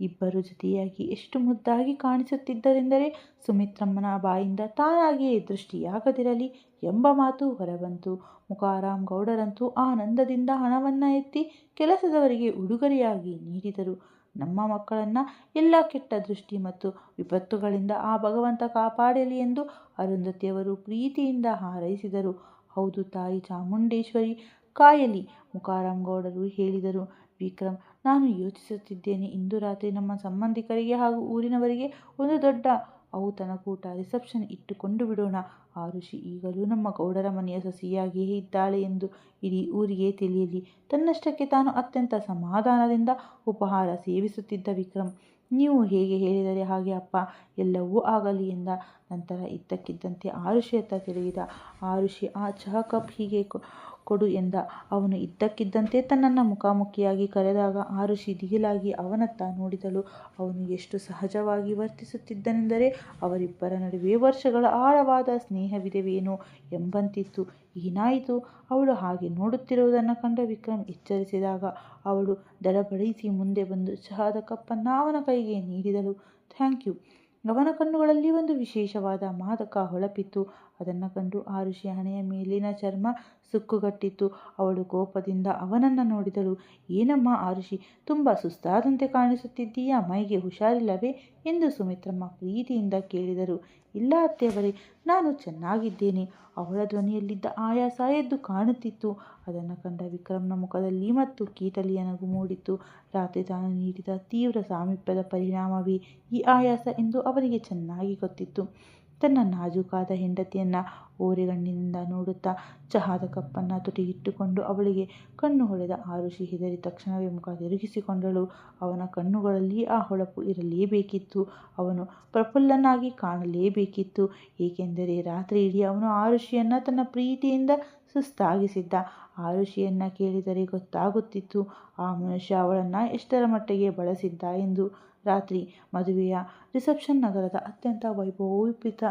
ಇಬ್ಬರು ಜೊತೆಯಾಗಿ ಎಷ್ಟು ಮುದ್ದಾಗಿ ಕಾಣಿಸುತ್ತಿದ್ದರೆಂದರೆ ಸುಮಿತ್ರಮ್ಮನ ಬಾಯಿಂದ ತಾನಾಗಿಯೇ ದೃಷ್ಟಿಯಾಗದಿರಲಿ ಎಂಬ ಮಾತು ಹೊರಬಂತು. ಮುಖಾರಾಮ್ ಗೌಡರಂತೂ ಆನಂದದಿಂದ ಹಣವನ್ನು ಎತ್ತಿ ಕೆಲಸದವರಿಗೆ ಉಡುಗೊರೆಯಾಗಿ ನೀಡಿದರು. ನಮ್ಮ ಮಕ್ಕಳನ್ನು ಎಲ್ಲ ಕೆಟ್ಟ ದೃಷ್ಟಿ ಮತ್ತು ವಿಪತ್ತುಗಳಿಂದ ಆ ಭಗವಂತ ಕಾಪಾಡಲಿ ಎಂದು ಅರುಂಧತಿಯವರು ಪ್ರೀತಿಯಿಂದ ಹಾರೈಸಿದರು. ಹೌದು, ತಾಯಿ ಚಾಮುಂಡೇಶ್ವರಿ ಕಾಯಲಿ, ಮುಖಾರಾಮ್ ಗೌಡರು ಹೇಳಿದರು. ವಿಕ್ರಮ್, ನಾನು ಯೋಚಿಸುತ್ತಿದ್ದೇನೆ, ಇಂದು ರಾತ್ರಿ ನಮ್ಮ ಸಂಬಂಧಿಕರಿಗೆ ಹಾಗೂ ಊರಿನವರಿಗೆ ಒಂದು ದೊಡ್ಡ ಔತಣಕೂಟ ರಿಸೆಪ್ಷನ್ ಇಟ್ಟುಕೊಂಡು ಬಿಡೋಣ. ಆರುಷಿ ಈಗಲೂ ನಮ್ಮ ಗೌಡರ ಮನೆಯ ಸೊಸೆಯಾಗಿಯೇ ಇದ್ದಾಳೆ ಎಂದು ಇಡೀ ಊರಿಗೆ ತಿಳಿಯಲಿ. ತನ್ನಷ್ಟಕ್ಕೆ ತಾನು ಅತ್ಯಂತ ಸಮಾಧಾನದಿಂದ ಉಪಹಾರ ಸೇವಿಸುತ್ತಿದ್ದ ವಿಕ್ರಮ್, ನೀವು ಹೇಗೆ ಹೇಳಿದರೆ ಹಾಗೆ ಅಪ್ಪ, ಎಲ್ಲವೂ ಆಗಲಿ ಎಂದ. ನಂತರ ಇದ್ದಕ್ಕಿದ್ದಂತೆ ಆರುಷಿಯತ್ತ ತಿರುಗಿದ. ಆರುಷಿ, ಆ ಚಹಾ ಕಪ್ ಹೀಗೆ ಕೊಡು ಎಂದ. ಅವನು ಇದ್ದಕ್ಕಿದ್ದಂತೆ ತನ್ನನ್ನು ಮುಖಾಮುಖಿಯಾಗಿ ಕರೆದಾಗ ಆರುಷಿ ದಿಗಿಲಾಗಿ ಅವನತ್ತ ನೋಡಿದಳು. ಅವನು ಎಷ್ಟು ಸಹಜವಾಗಿ ವರ್ತಿಸುತ್ತಿದ್ದನೆಂದರೆ ಅವರಿಬ್ಬರ ನಡುವೆ ವರ್ಷಗಳ ಆಳವಾದ ಸ್ನೇಹವಿದೆವೇನೋ ಎಂಬಂತಿತ್ತು. ಏನಾಯಿತು? ಅವಳು ಹಾಗೆ ನೋಡುತ್ತಿರುವುದನ್ನು ಕಂಡ ವಿಕ್ರಮ್ ಎಚ್ಚರಿಸಿದಾಗ ಅವಳು ದಡಬಡಿಸಿ ಮುಂದೆ ಬಂದು ಚಹಾದ ಕಪ್ಪನ್ನು ಅವನ ಕೈಗೆ ನೀಡಿದಳು. Thank you. ಅವನ ಕಣ್ಣುಗಳಲ್ಲಿ ಒಂದು ವಿಶೇಷವಾದ ಮಾದಕ ಹೊಳಪಿತ್ತು. ಅದನ್ನು ಕಂಡು ಆರುಷಿಯ ಹಣೆಯ ಮೇಲಿನ ಚರ್ಮ ಸುಕ್ಕುಗಟ್ಟಿತು. ಅವಳು ಕೋಪದಿಂದ ಅವನನ್ನು ನೋಡಿದಳು. ಏನಮ್ಮ ಆರುಷಿ, ತುಂಬ ಸುಸ್ತಾದಂತೆ ಕಾಣಿಸುತ್ತಿದ್ದೀಯಾ, ಮೈಗೆ ಹುಷಾರಿಲ್ಲವೇ ಎಂದು ಸುಮಿತ್ರಮ್ಮ ಪ್ರೀತಿಯಿಂದ ಕೇಳಿದರು. ಇಲ್ಲ ಅತ್ತೆಯವರೇ, ನಾನು ಚೆನ್ನಾಗಿದ್ದೇನೆ. ಅವಳ ಧ್ವನಿಯಲ್ಲಿದ್ದ ಆಯಾಸ ಎದ್ದು ಕಾಣುತ್ತಿತ್ತು. ಅದನ್ನು ಕಂಡ ವಿಕ್ರಮ್ನ ಮುಖದಲ್ಲಿ ಮತ್ತು ಕೀಟಲಿಯ ನಗು ಮೂಡಿತು. ರಾತ್ರಿ ತಾನು ನೀಡಿದ ತೀವ್ರ ಸಾಮೀಪ್ಯದ ಪರಿಣಾಮವೇ ಈ ಆಯಾಸ ಎಂದು ಅವನಿಗೆ ಚೆನ್ನಾಗಿ ಗೊತ್ತಿತ್ತು. ತನ್ನ ನಾಜೂಕಾದ ಹೆಂಡತಿಯನ್ನು ಓರೆಗಣ್ಣಿನಿಂದ ನೋಡುತ್ತಾ ಚಹಾದ ಕಪ್ಪನ್ನು ತುಟಿಗಿಟ್ಟುಕೊಂಡು ಅವಳಿಗೆ ಕಣ್ಣು ಹೊಡೆದ ಆರುಷಿ ಹೆದರಿ ತಕ್ಷಣವೇ ಮುಖ ತಿರುಗಿಸಿಕೊಂಡಳು. ಅವನ ಕಣ್ಣುಗಳಲ್ಲಿ ಆ ಹೊಳಪು ಇರಲೇಬೇಕಿತ್ತು. ಅವನು ಪ್ರಫುಲ್ಲನಾಗಿ ಕಾಣಲೇಬೇಕಿತ್ತು. ಏಕೆಂದರೆ ರಾತ್ರಿ ಇಡೀ ಅವನು ಆರುಷಿಯನ್ನು ತನ್ನ ಪ್ರೀತಿಯಿಂದ ಸುಸ್ತಾಗಿಸಿದ್ದ. ಆರುಷಿಯನ್ನು ಕೇಳಿದರೆ ಗೊತ್ತಾಗುತ್ತಿತ್ತು ಆ ಮನುಷ್ಯ ಅವಳನ್ನು ಎಷ್ಟರ ಮಟ್ಟಿಗೆ ಬಳಸಿದ್ದ ಎಂದು. ರಾತ್ರಿ ಮದುವೆಯ ರಿಸೆಪ್ಷನ್ ನಗರದ ಅತ್ಯಂತ ವೈಭವೋಪೇತ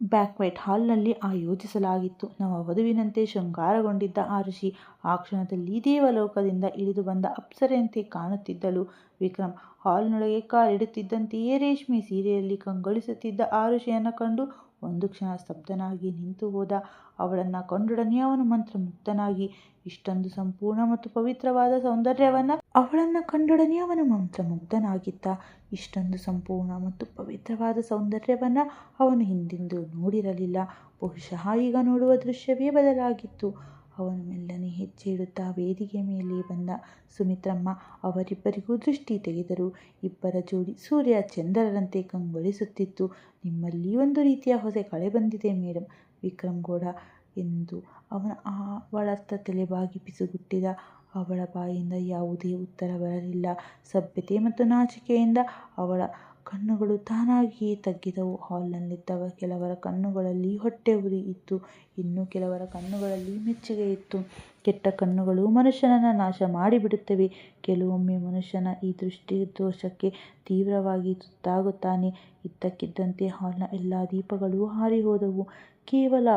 ಬ್ಯಾಂಕ್ವೆಟ್ ಹಾಲ್ನಲ್ಲಿ ಆಯೋಜಿಸಲಾಗಿತ್ತು. ನವವಧುವಿನಂತೆ ಶೃಂಗಾರಗೊಂಡಿದ್ದ ಆರುಷಿ ಆ ಕ್ಷಣದಲ್ಲಿ ದೇವಲೋಕದಿಂದ ಇಳಿದು ಬಂದ ಅಪ್ಸರೆಯಂತೆ ಕಾಣುತ್ತಿದ್ದಳು. ವಿಕ್ರಮ್ ಹಾಲ್ನೊಳಗೆ ಕಾಲಿಡುತ್ತಿದ್ದಂತೆಯೇ ರೇಷ್ಮೆ ಸೀರೆಯಲ್ಲಿ ಕಂಗೊಳಿಸುತ್ತಿದ್ದ ಆರುಷಿಯನ್ನು ಕಂಡು ಒಂದು ಕ್ಷಣ ಸ್ತಬ್ಧನಾಗಿ ನಿಂತು ಹೋದ. ಅವಳನ್ನು ಕಂಡೊಡನೆ ಅವನು ಮಂತ್ರಮುಗ್ಧನಾಗಿ ಇಷ್ಟೊಂದು ಸಂಪೂರ್ಣ ಮತ್ತು ಪವಿತ್ರವಾದ ಸೌಂದರ್ಯವನ್ನು ಅವನು ಹಿಂದೆಂದೂ ನೋಡಿರಲಿಲ್ಲ. ಬಹುಶಃ ಈಗ ನೋಡುವ ದೃಶ್ಯವೇ ಬದಲಾಗಿತ್ತು. ಅವನು ಮೆಲ್ಲನೆ ಹೆಜ್ಜೆ ಇಡುತ್ತಾ ವೇದಿಕೆ ಮೇಲೆ ಬಂದ. ಸುಮಿತ್ರಮ್ಮ ಅವರಿಬ್ಬರಿಗೂ ದೃಷ್ಟಿ ತೆಗೆದರು. ಇಬ್ಬರ ಜೋಡಿ ಸೂರ್ಯ ಚಂದ್ರರಂತೆ ಕಂಗೊಳಿಸುತ್ತಿತ್ತು. ನಿಮ್ಮಲ್ಲಿ ಒಂದು ರೀತಿಯ ಹೊಸ ಕಳೆ ಬಂದಿದೆ ಮೇಡಮ್, ವಿಕ್ರಮ್ ಗೌಡ ಎಂದು ಅವಳತ್ತ ತಲೆಬಾಗಿ ಪಿಸುಗುಟ್ಟಿದ. ಅವಳ ಬಾಯಿಂದ ಯಾವುದೇ ಉತ್ತರ ಬರಲಿಲ್ಲ. ಸಭ್ಯತೆ ಮತ್ತು ನಾಚಿಕೆಯಿಂದ ಅವಳ ಕಣ್ಣುಗಳು ತಾನಾಗಿಯೇ ತಗ್ಗಿದವು. ಹಾಲ್ನಲ್ಲಿದ್ದ ಕೆಲವರ ಕಣ್ಣುಗಳಲ್ಲಿ ಹೊಟ್ಟೆ ಉರಿ ಇತ್ತು, ಇನ್ನು ಕೆಲವರ ಕಣ್ಣುಗಳಲ್ಲಿ ಮೆಚ್ಚುಗೆ ಇತ್ತು. ಕೆಟ್ಟ ಕಣ್ಣುಗಳು ಮನುಷ್ಯನನ್ನು ನಾಶ ಮಾಡಿಬಿಡುತ್ತವೆ. ಕೆಲವೊಮ್ಮೆ ಮನುಷ್ಯನ ಈ ದೃಷ್ಟಿದೋಷಕ್ಕೆ ತೀವ್ರವಾಗಿ ತುತ್ತಾಗುತ್ತಾನೆ. ಇದ್ದಕ್ಕಿದ್ದಂತೆ ಹಾಲ್ನ ಎಲ್ಲ ದೀಪಗಳೂ ಹಾರಿಹೋದವು. ಕೇವಲ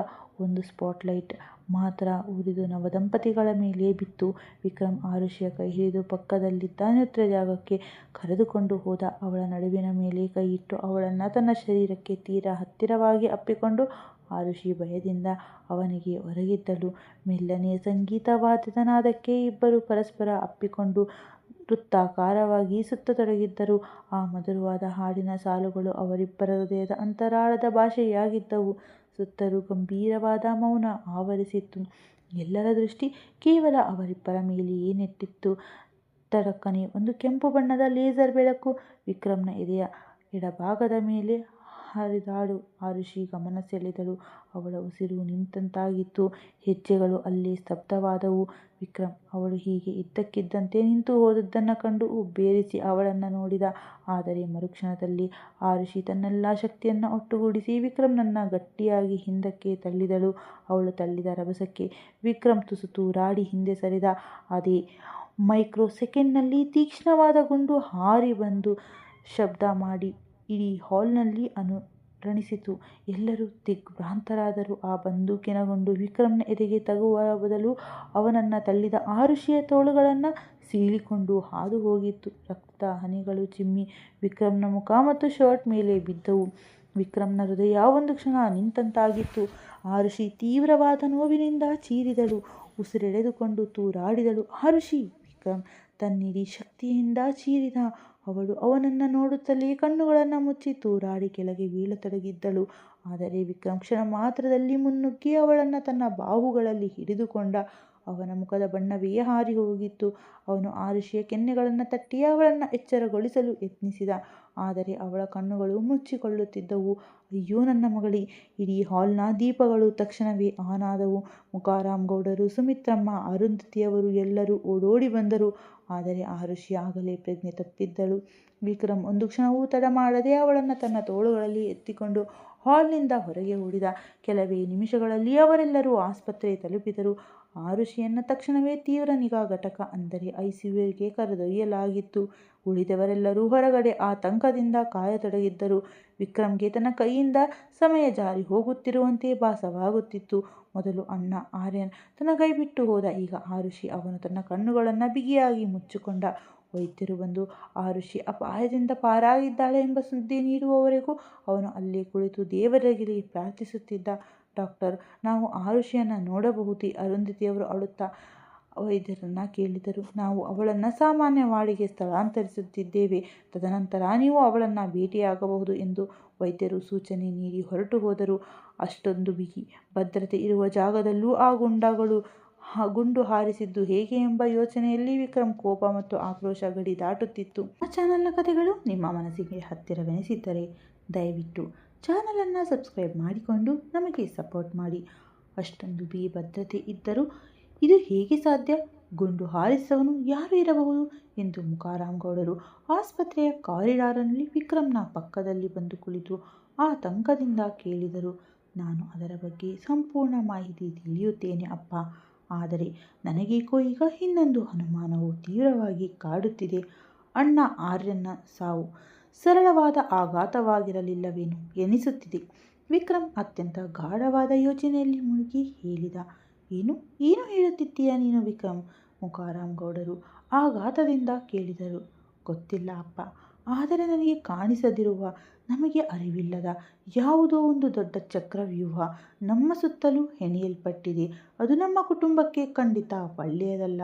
ಒಂದು ಸ್ಪಾಟ್ಲೈಟ್ ಮಾತ್ರ ಉರಿದು ನವದಂಪತಿಗಳ ಮೇಲೆ ಬಿತ್ತು. ವಿಕ್ರಮ್ ಆರುಷಿಯ ಕೈ ಹಿಡಿದು ಪಕ್ಕದಲ್ಲಿದ್ದ ನೃತ್ಯ ಜಾಗಕ್ಕೆ ಕರೆದುಕೊಂಡು ಹೋದ. ಅವಳ ನಡುವಿನ ಮೇಲೆ ಕೈಯಿಟ್ಟು ಅವಳನ್ನು ತನ್ನ ಶರೀರಕ್ಕೆ ತೀರಾ ಹತ್ತಿರವಾಗಿ ಅಪ್ಪಿಕೊಂಡು ಆರುಷಿ ಭಯದಿಂದ ಅವನಿಗೆ ಒರಗಿದ್ದಳು. ಮೆಲ್ಲನೆಯ ಸಂಗೀತ ವಾದ್ಯದ ನಾದಕ್ಕೆ ಇಬ್ಬರು ಪರಸ್ಪರ ಅಪ್ಪಿಕೊಂಡು ವೃತ್ತಾಕಾರವಾಗಿ ಸುತ್ತತೊಡಗಿದ್ದರು. ಆ ಮಧುರವಾದ ಹಾಡಿನ ಸಾಲುಗಳು ಅವರಿಬ್ಬರ ಹೃದಯದ ಅಂತರಾಳದ ಭಾಷೆಯಾಗಿದ್ದವು. ಸುತ್ತಲೂ ಗಂಭೀರವಾದ ಮೌನ ಆವರಿಸಿತ್ತು. ಎಲ್ಲರ ದೃಷ್ಟಿ ಕೇವಲ ಅವರಿಬ್ಬರ ಮೇಲೆಯೇ ನೆಟ್ಟಿತ್ತು. ತಡಕ್ಕನೆ ಒಂದು ಕೆಂಪು ಬಣ್ಣದ ಲೇಸರ್ ಬೆಳಕು ವಿಕ್ರಮ್ನ ಎದೆಯ ಎಡಭಾಗದ ಮೇಲೆ ಹರಿದಾಡಿ ಆರುಷಿ ಗಮನ ಸೆಳೆದಳು. ಅವಳ ಉಸಿರು ನಿಂತಂತಾಗಿತ್ತು. ಹೆಜ್ಜೆಗಳು ಅಲ್ಲೇ ಸ್ತಬ್ಧವಾದವು. ವಿಕ್ರಮ್ ಅವಳು ಹೀಗೆ ಇದ್ದಕ್ಕಿದ್ದಂತೆ ನಿಂತು ಹೋದುದನ್ನು ಕಂಡು ಉಬ್ಬೇರಿಸಿ ಅವಳನ್ನು ನೋಡಿದ. ಆದರೆ ಮರುಕ್ಷಣದಲ್ಲಿ ಆರುಷಿ ತನ್ನೆಲ್ಲ ಶಕ್ತಿಯನ್ನು ಒಟ್ಟುಗೂಡಿಸಿ ವಿಕ್ರಮ್ನನ್ನು ಗಟ್ಟಿಯಾಗಿ ಹಿಂದಕ್ಕೆ ತಳ್ಳಿದಳು. ಅವಳು ತಳ್ಳಿದ ರಭಸಕ್ಕೆ ವಿಕ್ರಮ್ ತುಸು ತೂರಾಡಿ ಹಿಂದೆ ಸರಿದ. ಅದೇ ಮೈಕ್ರೋ ಸೆಕೆಂಡ್ನಲ್ಲಿ ತೀಕ್ಷ್ಣವಾದ ಗುಂಡು ಹಾರಿ ಬಂದು ಶಬ್ದ ಮಾಡಿ ಇಡೀ ಹಾಲ್ನಲ್ಲಿ ಅನುರಣಿಸಿತು. ಎಲ್ಲರೂ ದಿಗ್ಭ್ರಾಂತರಾದರು. ಆ ಬಂದೂಕಿನ ಗುಂಡು ವಿಕ್ರಮ್ನ ಎದೆಗೆ ತಗುಲುವ ಬದಲು ಅವನನ್ನು ತಳ್ಳಿದ ಆರುಷಿಯ ತೋಳುಗಳನ್ನು ಸೀಳಿಕೊಂಡು ಹಾದು ಹೋಗಿತ್ತು. ರಕ್ತದ ಹನಿಗಳು ಚಿಮ್ಮಿ ವಿಕ್ರಮ್ನ ಮುಖ ಮತ್ತು ಶರ್ಟ್ ಮೇಲೆ ಬಿದ್ದವು. ವಿಕ್ರಮ್ನ ಹೃದಯ ಒಂದು ಕ್ಷಣ ನಿಂತಂತಾಗಿತ್ತು. ಆರುಷಿ ತೀವ್ರವಾದ ನೋವಿನಿಂದ ಚೀರಿದಳು. ಉಸಿರೆಳೆದುಕೊಂಡು ತೂರಾಡಿದಳು. ಆರುಷಿ! ವಿಕ್ರಮ್ ತನ್ನಿಡೀ ಶಕ್ತಿಯಿಂದ ಚೀರಿದ. ಅವಳು ಅವನನ್ನು ನೋಡುತ್ತಲೇ ಕಣ್ಣುಗಳನ್ನು ಮುಚ್ಚಿ ತೂರಾಡಿ ಕೆಳಗೆ ಬೀಳತೊಡಗಿದ್ದಳು. ಆದರೆ ವಿಕ್ರಮ್ ಕ್ಷಣ ಮಾತ್ರದಲ್ಲಿ ಮುನ್ನುಗ್ಗಿ ಅವಳನ್ನು ತನ್ನ ಬಾಹುಗಳಲ್ಲಿ ಹಿಡಿದುಕೊಂಡ. ಅವನ ಮುಖದ ಬಣ್ಣವೇ ಹಾರಿ ಹೋಗಿತ್ತು. ಅವನು ಆರುಷಿಯ ಕೆನ್ನೆಗಳನ್ನು ತಟ್ಟಿ ಅವಳನ್ನು ಎಚ್ಚರಗೊಳಿಸಲು ಯತ್ನಿಸಿದ. ಆದರೆ ಅವಳ ಕಣ್ಣುಗಳು ಮುಚ್ಚಿಕೊಳ್ಳುತ್ತಿದ್ದವು. ಅಯ್ಯೋ ನನ್ನ ಮಗಳೇ! ಇಡೀ ಹಾಲ್ನ ದೀಪಗಳು ತಕ್ಷಣವೇ ಆನ್ ಆದವು. ಮುಖಾರಾಮ್ ಗೌಡರು, ಸುಮಿತ್ರಮ್ಮ, ಅರುಂಧತಿಯವರು ಎಲ್ಲರೂ ಓಡೋಡಿ ಬಂದರು. ಆದರೆ ಆರುಷಿ ಆಗಲೇ ಪ್ರಜ್ಞೆ ತಪ್ಪಿದ್ದಳು. ವಿಕ್ರಮ್ ಒಂದು ಕ್ಷಣವೂ ತಡ ಮಾಡದೆ ಅವಳನ್ನು ತನ್ನ ತೋಳುಗಳಲ್ಲಿ ಎತ್ತಿಕೊಂಡು ಹಾಲ್ನಿಂದ ಹೊರಗೆ ಓಡಿದ. ಕೆಲವೇ ನಿಮಿಷಗಳಲ್ಲಿ ಅವರೆಲ್ಲರೂ ಆಸ್ಪತ್ರೆ ತಲುಪಿದರು. ಆರುಷಿಯನ್ನು ತಕ್ಷಣವೇ ತೀವ್ರ ನಿಗಾ ಘಟಕ ಅಂದರೆ ಐಸಿಯುಗೆ ಕರೆದೊಯ್ಯಲಾಗಿತ್ತು. ಉಳಿದವರೆಲ್ಲರೂ ಹೊರಗಡೆ ಆತಂಕದಿಂದ ಕಾಯತೊಡಗಿದ್ದರು. ವಿಕ್ರಮ್ಗೆ ತನ್ನ ಕೈಯಿಂದ ಸಮಯ ಜಾರಿ ಹೋಗುತ್ತಿರುವಂತೆ ಭಾಸವಾಗುತ್ತಿತ್ತು. ಮೊದಲು ಅಣ್ಣ ಆರ್ಯನ್ ತನ್ನ ಕೈ ಬಿಟ್ಟು ಹೋದ. ಈಗ ಆರುಷಿ. ಅವನು ತನ್ನ ಕಣ್ಣುಗಳನ್ನು ಬಿಗಿಯಾಗಿ ಮುಚ್ಚಿಕೊಂಡ. ವೈದ್ಯರು ಬಂದು ಆರುಷಿ ಅಪಾಯದಿಂದ ಪಾರಾಗಿದ್ದಾಳೆ ಎಂಬ ಸುದ್ದಿ ನೀಡುವವರೆಗೂ ಅವನು ಅಲ್ಲೇ ಕುಳಿತು ದೇವರಿಗೆ ಪ್ರಾರ್ಥಿಸುತ್ತಿದ್ದ. ಡಾಕ್ಟರ್, ನಾವು ಆರುಷಿಯನ್ನು ನೋಡಬಹುದೇ? ಅರುಂಧತಿಯವರು ಅಳುತ್ತಾ ವೈದ್ಯರನ್ನು ಕೇಳಿದರು. ನಾವು ಅವಳನ್ನು ಸಾಮಾನ್ಯ ವಾರ್ಡಿಗೆ ಸ್ಥಳಾಂತರಿಸುತ್ತಿದ್ದೇವೆ. ತದನಂತರ ನೀವು ಅವಳನ್ನು ಭೇಟಿಯಾಗಬಹುದು ಎಂದು ವೈದ್ಯರು ಸೂಚನೆ ನೀಡಿ ಹೊರಟು ಹೋದರು. ಅಷ್ಟೊಂದು ಬಿಗಿ ಭದ್ರತೆ ಇರುವ ಜಾಗದಲ್ಲೂ ಆ ಗುಂಡಾಗಳು ಗುಂಡು ಹಾರಿಸಿದ್ದು ಹೇಗೆ ಎಂಬ ಯೋಚನೆಯಲ್ಲಿ ವಿಕ್ರಮ್ ಕೋಪ ಮತ್ತು ಆಕ್ರೋಶ ಗಡಿ ದಾಟುತ್ತಿತ್ತು. ಆ ಚಾನಲ್ನ ಕಥೆಗಳು ನಿಮ್ಮ ಮನಸ್ಸಿಗೆ ಹತ್ತಿರವೆನಿಸಿದ್ದರೆ ದಯವಿಟ್ಟು ಚಾನಲನ್ನು ಸಬ್ಸ್ಕ್ರೈಬ್ ಮಾಡಿಕೊಂಡು ನಮಗೆ ಸಪೋರ್ಟ್ ಮಾಡಿ. ಅಷ್ಟೊಂದು ಬಿಗಿ ಭದ್ರತೆ ಇದ್ದರೂ ಇದು ಹೇಗೆ ಸಾಧ್ಯ? ಗುಂಡು ಹಾರಿಸಿದವನು ಯಾರು ಇರಬಹುದು ಎಂದು ಮುಖಾರಾಮ್ ಗೌಡರು ಆಸ್ಪತ್ರೆಯ ಕಾರಿಡಾರ್ನಲ್ಲಿ ವಿಕ್ರಮ್ನ ಪಕ್ಕದಲ್ಲಿ ಬಂದು ಕುಳಿತು ಆತಂಕದಿಂದ ಕೇಳಿದರು. ನಾನು ಅದರ ಬಗ್ಗೆ ಸಂಪೂರ್ಣ ಮಾಹಿತಿ ತಿಳಿಯುತ್ತೇನೆ ಅಪ್ಪ. ಆದರೆ ನನಗೇಕೋ ಈಗ ಇನ್ನೊಂದು ಅನುಮಾನವು ತೀವ್ರವಾಗಿ ಕಾಡುತ್ತಿದೆ. ಅಣ್ಣ ಆರ್ಯನ್ನ ಸಾವು ಸರಳವಾದ ಆಘಾತವಾಗಿರಲಿಲ್ಲವೇನೋ ಎನಿಸುತ್ತಿದೆ. ವಿಕ್ರಮ್ ಅತ್ಯಂತ ಗಾಢವಾದ ಯೋಚನೆಯಲ್ಲಿ ಮುಳುಗಿ ಹೇಳಿದ. ಏನು ಏನು ಹೇಳುತ್ತಿದ್ದೀಯ ನೀನು ವಿಕ್ರಮ್? ಮುಖಾರಾಮ್ ಗೌಡರು ಆಘಾತದಿಂದ ಕೇಳಿದರು. ಗೊತ್ತಿಲ್ಲ ಅಪ್ಪ. ಆದರೆ ನನಗೆ ಕಾಣಿಸದಿರುವ, ನಮಗೆ ಅರಿವಿಲ್ಲದ ಯಾವುದೋ ಒಂದು ದೊಡ್ಡ ಚಕ್ರವ್ಯೂಹ ನಮ್ಮ ಸುತ್ತಲೂ ಹೆಣೆಯಲ್ಪಟ್ಟಿದೆ. ಅದು ನಮ್ಮ ಕುಟುಂಬಕ್ಕೆ ಖಂಡಿತ ಒಳ್ಳೆಯದಲ್ಲ.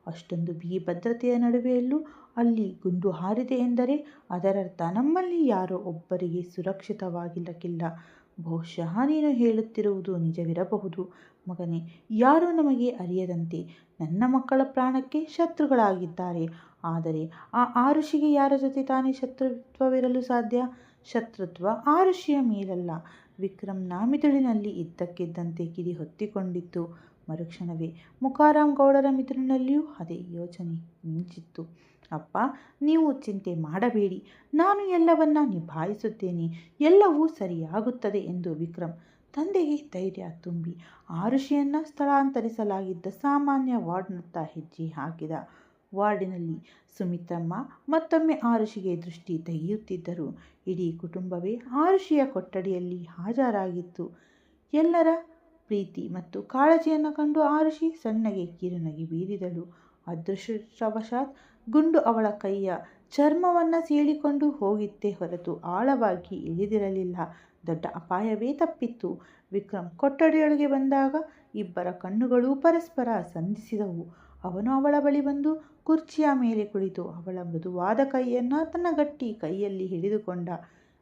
ಅಷ್ಟೊಂದು ಬಿಗಿ ಭದ್ರತೆಯ ನಡುವೆಯಲ್ಲೂ ಅಲ್ಲಿ ಗುಂಡು ಹಾರಿದೆ ಎಂದರೆ ಅದರರ್ಥ ನಮ್ಮಲ್ಲಿ ಯಾರೋ ಒಬ್ಬರಿಗೆ ಸುರಕ್ಷಿತವಾಗಿರಲಿಕ್ಕಿಲ್ಲ. ಬಹುಶಃ ನೀನು ಹೇಳುತ್ತಿರುವುದು ನಿಜವಿರಬಹುದು ಮಗನೇ. ಯಾರೋ ನಮಗೆ ಅರಿಯದಂತೆ ನನ್ನ ಮಕ್ಕಳ ಪ್ರಾಣಕ್ಕೆ ಶತ್ರುಗಳಾಗಿದ್ದಾರೆ. ಆದರೆ ಆ ಆರುಷಿಗೆ ಯಾರ ಜೊತೆ ತಾನೇ ಶತ್ರುತ್ವವಿರಲು ಸಾಧ್ಯ? ಶತ್ರುತ್ವ ಆರುಷಿಯ ಮೇಲಲ್ಲ. ವಿಕ್ರಮ್ನ ಮಿದುಳಿನಲ್ಲಿ ಇದ್ದಕ್ಕಿದ್ದಂತೆ ಕಿಡಿ ಹೊತ್ತಿಕೊಂಡಿತ್ತು. ಮರುಕ್ಷಣವೇ ಮುಖಾರಾಮ್ ಗೌಡರ ಮಿದುಳಿನಲ್ಲಿಯೂ ಅದೇ ಯೋಚನೆ ಮಿಂಚಿತ್ತು. ಅಪ್ಪ, ನೀವು ಚಿಂತೆ ಮಾಡಬೇಡಿ. ನಾನು ಎಲ್ಲವನ್ನ ನಿಭಾಯಿಸುತ್ತೇನೆ. ಎಲ್ಲವೂ ಸರಿಯಾಗುತ್ತದೆ ಎಂದು ವಿಕ್ರಮ್ ತಂದೆಗೆ ಧೈರ್ಯ ತುಂಬಿ ಆರುಷಿಯನ್ನು ಸ್ಥಳಾಂತರಿಸಲಾಗಿದ್ದ ಸಾಮಾನ್ಯ ವಾರ್ಡ್ನತ್ತ ಹೆಜ್ಜೆ ಹಾಕಿದ. ವಾರ್ಡಿನಲ್ಲಿ ಸುಮಿತ್ರಮ್ಮ ಮತ್ತೊಮ್ಮೆ ಆರುಷಿಗೆ ದೃಷ್ಟಿ ತೆಗೆಯುತ್ತಿದ್ದರು. ಇಡೀ ಕುಟುಂಬವೇ ಆರುಷಿಯ ಕೊಠಡಿಯಲ್ಲಿ ಹಾಜರಾಗಿತ್ತು. ಎಲ್ಲರ ಪ್ರೀತಿ ಮತ್ತು ಕಾಳಜಿಯನ್ನು ಕಂಡು ಆರುಷಿ ಸಣ್ಣಗೆ ಕಿರುನಗೆ ಬೀರಿದಳು. ಅದೃಷ್ಟವಶಾತ್ ಗುಂಡು ಅವಳ ಕೈಯ ಚರ್ಮವನ್ನು ಸೀಳಿಕೊಂಡು ಹೋಗಿತ್ತೇ ಹೊರತು ಆಳವಾಗಿ ಇಳಿದಿರಲಿಲ್ಲ. ದೊಡ್ಡ ಅಪಾಯವೇ ತಪ್ಪಿತ್ತು. ವಿಕ್ರಮ್ ಕೊಠಡಿಯೊಳಗೆ ಬಂದಾಗ ಇಬ್ಬರ ಕಣ್ಣುಗಳು ಪರಸ್ಪರ ಸಂಧಿಸಿದವು. ಅವನು ಅವಳ ಬಳಿ ಬಂದು ಕುರ್ಚಿಯ ಮೇಲೆ ಕುಳಿತು ಅವಳ ಮೃದುವಾದ ಕೈಯನ್ನು ತನ್ನ ಗಟ್ಟಿ ಕೈಯಲ್ಲಿ ಹಿಡಿದುಕೊಂಡ.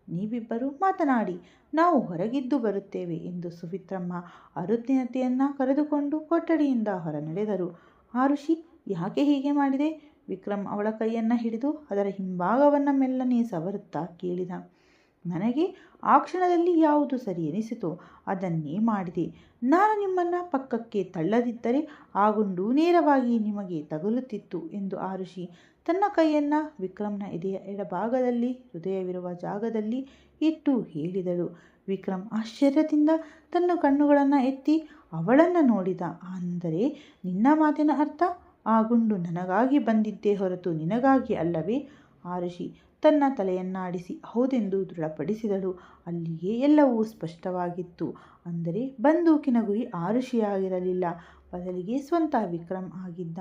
ನೀವಿಬ್ಬರು ಮಾತನಾಡಿ, ನಾವು ಹೊರಗಿದ್ದು ಬರುತ್ತೇವೆ ಎಂದು ಸುಮಿತ್ರಮ್ಮ ಅರುಂಧತಿಯನ್ನು ಕರೆದುಕೊಂಡು ಕೊಠಡಿಯಿಂದ ಹೊರ ನಡೆದರು. ಆರುಷಿ, ಯಾಕೆ ಹೀಗೆ ಮಾಡಿದೆ? ವಿಕ್ರಮ್ ಅವಳ ಕೈಯನ್ನು ಹಿಡಿದು ಅದರ ಹಿಂಭಾಗವನ್ನು ಮೆಲ್ಲನೆ ಸವರುತ್ತಾ ಕೇಳಿದ. ನನಗೆ ಆ ಕ್ಷಣದಲ್ಲಿ ಯಾವುದು ಸರಿ ಎನಿಸಿತೋ ಅದನ್ನೇ ಮಾಡಿದೆ. ನಾನು ನಿಮ್ಮನ್ನು ಪಕ್ಕಕ್ಕೆ ತಳ್ಳದಿದ್ದರೆ ಆ ಗುಂಡು ನೇರವಾಗಿ ನಿಮಗೆ ತಗುಲುತ್ತಿತ್ತು ಎಂದು ಆರುಷಿ ತನ್ನ ಕೈಯನ್ನು ವಿಕ್ರಮ್ನ ಎದೆಯ ಎಡಭಾಗದಲ್ಲಿ ಹೃದಯವಿರುವ ಜಾಗದಲ್ಲಿ ಇಟ್ಟು ಹೇಳಿದಳು. ವಿಕ್ರಮ್ ಆಶ್ಚರ್ಯದಿಂದ ತನ್ನ ಕಣ್ಣುಗಳನ್ನು ಎತ್ತಿ ಅವಳನ್ನು ನೋಡಿದ. ಅಂದರೆ ನಿನ್ನ ಮಾತಿನ ಅರ್ಥ ಆ ಗುಂಡು ನನಗಾಗಿ ಬಂದಿದ್ದೇ ಹೊರತು ನಿನಗಾಗಿ ಅಲ್ಲವೇ? ಆರುಷಿ ತನ್ನ ತಲೆಯನ್ನಾಡಿಸಿ ಹೌದೆಂದು ದೃಢಪಡಿಸಿದಳು. ಅಲ್ಲಿಯೇ ಎಲ್ಲವೂ ಸ್ಪಷ್ಟವಾಗಿತ್ತು. ಅಂದರೆ ಬಂದೂಕಿನ ಗುರಿ ಆರುಷಿಯಾಗಿರಲಿಲ್ಲ, ಬದಲಿಗೆ ಸ್ವತಃ ವಿಕ್ರಮ್ ಆಗಿದ್ದ.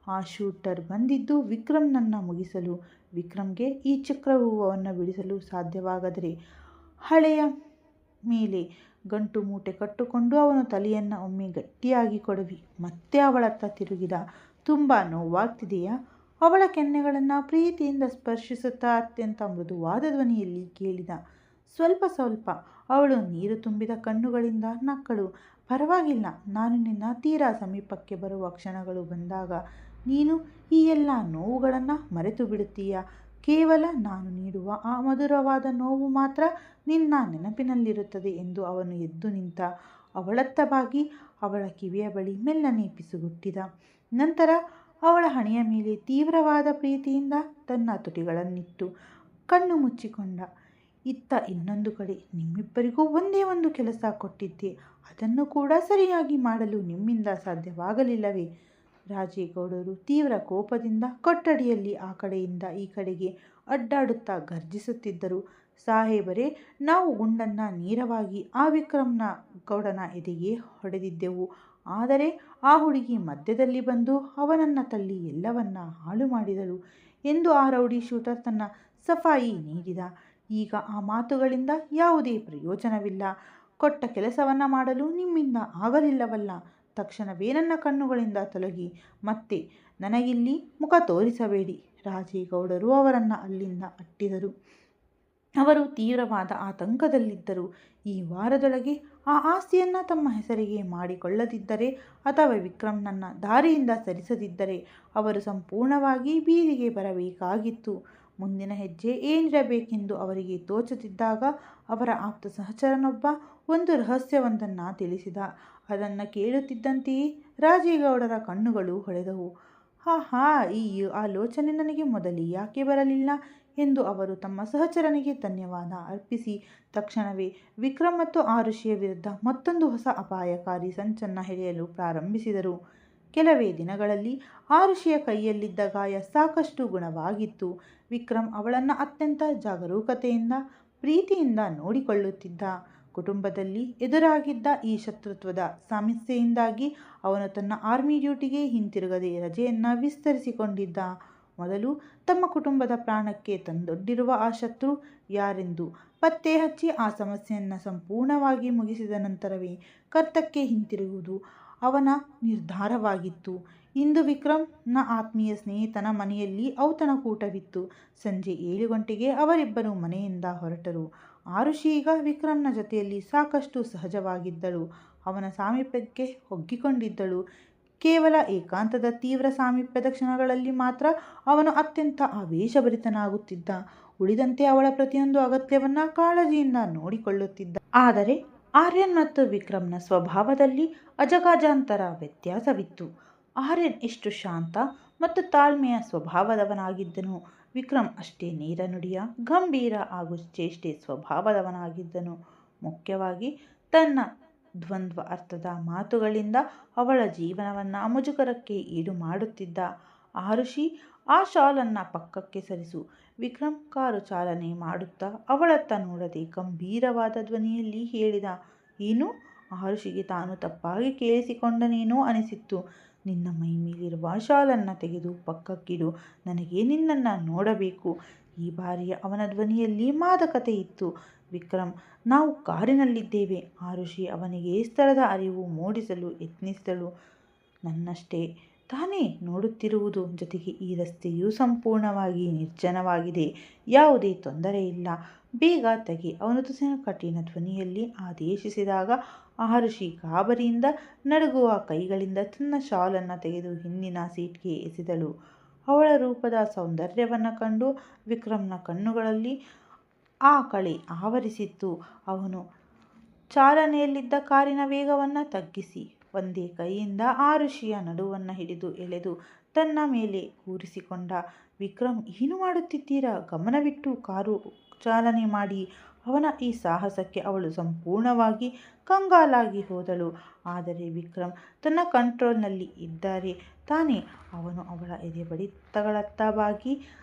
ಆ ಶೂಟರ್ ಬಂದಿದ್ದು ವಿಕ್ರಮ್ನನ್ನು ಮುಗಿಸಲು. ವಿಕ್ರಮ್ಗೆ ಈ ಚಕ್ರವ್ಯೂಹವನ್ನು ಬಿಡಿಸಲು ಸಾಧ್ಯವಾಗದರೆ ಹಳೆಯ ಮೇಲೆ ಗಂಟು ಮೂಟೆ ಕಟ್ಟಿಕೊಂಡು ಅವನ ತಲೆಯನ್ನು ಒಮ್ಮೆ ಗಟ್ಟಿಯಾಗಿ ಕೊಡವಿ. ಮತ್ತೆ ಅವಳತ್ತ ತಿರುಗಿದ. ತುಂಬ ನೋವಾಗ್ತಿದೆಯಾ? ಅವಳ ಕೆನ್ನೆಗಳನ್ನು ಪ್ರೀತಿಯಿಂದ ಸ್ಪರ್ಶಿಸುತ್ತಾ ಅತ್ಯಂತ ಮೃದುವಾದ ಧ್ವನಿಯಲ್ಲಿ ಕೇಳಿದ. ಸ್ವಲ್ಪ ಸ್ವಲ್ಪ. ಅವಳು ನೀರು ತುಂಬಿದ ಕಣ್ಣುಗಳಿಂದ ನಕ್ಕಳು. ಪರವಾಗಿಲ್ಲ, ನಾನು ನಿನ್ನ ತೀರಾ ಸಮೀಪಕ್ಕೆ ಬರುವ ಕ್ಷಣಗಳು ಬಂದಾಗ ನೀನು ಈ ಎಲ್ಲ ನೋವುಗಳನ್ನು ಮರೆತು ಬಿಡುತ್ತೀಯ. ಕೇವಲ ನಾನು ನೀಡುವ ಆ ಮಧುರವಾದ ನೋವು ಮಾತ್ರ ನಿನ್ನ ನೆನಪಿನಲ್ಲಿರುತ್ತದೆ ಎಂದು ಅವನು ಎದ್ದು ನಿಂತ. ಅವಳತ್ತ ಬಾಗಿ ಅವಳ ಕಿವಿಯ ಬಳಿ ಮೆಲ್ಲನೆ ಪಿಸುಗುಟ್ಟಿದ. ನಂತರ ಅವಳ ಹಣೆಯ ಮೇಲೆ ತೀವ್ರವಾದ ಪ್ರೀತಿಯಿಂದ ತನ್ನ ತುಟಿಗಳನ್ನಿಟ್ಟು ಕಣ್ಣು ಮುಚ್ಚಿಕೊಂಡ. ಇತ್ತ ಇನ್ನೊಂದು ಕಡೆ ನಿಮ್ಮಿಬ್ಬರಿಗೂ ಒಂದೇ ಒಂದು ಕೆಲಸ ಕೊಟ್ಟಿದ್ದೆ, ಅದನ್ನು ಕೂಡ ಸರಿಯಾಗಿ ಮಾಡಲು ನಿಮ್ಮಿಂದ ಸಾಧ್ಯವಾಗಲಿಲ್ಲವೇ? ರಾಜೇಗೌಡರು ತೀವ್ರ ಕೋಪದಿಂದ ಕೊಠಡಿಯಲ್ಲಿ ಆ ಕಡೆಯಿಂದ ಈ ಕಡೆಗೆ ಅಡ್ಡಾಡುತ್ತಾ ಗರ್ಜಿಸುತ್ತಿದ್ದರು. ಸಾಹೇಬರೇ, ನಾವು ಗುಂಡನ್ನು ನೇರವಾಗಿ ಆ ವಿಕ್ರಮ್ನ ಗೌಡನ ಎದೆಗೆ ಹೊಡೆದಿದ್ದೆವು. ಆದರೆ ಆ ಹುಡುಗಿ ಮಧ್ಯದಲ್ಲಿ ಬಂದು ಅವನನ್ನು ತಳ್ಳಿ ಎಲ್ಲವನ್ನ ಹಾಳು ಮಾಡಿದಳು ಎಂದು ಆ ರೌಡಿ ಶೂಟರ್ ತನ್ನ ಸಫಾಯಿ ನೀಡಿದ. ಈಗ ಆ ಮಾತುಗಳಿಂದ ಯಾವುದೇ ಪ್ರಯೋಜನವಿಲ್ಲ. ಕೊಟ್ಟ ಕೆಲಸವನ್ನು ಮಾಡಲು ನಿಮ್ಮಿಂದ ಆಗಲಿಲ್ಲವಲ್ಲ. ತಕ್ಷಣವೇ ನನ್ನ ಕಣ್ಣುಗಳಿಂದ ತೊಲಗಿ. ಮತ್ತೆ ನನಗಿಲ್ಲಿ ಮುಖ ತೋರಿಸಬೇಡಿ. ರಾಜೇಗೌಡರು ಅವರನ್ನು ಅಲ್ಲಿಂದ ಅಟ್ಟಿದರು. ಅವರು ತೀವ್ರವಾದ ಆತಂಕದಲ್ಲಿದ್ದರು. ಈ ವಾರದೊಳಗೆ ಆ ಆಸ್ತಿಯನ್ನು ತಮ್ಮ ಹೆಸರಿಗೆ ಮಾಡಿಕೊಳ್ಳದಿದ್ದರೆ ಅಥವಾ ವಿಕ್ರಮ್ನನ್ನು ದಾರಿಯಿಂದ ಸರಿಸದಿದ್ದರೆ ಅವರು ಸಂಪೂರ್ಣವಾಗಿ ಬೀದಿಗೆ ಬರಬೇಕಾಗಿತ್ತು. ಮುಂದಿನ ಹೆಜ್ಜೆ ಏನಿರಬೇಕೆಂದು ಅವರಿಗೆ ತೋಚುತ್ತಿದ್ದಾಗ ಅವರ ಆಪ್ತ ಸಹಚರನೊಬ್ಬ ಒಂದು ರಹಸ್ಯವೊಂದನ್ನು ತಿಳಿಸಿದ. ಅದನ್ನು ಕೇಳುತ್ತಿದ್ದಂತೆಯೇ ರಾಜೇಗೌಡರ ಕಣ್ಣುಗಳು ಹೊಳೆದವು. ಹಾ, ಈ ಆಲೋಚನೆ ನನಗೆ ಮೊದಲೇ ಯಾಕೆ ಬರಲಿಲ್ಲ ಎಂದು ಅವರು ತಮ್ಮ ಸಹಚರನಿಗೆ ಧನ್ಯವಾದ ಅರ್ಪಿಸಿ ತಕ್ಷಣವೇ ವಿಕ್ರಮ್ ಮತ್ತು ಆರುಷಿಯ ವಿರುದ್ಧ ಮತ್ತೊಂದು ಹೊಸ ಅಪಾಯಕಾರಿ ಸಂಚನ್ನು ಹೆಣೆಯಲು ಪ್ರಾರಂಭಿಸಿದರು. ಕೆಲವೇ ದಿನಗಳಲ್ಲಿ ಆರುಷಿಯ ಕೈಯಲ್ಲಿದ್ದ ಗಾಯ ಸಾಕಷ್ಟು ಗುಣವಾಗಿತ್ತು. ವಿಕ್ರಮ್ ಅವಳನ್ನು ಅತ್ಯಂತ ಜಾಗರೂಕತೆಯಿಂದ ಪ್ರೀತಿಯಿಂದ ನೋಡಿಕೊಳ್ಳುತ್ತಿದ್ದ. ಕುಟುಂಬದಲ್ಲಿ ಎದುರಾಗಿದ್ದ ಈ ಶತ್ರುತ್ವದ ಸಮಸ್ಯೆಯಿಂದಾಗಿ ಅವನು ತನ್ನ ಆರ್ಮಿ ಡ್ಯೂಟಿಗೆ ಹಿಂತಿರುಗದೆ ರಜೆಯನ್ನು ವಿಸ್ತರಿಸಿಕೊಂಡಿದ್ದ. ಮೊದಲು ತಮ್ಮ ಕುಟುಂಬದ ಪ್ರಾಣಕ್ಕೆ ತಂದೊಡ್ಡಿರುವ ಆ ಶತ್ರು ಯಾರೆಂದು ಪತ್ತೆ ಹಚ್ಚಿ ಆ ಸಮಸ್ಯೆಯನ್ನು ಸಂಪೂರ್ಣವಾಗಿ ಮುಗಿಸಿದ ನಂತರವೇ ಕರ್ತಕ್ಕೆ ಹಿಂತಿರುಗುವುದು ಅವನ ನಿರ್ಧಾರವಾಗಿತ್ತು. ಇಂದು ವಿಕ್ರಮ್ನ ಆತ್ಮೀಯ ಸ್ನೇಹಿತನ ಮನೆಯಲ್ಲಿ ಔತಣಕೂಟವಿತ್ತು. ಸಂಜೆ 7 ಗಂಟೆಗೆ ಅವರಿಬ್ಬರು ಮನೆಯಿಂದ ಹೊರಟರು. ಆರುಷಿ ಈಗ ವಿಕ್ರಮ್ನ ಜೊತೆಯಲ್ಲಿ ಸಾಕಷ್ಟು ಸಹಜವಾಗಿದ್ದಳು. ಅವನ ಸಾಮೀಪ್ಯಕ್ಕೆ ಒಗ್ಗಿಕೊಂಡಿದ್ದಳು. ಕೇವಲ ಏಕಾಂತದ ತೀವ್ರ ಸಾಮೀಪ್ಯದ ಕ್ಷಣಗಳಲ್ಲಿ ಮಾತ್ರ ಅವನು ಅತ್ಯಂತ ಆವೇಶಭರಿತನಾಗುತ್ತಿದ್ದ. ಉಳಿದಂತೆ ಅವಳ ಪ್ರತಿಯೊಂದು ಅಗತ್ಯವನ್ನು ಕಾಳಜಿಯಿಂದ ನೋಡಿಕೊಳ್ಳುತ್ತಿದ್ದ. ಆದರೆ ಆರ್ಯನ್ ಮತ್ತು ವಿಕ್ರಮ್ನ ಸ್ವಭಾವದಲ್ಲಿ ಅಜಗಜಾಂತರ ವ್ಯತ್ಯಾಸವಿತ್ತು. ಆರ್ಯನ್ ಎಷ್ಟು ಶಾಂತ ಮತ್ತು ತಾಳ್ಮೆಯ ಸ್ವಭಾವದವನಾಗಿದ್ದನು, ವಿಕ್ರಮ್ ಅಷ್ಟೇ ನೇರ ನುಡಿಯ, ಗಂಭೀರ ಹಾಗೂ ಚೇಷ್ಟೆ ಸ್ವಭಾವದವನಾಗಿದ್ದನು. ಮುಖ್ಯವಾಗಿ ತನ್ನ ದ್ವಂದ್ವ ಅರ್ಥದ ಮಾತುಗಳಿಂದ ಅವಳ ಜೀವನವನ್ನು ಮುಜುಗರಕ್ಕೆ ಈಡು ಮಾಡುತ್ತಿದ್ದ. ಆರುಷಿ, ಆ ಶಾಲನ್ನು ಪಕ್ಕಕ್ಕೆ ಸರಿಸು. ವಿಕ್ರಮ್ ಕಾರು ಚಾಲನೆ ಮಾಡುತ್ತಾ ಅವಳತ್ತ ನೋಡದೆ ಗಂಭೀರವಾದ ಧ್ವನಿಯಲ್ಲಿ ಹೇಳಿದ. ಏನು? ಆರುಷಿಗೆ ತಾನು ತಪ್ಪಾಗಿ ಕೇಳಿಸಿಕೊಂಡನೇನೋ ಅನಿಸಿತ್ತು. ನಿನ್ನ ಮೈ ಮೇಲಿರುವ ಶಾಲನ್ನು ತೆಗೆದು ಪಕ್ಕಕ್ಕಿಡು. ನನಗೆ ನಿನ್ನನ್ನು ನೋಡಬೇಕು. ಈ ಬಾರಿಯ ಅವನ ಧ್ವನಿಯಲ್ಲಿ ಮಾದಕತೆ ಇತ್ತು. ವಿಕ್ರಮ್, ನಾವು ಕಾರಿನಲ್ಲಿದ್ದೇವೆ. ಆರುಷಿ ಅವನಿಗೆ ಸ್ಥಳದ ಅರಿವು ಮೂಡಿಸಲು ಯತ್ನಿಸಿದಳು. ನನ್ನಷ್ಟೇ ತಾನೇ ನೋಡುತ್ತಿರುವುದು. ಜೊತೆಗೆ ಈ ರಸ್ತೆಯು ಸಂಪೂರ್ಣವಾಗಿ ನಿರ್ಜನವಾಗಿದೆ. ಯಾವುದೇ ತೊಂದರೆ ಇಲ್ಲ. ಬೇಗ ತೆಗೆ, ಅವನು ತುಸು ಕಠಿಣ ಧ್ವನಿಯಲ್ಲಿ ಆದೇಶಿಸಿದಾಗ ಆರುಷಿ ಗಾಬರಿಯಿಂದ ನಡುಗುವ ಕೈಗಳಿಂದ ತನ್ನ ಶಾಲನ್ನು ತೆಗೆದು ಹಿಂದಿನ ಸೀಟ್ಗೆ ಎಸೆದಳು. ಅವಳ ರೂಪದ ಸೌಂದರ್ಯವನ್ನು ಕಂಡು ವಿಕ್ರಮ್ನ ಕಣ್ಣುಗಳಲ್ಲಿ ಆ ಕಳೆ ಆವರಿಸಿತ್ತು. ಅವನು ಚಾಲನೆಯಲ್ಲಿದ್ದ ಕಾರಿನ ವೇಗವನ್ನು ತಗ್ಗಿಸಿ ಒಂದೇ ಕೈಯಿಂದ ಆರುಷಿಯ ನಡುವನ್ನು ಹಿಡಿದು ಎಳೆದು ತನ್ನ ಮೇಲೆ ಕೂರಿಸಿಕೊಂಡ. ವಿಕ್ರಮ್, ಏನು ಮಾಡುತ್ತಿದ್ದೀರಾ? ಗಮನವಿಟ್ಟು ಕಾರು ಚಾಲನೆ ಮಾಡಿ. ಅವನ ಈ ಸಾಹಸಕ್ಕೆ ಅವಳು ಸಂಪೂರ್ಣವಾಗಿ ಕಂಗಾಲಾಗಿ ಹೋದಳು. ಆದರೆ ವಿಕ್ರಮ್ ತನ್ನ ಕಂಟ್ರೋಲ್ನಲ್ಲಿ ಇದ್ದರೆ ತಾನೇ ಅವನು ಅವಳ ಎದೆ ಬಡಿತಗಳತ್ತ ಬಾಗಿ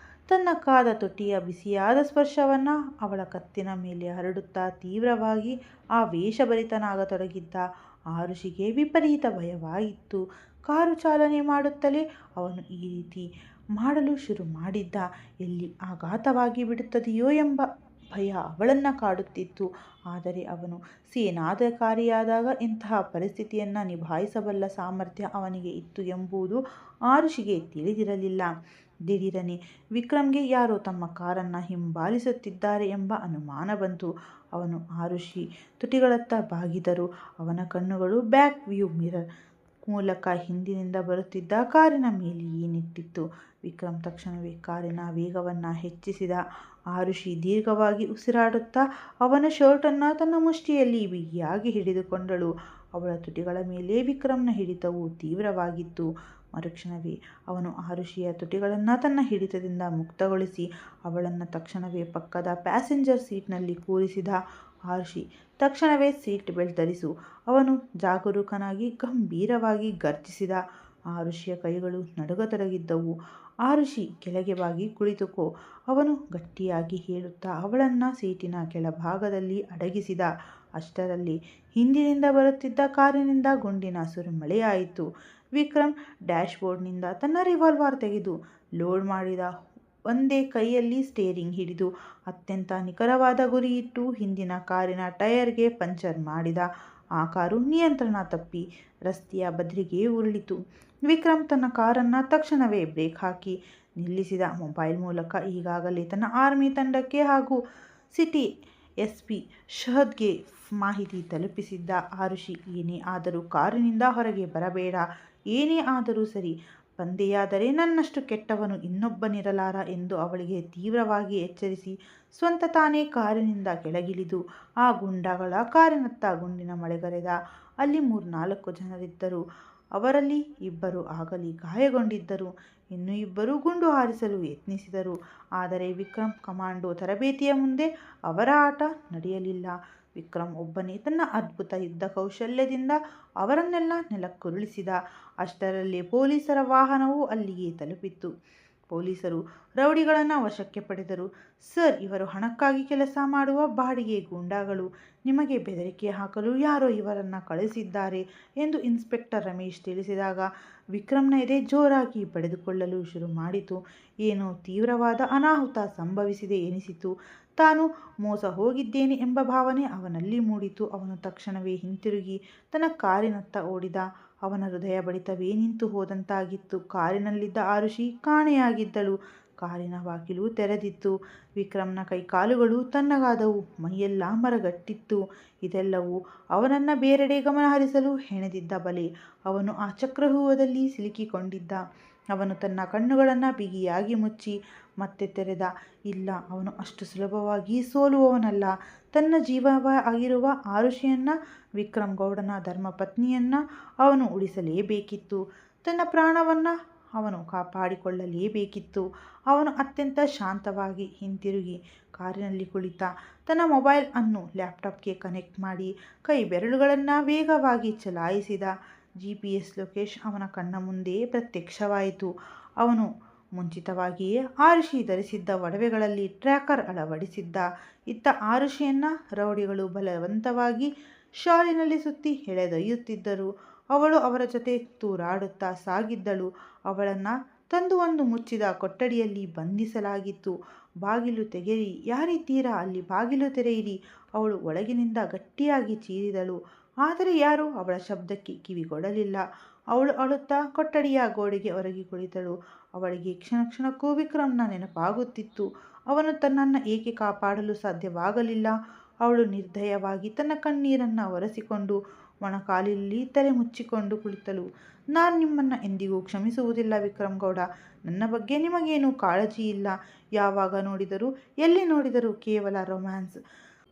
ತನ್ನ ಕಾದ ತುಟಿಯ ಬಿಸಿಯಾದ ಸ್ಪರ್ಶವನ್ನು ಅವಳ ಕತ್ತಿನ ಮೇಲೆ ಹರಡುತ್ತಾ ತೀವ್ರವಾಗಿ ಆವೇಶಭರಿತನಾಗತೊಡಗಿದ್ದ. ಆರುಷಿಗೆ ವಿಪರೀತ ಭಯವಾಗಿತ್ತು. ಕಾರು ಚಾಲನೆ ಮಾಡುತ್ತಲೇ ಅವನು ಈ ರೀತಿ ಮಾಡಲು ಶುರು ಮಾಡಿದ್ದ. ಎಲ್ಲಿ ಆಘಾತವಾಗಿ ಬಿಡುತ್ತದೆಯೋ ಎಂಬ ಭಯ ಅವಳನ್ನು ಕಾಡುತ್ತಿತ್ತು. ಆದರೆ ಅವನು ಸೇನಾಧಿಕಾರಿಯಾದಾಗ ಇಂತಹ ಪರಿಸ್ಥಿತಿಯನ್ನು ನಿಭಾಯಿಸಬಲ್ಲ ಸಾಮರ್ಥ್ಯ ಅವನಿಗೆ ಇತ್ತು ಎಂಬುದು ಆರುಷಿಗೆ ತಿಳಿದಿರಲಿಲ್ಲ. ದಿಢೀರನೆ ವಿಕ್ರಮ್ಗೆ ಯಾರೋ ತಮ್ಮ ಕಾರನ್ನು ಹಿಂಬಾಲಿಸುತ್ತಿದ್ದಾರೆ ಎಂಬ ಅನುಮಾನ ಬಂತು. ಅವನು ಆರುಷಿ ತುಟಿಗಳತ್ತ ಬಾಗಿದರೂ ಅವನ ಕಣ್ಣುಗಳು ಬ್ಯಾಕ್ ವ್ಯೂ ಮಿರರ್ ಮೂಲಕ ಹಿಂದಿನಿಂದ ಬರುತ್ತಿದ್ದ ಕಾರಿನ ಮೇಲೆಯೇ ನಿಂತಿತ್ತು. ವಿಕ್ರಮ್ ತಕ್ಷಣವೇ ಕಾರಿನ ವೇಗವನ್ನು ಹೆಚ್ಚಿಸಿದ. ಆರುಷಿ ದೀರ್ಘವಾಗಿ ಉಸಿರಾಡುತ್ತಾ ಅವನ ಶರ್ಟನ್ನು ತನ್ನ ಮುಷ್ಟಿಯಲ್ಲಿ ಬಿಗಿಯಾಗಿ ಹಿಡಿದುಕೊಂಡಳು. ಅವಳ ತುಟಿಗಳ ಮೇಲೆ ವಿಕ್ರಮ್ನ ಹಿಡಿತವು ತೀವ್ರವಾಗಿತ್ತು. ಮರುಕ್ಷಣವೇ ಅವನು ಆರುಷಿಯ ತುಟಿಗಳನ್ನು ತನ್ನ ಹಿಡಿತದಿಂದ ಮುಕ್ತಗೊಳಿಸಿ ಅವಳನ್ನು ತಕ್ಷಣವೇ ಪಕ್ಕದ ಪ್ಯಾಸೆಂಜರ್ ಸೀಟ್ನಲ್ಲಿ ಕೂರಿಸಿದ. ಆರುಷಿ, ತಕ್ಷಣವೇ ಸೀಟ್ ಬೆಲ್ಟ್ ಧರಿಸು, ಅವನು ಜಾಗರೂಕನಾಗಿ ಗಂಭೀರವಾಗಿ ಗರ್ಜಿಸಿದ. ಆರುಷಿಯ ಕೈಗಳು ನಡುಗತೊಡಗಿದ್ದವು. ಆರುಷಿ, ಕೆಳಗೆ ಬಾಗಿ ಕುಳಿತುಕೋ, ಅವನು ಗಟ್ಟಿಯಾಗಿ ಹೇಳುತ್ತಾ ಅವಳನ್ನು ಸೀಟಿನ ಕೆಳಭಾಗದಲ್ಲಿ ಅಡಗಿಸಿದ. ಅಷ್ಟರಲ್ಲಿ ಹಿಂದಿನಿಂದ ಬರುತ್ತಿದ್ದ ಕಾರಿನಿಂದ ಗುಂಡಿನ ಸುರಿಮಳೆಯಾಯಿತು. ವಿಕ್ರಮ್ ಡ್ಯಾಶ್ಬೋರ್ಡ್ನಿಂದ ತನ್ನ ರಿವಾಲ್ವರ್ ತೆಗೆದು ಲೋಡ್ ಮಾಡಿದ. ಒಂದೇ ಕೈಯಲ್ಲಿ ಸ್ಟೇರಿಂಗ್ ಹಿಡಿದು ಅತ್ಯಂತ ನಿಖರವಾದ ಗುರಿಯಿಟ್ಟು ಹಿಂದಿನ ಕಾರಿನ ಟೈರ್ಗೆ ಪಂಚರ್ ಮಾಡಿದ. ಆ ಕಾರು ನಿಯಂತ್ರಣ ತಪ್ಪಿ ರಸ್ತೆಯ ಬದಿಗೆ ಉರುಳಿತು. ವಿಕ್ರಮ್ ತನ್ನ ಕಾರನ್ನು ತಕ್ಷಣವೇ ಬ್ರೇಕ್ ಹಾಕಿ ನಿಲ್ಲಿಸಿದ. ಮೊಬೈಲ್ ಮೂಲಕ ಈಗಾಗಲೇ ತನ್ನ ಆರ್ಮಿ ತಂಡಕ್ಕೆ ಹಾಗೂ ಸಿಟಿ SP ಶಹದ್ಗೆ ಮಾಹಿತಿ ತಲುಪಿಸಿದ್ದ ಆರುಷಿ, ಏನೇ ಆದರೂ ಕಾರಿನಿಂದ ಹೊರಗೆ ಬರಬೇಡ, ಏನೇ ಆದರೂ ಸರಿ, ಬಂದೆಯಾದರೆ ನನ್ನಷ್ಟು ಕೆಟ್ಟವನು ಇನ್ನೊಬ್ಬನಿರಲಾರ ಎಂದು ಅವಳಿಗೆ ತೀವ್ರವಾಗಿ ಎಚ್ಚರಿಸಿ ಸ್ವಂತ ತಾನೇ ಕಾರಿನಿಂದ ಕೆಳಗಿಳಿದು ಆ ಗುಂಡಗಳ ಕಾರಿನತ್ತ ಗುಂಡಿನ ಮಳೆಗರೆದ. ಅಲ್ಲಿ 3-4 ಜನರಿದ್ದರು. ಅವರಲ್ಲಿ 2 ಆಗಲೇ ಗಾಯಗೊಂಡಿದ್ದರು. ಇನ್ನು 2 ಗುಂಡು ಹಾರಿಸಲು ಯತ್ನಿಸಿದರು. ಆದರೆ ವಿಕ್ರಮ್ ಕಮಾಂಡೋ ತರಬೇತಿಯ ಮುಂದೆ ಅವರ ಆಟ ನಡೆಯಲಿಲ್ಲ. ವಿಕ್ರಮ್ ಒಬ್ಬನೇ ತನ್ನ ಅದ್ಭುತ ಯುದ್ಧ ಕೌಶಲ್ಯದಿಂದ ಅವರನ್ನೆಲ್ಲ ನೆಲಕ್ಕುರುಳಿಸಿದ. ಅಷ್ಟರಲ್ಲೇ ಪೊಲೀಸರ ವಾಹನವು ಅಲ್ಲಿಗೆ ತಲುಪಿತ್ತು. ಪೊಲೀಸರು ರೌಡಿಗಳನ್ನು ವಶಕ್ಕೆ ಪಡೆದರು. ಸರ್, ಇವರು ಹಣಕ್ಕಾಗಿ ಕೆಲಸ ಮಾಡುವ ಬಾಡಿಗೆ ಗೂಂಡಾಗಳು. ನಿಮಗೆ ಬೆದರಿಕೆ ಹಾಕಲು ಯಾರೋ ಇವರನ್ನು ಕಳಿಸಿದ್ದಾರೆ ಎಂದು ಇನ್ಸ್ಪೆಕ್ಟರ್ ರಮೇಶ್ ತಿಳಿಸಿದಾಗ ವಿಕ್ರಮ್ನ ಎದೆ ಜೋರಾಗಿ ಬಡಿದುಕೊಳ್ಳಲು ಶುರು ಮಾಡಿತು. ಏನೋ ತೀವ್ರವಾದ ಅನಾಹುತ ಸಂಭವಿಸಿದೆ ಎನಿಸಿತು. ತಾನು ಮೋಸ ಹೋಗಿದ್ದೇನೆ ಎಂಬ ಭಾವನೆ ಅವನಲ್ಲಿ ಮೂಡಿತು. ಅವನು ತಕ್ಷಣವೇ ಹಿಂತಿರುಗಿ ತನ್ನ ಕಾರಿನತ್ತ ಓಡಿದ. ಅವನ ಹೃದಯ ಬಡಿತವೇ ನಿಂತು ಹೋದಂತಾಗಿತ್ತು. ಕಾರಿನಲ್ಲಿದ್ದ ಆರುಷಿ ಕಾಣೆಯಾಗಿದ್ದಳು. ಕಾರಿನ ಬಾಗಿಲು ತೆರೆದಿತ್ತು. ವಿಕ್ರಮ್ನ ಕೈಕಾಲುಗಳು ತಣ್ಣಗಾದವು. ಮೈಯೆಲ್ಲ ಮರಗಟ್ಟಿತ್ತು. ಇದೆಲ್ಲವೂ ಅವನನ್ನು ಬೇರೆಡೆ ಗಮನಹರಿಸಲು ಹೆಣೆದಿದ್ದ ಬಲೆ. ಅವನು ಆ ಚಕ್ರವ್ಯೂಹದಲ್ಲಿ ಸಿಲುಕಿಕೊಂಡಿದ್ದ. ಅವನು ತನ್ನ ಕಣ್ಣುಗಳನ್ನು ಬಿಗಿಯಾಗಿ ಮುಚ್ಚಿ ಮತ್ತೆ ತೆರೆದ. ಇಲ್ಲ, ಅವನು ಅಷ್ಟು ಸುಲಭವಾಗಿ ಸೋಲುವವನಲ್ಲ. ತನ್ನ ಜೀವವ ಆಗಿರುವ ಆರುಷಿಯನ್ನು, ವಿಕ್ರಮ್ ಗೌಡನ ಧರ್ಮಪತ್ನಿಯನ್ನು ಅವನು ಉಳಿಸಲೇಬೇಕಿತ್ತು. ತನ್ನ ಪ್ರಾಣವನ್ನು ಅವನು ಕಾಪಾಡಿಕೊಳ್ಳಲೇಬೇಕಿತ್ತು. ಅವನು ಅತ್ಯಂತ ಶಾಂತವಾಗಿ ಹಿಂತಿರುಗಿ ಕಾರಿನಲ್ಲಿ ಕುಳಿತ. ತನ್ನ ಮೊಬೈಲ್ ಅನ್ನು ಲ್ಯಾಪ್ಟಾಪ್ಗೆ ಕನೆಕ್ಟ್ ಮಾಡಿ ಕೈ ಬೆರಳುಗಳನ್ನು ವೇಗವಾಗಿ ಚಲಾಯಿಸಿದ. GPS ಲೊಕೇಶನ್ ಅವನ ಕಣ್ಣ ಮುಂದೆ ಪ್ರತ್ಯಕ್ಷವಾಯಿತು. ಅವನು ಮುಂಚಿತವಾಗಿಯೇ ಆರುಷಿ ಧರಿಸಿದ್ದ ಒಡವೆಗಳಲ್ಲಿ ಟ್ರ್ಯಾಕರ್ ಅಳವಡಿಸಿದ್ದ. ಇತ್ತ ಆರುಷಿಯನ್ನು ರೌಡಿಗಳು ಬಲವಂತವಾಗಿ ಶಾಲಿನಲ್ಲಿ ಸುತ್ತಿ ಎಳೆದೊಯ್ಯುತ್ತಿದ್ದರು. ಅವಳು ಅವರ ಜೊತೆ ತೂರಾಡುತ್ತಾ ಸಾಗಿದ್ದಳು. ಅವಳನ್ನು ತಂದು ಒಂದು ಮುಚ್ಚಿದ ಕೊಠಡಿಯಲ್ಲಿ ಬಂಧಿಸಲಾಗಿತ್ತು. ಬಾಗಿಲು ತೆಗೆಯಿರಿ, ಯಾರಿದ್ದೀರಾ ಅಲ್ಲಿ, ಬಾಗಿಲು ತೆರೆಯಿರಿ, ಅವಳು ಒಳಗಿನಿಂದ ಗಟ್ಟಿಯಾಗಿ ಚೀರಿದಳು. ಆದರೆ ಯಾರೂ ಅವಳ ಶಬ್ದಕ್ಕೆ ಕಿವಿಗೊಡಲಿಲ್ಲ. ಅವಳು ಅಳುತ್ತಾ ಕೊಠಡಿಯ ಗೋಡೆಗೆ ಒರಗಿ ಕುಳಿತಳು. ಅವಳಿಗೆ ಕ್ಷಣ ಕ್ಷಣಕ್ಕೂ ವಿಕ್ರಮ್ನ ನೆನಪಾಗುತ್ತಿತ್ತು. ಅವನು ತನ್ನನ್ನು ಏಕೆ ಕಾಪಾಡಲು ಸಾಧ್ಯವಾಗಲಿಲ್ಲ? ಅವಳು ನಿರ್ದಯವಾಗಿ ತನ್ನ ಕಣ್ಣೀರನ್ನು ಒರೆಸಿಕೊಂಡು ಮೊಣಕಾಲಲ್ಲಿ ತಲೆ ಮುಚ್ಚಿಕೊಂಡು ಕುಳಿತಳು. ನಾನು ನಿಮ್ಮನ್ನು ಎಂದಿಗೂ ಕ್ಷಮಿಸುವುದಿಲ್ಲ ವಿಕ್ರಮ್ ಗೌಡ. ನನ್ನ ಬಗ್ಗೆ ನಿಮಗೇನೂ ಕಾಳಜಿ ಇಲ್ಲ. ಯಾವಾಗ ನೋಡಿದರೂ ಎಲ್ಲಿ ನೋಡಿದರೂ ಕೇವಲ ರೊಮ್ಯಾನ್ಸ್.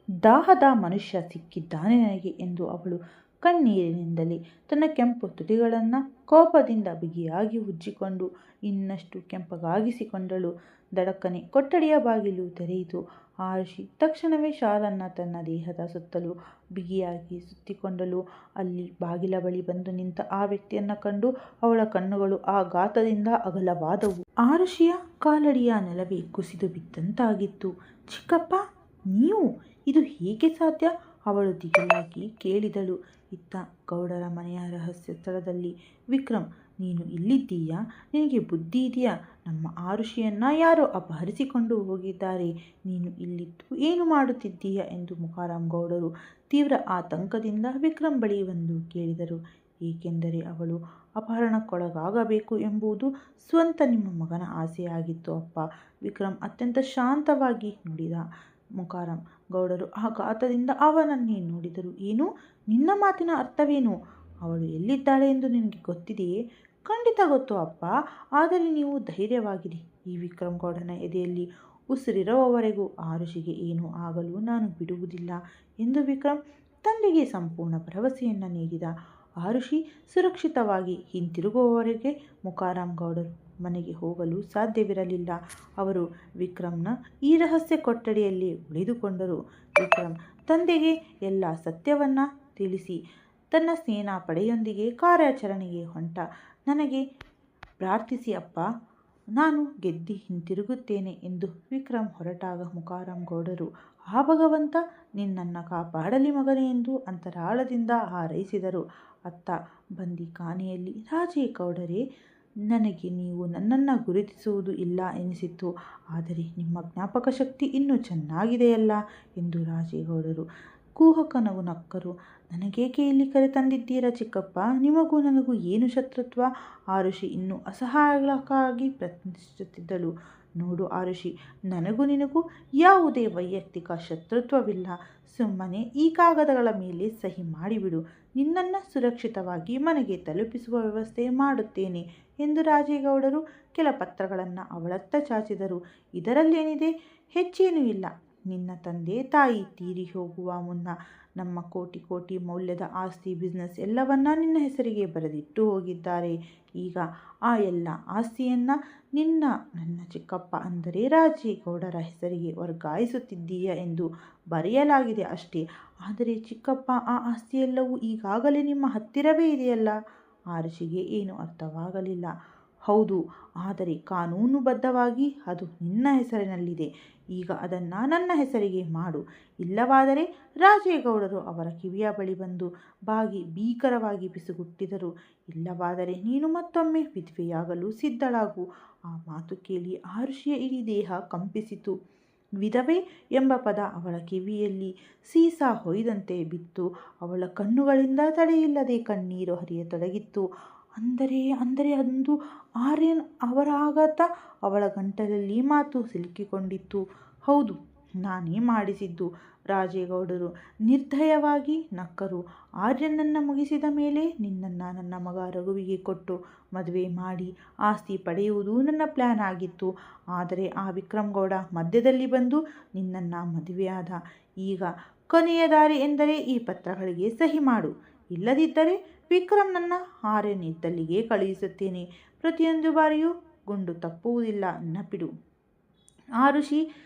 ದಾಹದ ಮನುಷ್ಯ ಸಿಕ್ಕಿದ್ದಾನೆ ನನಗೆ ಎಂದು ಅವಳು ಕಣ್ಣೀರಿನಿಂದಲೇ ತನ್ನ ಕೆಂಪು ತುಟಿಗಳನ್ನು ಕೋಪದಿಂದ ಬಿಗಿಯಾಗಿ ಉಜ್ಜಿಕೊಂಡು ಇನ್ನಷ್ಟು ಕೆಂಪಗಾಗಿಸಿಕೊಂಡಳು. ದಡಕ್ಕನೆ ಕೊಠಡಿಯ ಬಾಗಿಲು ತೆರೆಯಿತು. ಆರುಷಿ ತಕ್ಷಣವೇ ಶಾಲನ್ನು ತನ್ನ ದೇಹದ ಸುತ್ತಲೂ ಬಿಗಿಯಾಗಿ ಸುತ್ತಿಕೊಂಡಳು. ಅಲ್ಲಿ ಬಾಗಿಲ ಬಳಿ ಬಂದು ನಿಂತ ಆ ವ್ಯಕ್ತಿಯನ್ನು ಕಂಡು ಅವಳ ಕಣ್ಣುಗಳು ಆಘಾತದಿಂದ ಅಗಲವಾದವು. ಆರುಷಿಯ ಕಾಲಡಿಯ ನೆಲವೇ ಕುಸಿದು ಬಿದ್ದಂತಾಗಿತ್ತು. ಚಿಕ್ಕಪ್ಪ, ನೀವು? ಇದು ಹೇಗೆ ಸಾಧ್ಯ? ಅವಳು ದಿಗಿಲಾಗಿ ಕೇಳಿದಳು. ಇತ್ತ ಗೌಡರ ಮನೆಯ ರಹಸ್ಯ ಸ್ಥಳದಲ್ಲಿ ವಿಕ್ರಮ್ ನೀನು ಇಲ್ಲಿದ್ದೀಯಾ? ನಿನಗೆ ಬುದ್ಧಿ ಇದೆಯಾ? ನಮ್ಮ ಆರುಷಿಯನ್ನು ಯಾರೋ ಅಪಹರಿಸಿಕೊಂಡು ಹೋಗಿದ್ದಾರೆ. ನೀನು ಇಲ್ಲಿದ್ದು ಏನು ಮಾಡುತ್ತಿದ್ದೀಯಾ ಎಂದು ಮುಖಾರಾಮ್ ಗೌಡರು ತೀವ್ರ ಆತಂಕದಿಂದ ವಿಕ್ರಮ್ ಬಳಿ ಬಂದು ಕೇಳಿದರು. ಏಕೆಂದರೆ ಅವಳು ಅಪಹರಣಕ್ಕೊಳಗಾಗಬೇಕು ಎಂಬುದು ಸ್ವಂತ ನಿಮ್ಮ ಮಗನ ಆಸೆಯಾಗಿತ್ತು ಅಪ್ಪ. ವಿಕ್ರಮ್ ಅತ್ಯಂತ ಶಾಂತವಾಗಿ ನುಡಿದ. ಮುಖಾರಾಮ್ ಗೌಡರು ಆಘಾತದಿಂದ ಅವನನ್ನೇ ನೋಡಿದರು. ಏನು? ನಿನ್ನ ಮಾತಿನ ಅರ್ಥವೇನು? ಅವಳು ಎಲ್ಲಿದ್ದಾಳೆ ಎಂದು ನಿನಗೆ ಗೊತ್ತಿದೆಯೇ? ಖಂಡಿತ ಗೊತ್ತು ಅಪ್ಪ. ಆದರೆ ನೀವು ಧೈರ್ಯವಾಗಿರಿ. ಈ ವಿಕ್ರಮ್ ಗೌಡನ ಎದೆಯಲ್ಲಿ ಉಸಿರಿರುವವರೆಗೂ ಆರುಷಿಗೆ ಏನೂ ಆಗಲು ನಾನು ಬಿಡುವುದಿಲ್ಲ ಎಂದು ವಿಕ್ರಮ್ ತಂದೆಗೆ ಸಂಪೂರ್ಣ ಭರವಸೆಯನ್ನು ನೀಡಿದ. ಆರುಷಿ ಸುರಕ್ಷಿತವಾಗಿ ಹಿಂತಿರುಗುವವರೆಗೆ ಮುಖಾರಾಮ್ ಗೌಡರು ಮನೆಗೆ ಹೋಗಲು ಸಾಧ್ಯವಿರಲಿಲ್ಲ. ಅವರು ವಿಕ್ರಮ್ನ ಈ ರಹಸ್ಯ ಕೊಠಡಿಯಲ್ಲಿ ಉಳಿದುಕೊಂಡರು. ವಿಕ್ರಮ್ ತಂದೆಗೆ ಎಲ್ಲ ಸತ್ಯವನ್ನು ತಿಳಿಸಿ ತನ್ನ ಸೇನಾ ಪಡೆಯೊಂದಿಗೆ ಕಾರ್ಯಾಚರಣೆಗೆ ಹೊಂಟ. ನನಗೆ ಪ್ರಾರ್ಥಿಸಿ ಅಪ್ಪ, ನಾನು ಗೆದ್ದು ಹಿಂತಿರುಗುತ್ತೇನೆ ಎಂದು ವಿಕ್ರಮ್ ಹೊರಟಾಗ ಮುಖಾರಾಮ್ ಗೌಡರು, ಆ ಭಗವಂತ ನಿನ್ನನ್ನು ಕಾಪಾಡಲಿ ಮಗನೇ ಎಂದು ಅಂತರಾಳದಿಂದ ಹಾರೈಸಿದರು. ಅತ್ತ ಬಂದಿಖಾನೆಯಲ್ಲಿ ರಾಜೇಗೌಡರೇ, ನನಗೆ ನೀವು ನನ್ನನ್ನು ಗುರುತಿಸುವುದು ಇಲ್ಲ ಎನಿಸಿತು. ಆದರೆ ನಿಮ್ಮ ಜ್ಞಾಪಕ ಶಕ್ತಿ ಇನ್ನೂ ಚೆನ್ನಾಗಿದೆಯಲ್ಲ ಎಂದು ರಾಜೇಗೌಡರು ಕುಹಕ ನಗು ನಕ್ಕರು. ನನಗೇಕೆ ಇಲ್ಲಿ ಕರೆತಂದಿದ್ದೀರಾ ಚಿಕ್ಕಪ್ಪ? ನಿಮಗೂ ನನಗೂ ಏನು ಶತ್ರುತ್ವ? ಆರುಷಿ ಇನ್ನೂ ಅಸಹಾಯಕವಾಗಿ ಪ್ರಶ್ನಿಸುತ್ತಿದ್ದಳು. ನೋಡು ಆರುಷಿ, ನನಗೂ ನಿನಗೂ ಯಾವುದೇ ವೈಯಕ್ತಿಕ ಶತ್ರುತ್ವವಿಲ್ಲ. ಸುಮ್ಮನೆ ಈ ಕಾಗದಗಳ ಮೇಲೆ ಸಹಿ ಮಾಡಿಬಿಡು. ನಿನ್ನನ್ನು ಸುರಕ್ಷಿತವಾಗಿ ಮನೆಗೆ ತಲುಪಿಸುವ ವ್ಯವಸ್ಥೆ ಮಾಡುತ್ತೇನೆ ಎಂದು ರಾಜೇಗೌಡರು ಕೆಲ ಪತ್ರಗಳನ್ನು ಅವಳತ್ತ ಚಾಚಿದರು. ಇದರಲ್ಲೇನಿದೆ? ಹೆಚ್ಚೇನೂ ಇಲ್ಲ. ನಿನ್ನ ತಂದೆ ತಾಯಿ ತೀರಿ ಹೋಗುವ ಮುನ್ನ ನಮ್ಮ ಕೋಟಿ ಕೋಟಿ ಮೌಲ್ಯದ ಆಸ್ತಿ ಬಿಸ್ನೆಸ್ ಎಲ್ಲವನ್ನ ನಿನ್ನ ಹೆಸರಿಗೆ ಬರೆದಿಟ್ಟು ಹೋಗಿದ್ದಾರೆ. ಈಗ ಆ ಎಲ್ಲ ಆಸ್ತಿಯನ್ನು ನನ್ನ ಚಿಕ್ಕಪ್ಪ ಅಂದರೆ ರಾಜೇಗೌಡರ ಹೆಸರಿಗೆ ವರ್ಗಾಯಿಸುತ್ತಿದ್ದೀಯ ಎಂದು ಬರೆಯಲಾಗಿದೆ ಅಷ್ಟೇ. ಆದರೆ ಚಿಕ್ಕಪ್ಪ, ಆ ಆಸ್ತಿಯೆಲ್ಲವೂ ಈಗಾಗಲೇ ನಿಮ್ಮ ಹತ್ತಿರವೇ ಇದೆಯಲ್ಲ. ಆರುಷಿಗೆ ಏನೂ ಅರ್ಥವಾಗಲಿಲ್ಲ. ಹೌದು, ಆದರೆ ಕಾನೂನುಬದ್ಧವಾಗಿ ಅದು ನಿನ್ನ ಹೆಸರಿನಲ್ಲಿದೆ. ಈಗ ಅದನ್ನು ನನ್ನ ಹೆಸರಿಗೆ ಮಾಡು. ಇಲ್ಲವಾದರೆ ರಾಜೇಗೌಡರು ಅವರ ಕಿವಿಯ ಬಳಿ ಬಂದು ಬಾಗಿ ಭೀಕರವಾಗಿ ಪಿಸುಗುಟ್ಟಿದರು. ಇಲ್ಲವಾದರೆ ನೀನು ಮತ್ತೊಮ್ಮೆ ವಿಧವೆಯಾಗಲು ಸಿದ್ಧಳಾಗು. ಆ ಮಾತು ಕೇಳಿ ಆರುಷಿಯ ಇಡೀ ದೇಹ ಕಂಪಿಸಿತು. ವಿಧವೆ ಎಂಬ ಪದ ಅವಳ ಕಿವಿಯಲ್ಲಿ ಸೀಸಾ ಹೊಯ್ದಂತೆ ಬಿತ್ತು. ಅವಳ ಕಣ್ಣುಗಳಿಂದ ತಡೆಯಿಲ್ಲದೆ ಕಣ್ಣೀರು ಹರಿಯತೊಡಗಿತ್ತು. ಅಂದರೆ ಅಂದು ಆರ್ಯನ್ ಅವರ ಆಘಾತ? ಅವಳ ಗಂಟಲಲ್ಲಿ ಮಾತು ಸಿಲುಕಿಕೊಂಡಿತ್ತು. ಹೌದು, ನಾನೇ ಮಾಡಿಸಿದ್ದು. ರಾಜೇಗೌಡರು ನಿರ್ದಯವಾಗಿ ನಕ್ಕರು. ಆರ್ಯನನ್ನು ಮುಗಿಸಿದ ಮೇಲೆ ನಿನ್ನನ್ನು ನನ್ನ ಮಗ ರಘುವಿಗೆ ಕೊಟ್ಟು ಮದುವೆ ಮಾಡಿ ಆಸ್ತಿ ಪಡೆಯುವುದು ನನ್ನ ಪ್ಲ್ಯಾನ್ ಆಗಿತ್ತು. ಆದರೆ ಆ ವಿಕ್ರಮ್ ಗೌಡ ಮಧ್ಯದಲ್ಲಿ ಬಂದು ನಿನ್ನನ್ನು ಮದುವೆಯಾದ. ಈಗ ಕೊನೆಯ ದಾರಿ ಎಂದರೆ ಈ ಪತ್ರಗಳಿಗೆ ಸಹಿ ಮಾಡು. ಇಲ್ಲದಿದ್ದರೆ ವಿಕ್ರಮ್ನನ್ನು ಆರ್ಯನ್ ಇದ್ದಲ್ಲಿಗೆ ಕಳುಹಿಸುತ್ತೇನೆ. ಪ್ರತಿಯೊಂದು ಬಾರಿಯೂ ಗುಂಡು ತಪ್ಪುವುದಿಲ್ಲ, ನೆನಪಿಡು. ಆರುಷಿ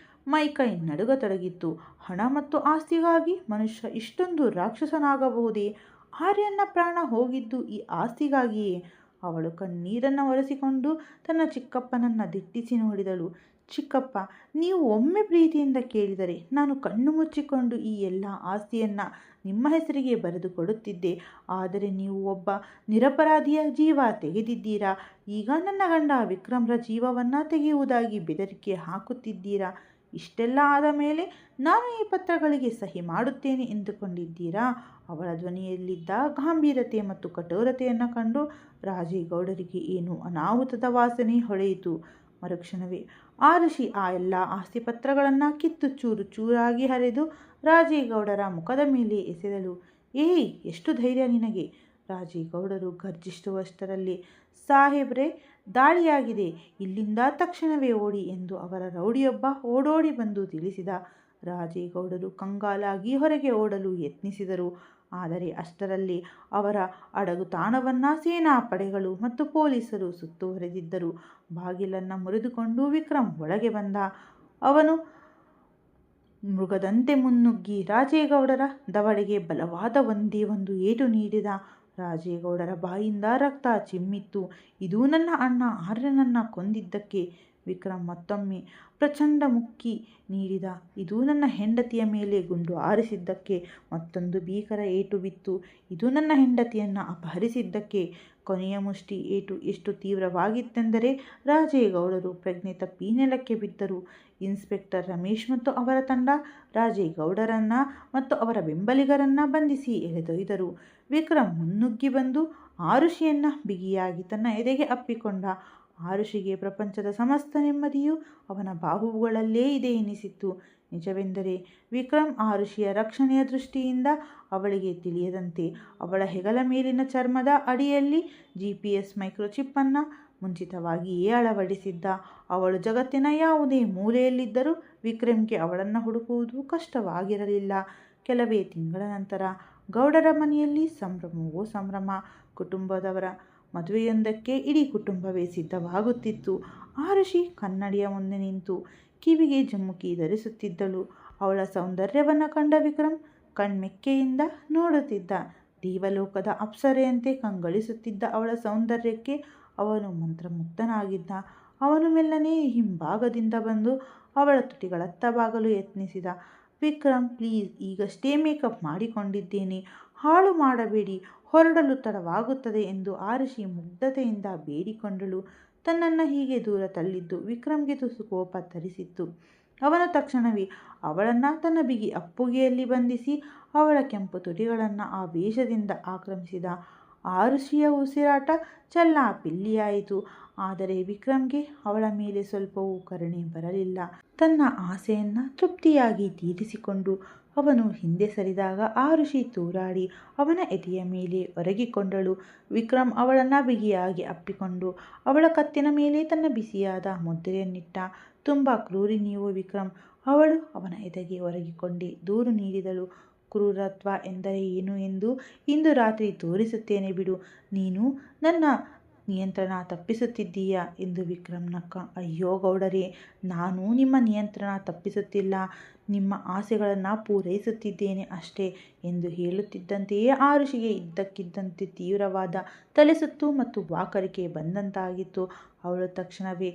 ಮೈಕೈ ನಡುಗತೊಡಗಿತ್ತು. ಹಣ ಮತ್ತು ಆಸ್ತಿಗಾಗಿ ಮನುಷ್ಯ ಇಷ್ಟೊಂದು ರಾಕ್ಷಸನಾಗಬಹುದೇ? ಆರ್ಯನ್ನ ಪ್ರಾಣ ಹೋಗಿದ್ದು ಈ ಆಸ್ತಿಗಾಗಿಯೇ? ಅವಳು ಕಣ್ಣೀರನ್ನು ಒರೆಸಿಕೊಂಡು ತನ್ನ ಚಿಕ್ಕಪ್ಪನನ್ನು ದಿಟ್ಟಿಸಿ ನೋಡಿದಳು. ಚಿಕ್ಕಪ್ಪ, ನೀವು ಒಮ್ಮೆ ಪ್ರೀತಿಯಿಂದ ಕೇಳಿದರೆ ನಾನು ಕಣ್ಣು ಮುಚ್ಚಿಕೊಂಡು ಈ ಎಲ್ಲ ಆಸ್ತಿಯನ್ನು ನಿಮ್ಮ ಹೆಸರಿಗೆ ಬರೆದು ಕೊಡುತ್ತಿದ್ದೆ. ಆದರೆ ನೀವು ಒಬ್ಬ ನಿರಪರಾಧಿಯ ಜೀವ ತೆಗೆದಿದ್ದೀರಾ. ಈಗ ನನ್ನ ಗಂಡ ವಿಕ್ರಮ್ರ ಜೀವವನ್ನು ತೆಗೆಯುವುದಾಗಿ ಬೆದರಿಕೆ ಹಾಕುತ್ತಿದ್ದೀರಾ. ಇಷ್ಟೆಲ್ಲ ಆದ ಮೇಲೆ ನಾನು ಈ ಪತ್ರಗಳಿಗೆ ಸಹಿ ಮಾಡುತ್ತೇನೆ ಎಂದುಕೊಂಡಿದ್ದೀರಾ? ಅವಳ ಧ್ವನಿಯಲ್ಲಿದ್ದ ಗಾಂಭೀರ್ಯತೆ ಮತ್ತು ಕಠೋರತೆಯನ್ನು ಕಂಡು ರಾಜೇಗೌಡರಿಗೆ ಏನು ಅನಾಹುತದ ವಾಸನೆ ಹೊಳೆಯಿತು. ಮರುಕ್ಷಣವೇ ಆರುಷಿ ಆ ಎಲ್ಲ ಆಸ್ತಿ ಪತ್ರಗಳನ್ನು ಕಿತ್ತು ಚೂರು ಚೂರಾಗಿ ಹರಿದು ರಾಜೇಗೌಡರ ಮುಖದ ಮೇಲೆ ಎಸೆದಳು. ಏಯ್, ಎಷ್ಟು ಧೈರ್ಯ ನಿನಗೆ? ರಾಜೇಗೌಡರು ಗರ್ಜಿಸುವಷ್ಟರಲ್ಲಿ ಸಾಹೇಬ್ರೆ, ದಾಳಿಯಾಗಿದೆ, ಇಲ್ಲಿಂದ ತಕ್ಷಣವೇ ಓಡಿ ಎಂದು ಅವರ ರೌಡಿಯೊಬ್ಬ ಓಡೋಡಿ ಬಂದು ತಿಳಿಸಿದ. ರಾಜೇಗೌಡರು ಕಂಗಾಲಾಗಿ ಹೊರಗೆ ಓಡಲು ಯತ್ನಿಸಿದರು. ಆದರೆ ಅಷ್ಟರಲ್ಲಿ ಅವರ ಅಡಗುತಾಣವನ್ನು ಸೇನಾ ಪಡೆಗಳು ಮತ್ತು ಪೊಲೀಸರು ಸುತ್ತುವರೆದಿದ್ದರು. ಬಾಗಿಲನ್ನು ಮುರಿದುಕೊಂಡು ವಿಕ್ರಮ್ ಒಳಗೆ ಬಂದ. ಅವನು ಮೃಗದಂತೆ ಮುನ್ನುಗ್ಗಿ ರಾಜೇಗೌಡರ ದವಡೆಗೆ ಬಲವಾದ ಒಂದೇ ಒಂದು ಏಟು ನೀಡಿದ. ರಾಜೇಗೌಡರ ಬಾಯಿಂದ ರಕ್ತ ಚಿಮ್ಮಿತ್ತು. ಇದು ನನ್ನ ಅಣ್ಣ ಆರ್ಯನನ್ನು ಕೊಂದಿದ್ದಕ್ಕೆ. ವಿಕ್ರಮ್ ಮತ್ತೊಮ್ಮೆ ಪ್ರಚಂಡ ಮುಕ್ಕಿ ನೀಡಿದ. ಇದು ನನ್ನ ಹೆಂಡತಿಯ ಮೇಲೆ ಗುಂಡು ಹಾರಿಸಿದ್ದಕ್ಕೆ. ಮತ್ತೊಂದು ಭೀಕರ ಏಟು ಬಿತ್ತು. ಇದು ನನ್ನ ಹೆಂಡತಿಯನ್ನು ಅಪಹರಿಸಿದ್ದಕ್ಕೆ. ಕೊನೆಯ ಮುಷ್ಟಿ ಏಟು ಎಷ್ಟು ತೀವ್ರವಾಗಿತ್ತೆಂದರೆ ರಾಜೇಗೌಡರು ಪ್ರಜ್ಞೆ ತಪ್ಪಿ ನೆಲಕ್ಕೆ ಬಿದ್ದರು. ಇನ್ಸ್ಪೆಕ್ಟರ್ ರಮೇಶ್ ಮತ್ತು ಅವರ ತಂಡ ರಾಜೇಗೌಡರನ್ನ ಮತ್ತು ಅವರ ಬೆಂಬಲಿಗರನ್ನ ಬಂಧಿಸಿ ಎಳೆದೊಯ್ದರು. ವಿಕ್ರಮ್ ಮುನ್ನುಗ್ಗಿ ಬಂದು ಆರುಷಿಯನ್ನ ಬಿಗಿಯಾಗಿ ತನ್ನ ಎದೆಗೆ ಅಪ್ಪಿಕೊಂಡ. ಆರುಷಿಗೆ ಪ್ರಪಂಚದ ಸಮಸ್ತ ನೆಮ್ಮದಿಯೂ ಅವನ ಬಾಹುಗಳಲ್ಲೇ ಇದೆ ಎನಿಸಿತ್ತು. ನಿಜವೆಂದರೆ ವಿಕ್ರಮ್ ಆರುಷಿಯ ರಕ್ಷಣೆಯ ದೃಷ್ಟಿಯಿಂದ ಅವಳಿಗೆ ತಿಳಿಯದಂತೆ ಅವಳ ಹೆಗಲ ಮೇಲಿನ ಚರ್ಮದ ಅಡಿಯಲ್ಲಿ GPS ಮೈಕ್ರೋಚಿಪ್ ಅನ್ನು ಮುಂಚಿತವಾಗಿಯೇ ಅಳವಡಿಸಿದ್ದ. ಅವಳು ಜಗತ್ತಿನ ಯಾವುದೇ ಮೂಲೆಯಲ್ಲಿದ್ದರೂ ವಿಕ್ರಮ್ಗೆ ಅವಳನ್ನು ಹುಡುಕುವುದು ಕಷ್ಟವಾಗಿರಲಿಲ್ಲ. ಕೆಲವೇ ತಿಂಗಳ ನಂತರ ಗೌಡರ ಮನೆಯಲ್ಲಿ ಸಂಭ್ರಮವೋ ಸಂಭ್ರಮ. ಕುಟುಂಬದವರ ಮದುವೆಯೊಂದಕ್ಕೆ ಇಡೀ ಕುಟುಂಬವೇ ಸಿದ್ಧವಾಗುತ್ತಿತ್ತು. ಆರುಷಿ ಕನ್ನಡಿಯ ಮುಂದೆ ನಿಂತು ಕಿವಿಗೆ ಜುಮುಕಿ ಧರಿಸುತ್ತಿದ್ದಳು. ಅವಳ ಸೌಂದರ್ಯವನ್ನು ಕಂಡ ವಿಕ್ರಮ್ ಕಣ್ಮೆಕ್ಕೆಯಿಂದ ನೋಡುತ್ತಿದ್ದ. ದೇವಲೋಕದ ಅಪ್ಸರೆಯಂತೆ ಕಂಗೊಳಿಸುತ್ತಿದ್ದ ಅವಳ ಸೌಂದರ್ಯಕ್ಕೆ ಅವನು ಮಂತ್ರಮುಗ್ಧನಾಗಿದ್ದ. ಅವನು ಮೆಲ್ಲನೆ ಹಿಂಭಾಗದಿಂದ ಬಂದು ಅವಳ ತುಟಿಗಳತ್ತ ಬಾಗಲು ಯತ್ನಿಸಿದ. ವಿಕ್ರಮ್, ಪ್ಲೀಸ್, ಈಗಷ್ಟೇ ಮೇಕಪ್ ಮಾಡಿಕೊಂಡಿದ್ದೇನೆ, ಹಾಳು ಮಾಡಬೇಡಿ, ಹೊರಡಲು ತಡವಾಗುತ್ತದೆ ಎಂದು ಆರುಷಿ ಮುಗ್ಧತೆಯಿಂದ ಬೇಡಿಕೊಂಡಳು. ತನ್ನನ್ನು ಹೀಗೆ ದೂರ ತಳ್ಳಿದ್ದು ವಿಕ್ರಮ್ಗೆ ತುಸು ಕೋಪ ತರಿಸಿತ್ತು. ಅವನು ತಕ್ಷಣವೇ ಅವಳನ್ನು ತನ್ನ ಬಿಗಿ ಅಪ್ಪುಗೆಯಲ್ಲಿ ಬಂಧಿಸಿ ಅವಳ ಕೆಂಪು ತುಟಿಗಳನ್ನು ಆವೇಶದಿಂದ ಆಕ್ರಮಿಸಿದ. ಆರುಷಿಯ ಉಸಿರಾಟ ಚೆಲ್ಲಾಪಿಲ್ಲಿಯಾಯಿತು. ಆದರೆ ವಿಕ್ರಮ್ಗೆ ಅವಳ ಮೇಲೆ ಸ್ವಲ್ಪವೂ ಕರುಣೆ ಬರಲಿಲ್ಲ. ತನ್ನ ಆಸೆಯನ್ನು ತೃಪ್ತಿಯಾಗಿ ತೀರಿಸಿಕೊಂಡು ಅವನು ಹಿಂದೆ ಸರಿದಾಗ ಆರುಷಿ ತೂರಾಡಿ ಅವನ ಎದೆಯ ಮೇಲೆ ಒರಗಿಕೊಂಡಳು. ವಿಕ್ರಮ್ ಅವಳನ್ನು ಬಿಗಿಯಾಗಿ ಅಪ್ಪಿಕೊಂಡು ಅವಳ ಕತ್ತಿನ ಮೇಲೆ ತನ್ನ ಬಿಸಿಯಾದ ಮುದ್ರೆಯನ್ನಿಟ್ಟ. ತುಂಬ ಕ್ರೂರಿ ನೀವು ವಿಕ್ರಮ್, ಅವಳು ಅವನ ಎದೆಗೆ ಒರಗಿಕೊಂಡೇ ದೂರು ನೀಡಿದಳು. ಕ್ರೂರತ್ವ ಎಂದರೆ ಏನು ಎಂದು ಇಂದು ರಾತ್ರಿ ತೋರಿಸುತ್ತೇನೆ ಬಿಡು. ನೀನು ನನ್ನ ನಿಯಂತ್ರಣ ತಪ್ಪಿಸುತ್ತಿದ್ದೀಯಾ ಎಂದು ವಿಕ್ರಮ್ ನಕ್ಕ. ಅಯ್ಯೋ ಗೌಡರೇ, ನಾನು ನಿಮ್ಮ ನಿಯಂತ್ರಣ ತಪ್ಪಿಸುತ್ತಿಲ್ಲ, ನಿಮ್ಮ ಆಸೆಗಳನ್ನು ಪೂರೈಸುತ್ತಿದ್ದೇನೆ ಅಷ್ಟೇ ಎಂದು ಹೇಳುತ್ತಿದ್ದಂತೆಯೇ ಆರುಷಿಗೆ ಇದ್ದಕ್ಕಿದ್ದಂತೆ ತೀವ್ರವಾದ ತಲೆಸುತ್ತು ಮತ್ತು ವಾಕರಿಕೆ ಬಂದಂತಾಗಿತ್ತು. ಅವಳು ತಕ್ಷಣವೇ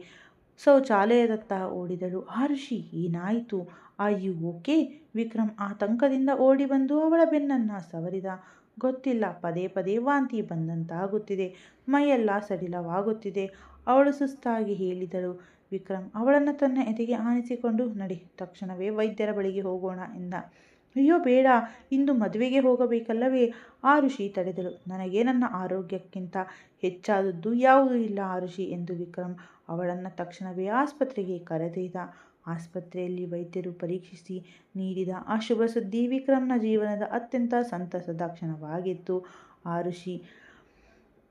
ಶೌಚಾಲಯದತ್ತ ಓಡಿದಳು. ಆರುಷಿ, ಏನಾಯಿತು? Are you okay? ವಿಕ್ರಮ್ ಆತಂಕದಿಂದ ಓಡಿ ಬಂದು ಅವಳ ಬೆನ್ನನ್ನು ಸವರಿದ. ಗೊತ್ತಿಲ್ಲ, ಪದೇ ಪದೇ ವಾಂತಿ ಬಂದಂತಾಗುತ್ತಿದೆ, ಮೈಯೆಲ್ಲ ಸಡಿಲವಾಗುತ್ತಿದೆ, ಅವಳು ಸುಸ್ತಾಗಿ ಹೇಳಿದಳು. ವಿಕ್ರಮ್ ಅವಳನ್ನು ತನ್ನ ಎದೆಗೆ ಆನಿಸಿಕೊಂಡು, ನಡಿ, ತಕ್ಷಣವೇ ವೈದ್ಯರ ಬಳಿಗೆ ಹೋಗೋಣ ಎಂದ. ಅಯ್ಯೋ ಬೇಡ, ಇಂದು ಮದುವೆಗೆ ಹೋಗಬೇಕಲ್ಲವೇ? ಆರುಷಿ ತಡೆದಳು. ನನಗೆ ನನ್ನ ಆರೋಗ್ಯಕ್ಕಿಂತ ಹೆಚ್ಚಾದದ್ದು ಯಾವುದೂ ಇಲ್ಲ ಆರುಷಿ ಎಂದು ವಿಕ್ರಮ್ ಅವಳನ್ನು ತಕ್ಷಣವೇ ಆಸ್ಪತ್ರೆಗೆ ಕರೆದೊಯ್ದ. ಆಸ್ಪತ್ರೆಯಲ್ಲಿ ವೈದ್ಯರು ಪರೀಕ್ಷಿಸಿ ನೀಡಿದ ಆ ಶುಭ ಸುದ್ದಿ ವಿಕ್ರಮ್ನ ಜೀವನದ ಅತ್ಯಂತ ಸಂತಸದ ಕ್ಷಣವಾಗಿತ್ತು. ಆರುಷಿ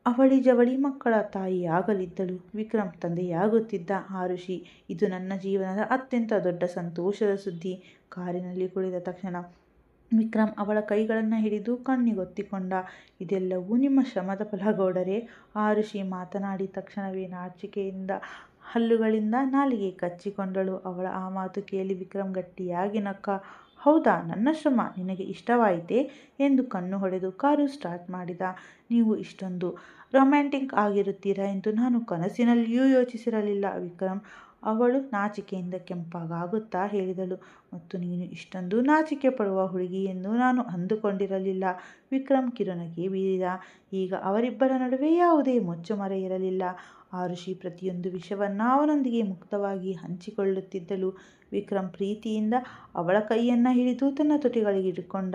ಅವಳಿ ಜವಳಿ ಮಕ್ಕಳ ತಾಯಿಯಾಗಲಿದ್ದಳು. ವಿಕ್ರಮ್ ತಂದೆಯಾಗುತ್ತಿದ್ದ. ಆರುಷಿ, ಇದು ನನ್ನ ಜೀವನದ ಅತ್ಯಂತ ದೊಡ್ಡ ಸಂತೋಷದ ಸುದ್ದಿ. ಕಾರಿನಲ್ಲಿ ಕುಳಿತ ತಕ್ಷಣ ವಿಕ್ರಮ್ ಅವಳ ಕೈಗಳನ್ನು ಹಿಡಿದು ಕಣ್ಣಿಗೊತ್ತಿಕೊಂಡ. ಇದೆಲ್ಲವೂ ನಿಮ್ಮ ಶ್ರಮದ ಫಲ ಗೌಡರೇ. ಆರುಷಿ ಮಾತನಾಡಿ ತಕ್ಷಣವೇ ನಾಚಿಕೆಯಿಂದ ಹಲ್ಲುಗಳಿಂದ ನಾಲಿಗೆ ಕಚ್ಚಿಕೊಂಡಳು. ಅವಳ ಆ ಮಾತು ಕೇಳಿ ವಿಕ್ರಮ್ ಗಟ್ಟಿಯಾಗಿ ನಕ್ಕ. ಹೌದಾ, ನನ್ನ ಶ್ರಮ ನಿನಗೆ ಇಷ್ಟವಾಯಿತೇ ಎಂದು ಕಣ್ಣು ಹೊಡೆದು ಕಾರು ಸ್ಟಾರ್ಟ್ ಮಾಡಿದ. ನೀವು ಇಷ್ಟೊಂದು ರೊಮ್ಯಾಂಟಿಕ್ ಆಗಿರುತ್ತೀರಾ ಎಂದು ನಾನು ಕನಸಿನಲ್ಲಿಯೂ ಯೋಚಿಸಿರಲಿಲ್ಲ ವಿಕ್ರಮ್, ಅವಳು ನಾಚಿಕೆಯಿಂದ ಕೆಂಪಗಾಗುತ್ತಾ ಹೇಳಿದಳು. ಮತ್ತು ನೀನು ಇಷ್ಟೊಂದು ನಾಚಿಕೆ ಪಡುವ ಹುಡುಗಿ ಎಂದು ನಾನು ಅಂದುಕೊಂಡಿರಲಿಲ್ಲ. ವಿಕ್ರಮ್ ಕಿರುನಗೆ ಬೀರಿದ. ಈಗ ಅವರಿಬ್ಬರ ನಡುವೆ ಯಾವುದೇ ಮುಚ್ಚುಮರೆ ಇರಲಿಲ್ಲ. ಆರುಷಿ ಪ್ರತಿಯೊಂದು ವಿಷಯವನ್ನು ಅವನೊಂದಿಗೆ ಮುಕ್ತವಾಗಿ ಹಂಚಿಕೊಳ್ಳುತ್ತಿದ್ದಳು. ವಿಕ್ರಮ್ ಪ್ರೀತಿಯಿಂದ ಅವಳ ಕೈಯನ್ನು ಹಿಡಿದು ತನ್ನ ತುಟಿಗಳಿಗಿಟ್ಟುಕೊಂಡ.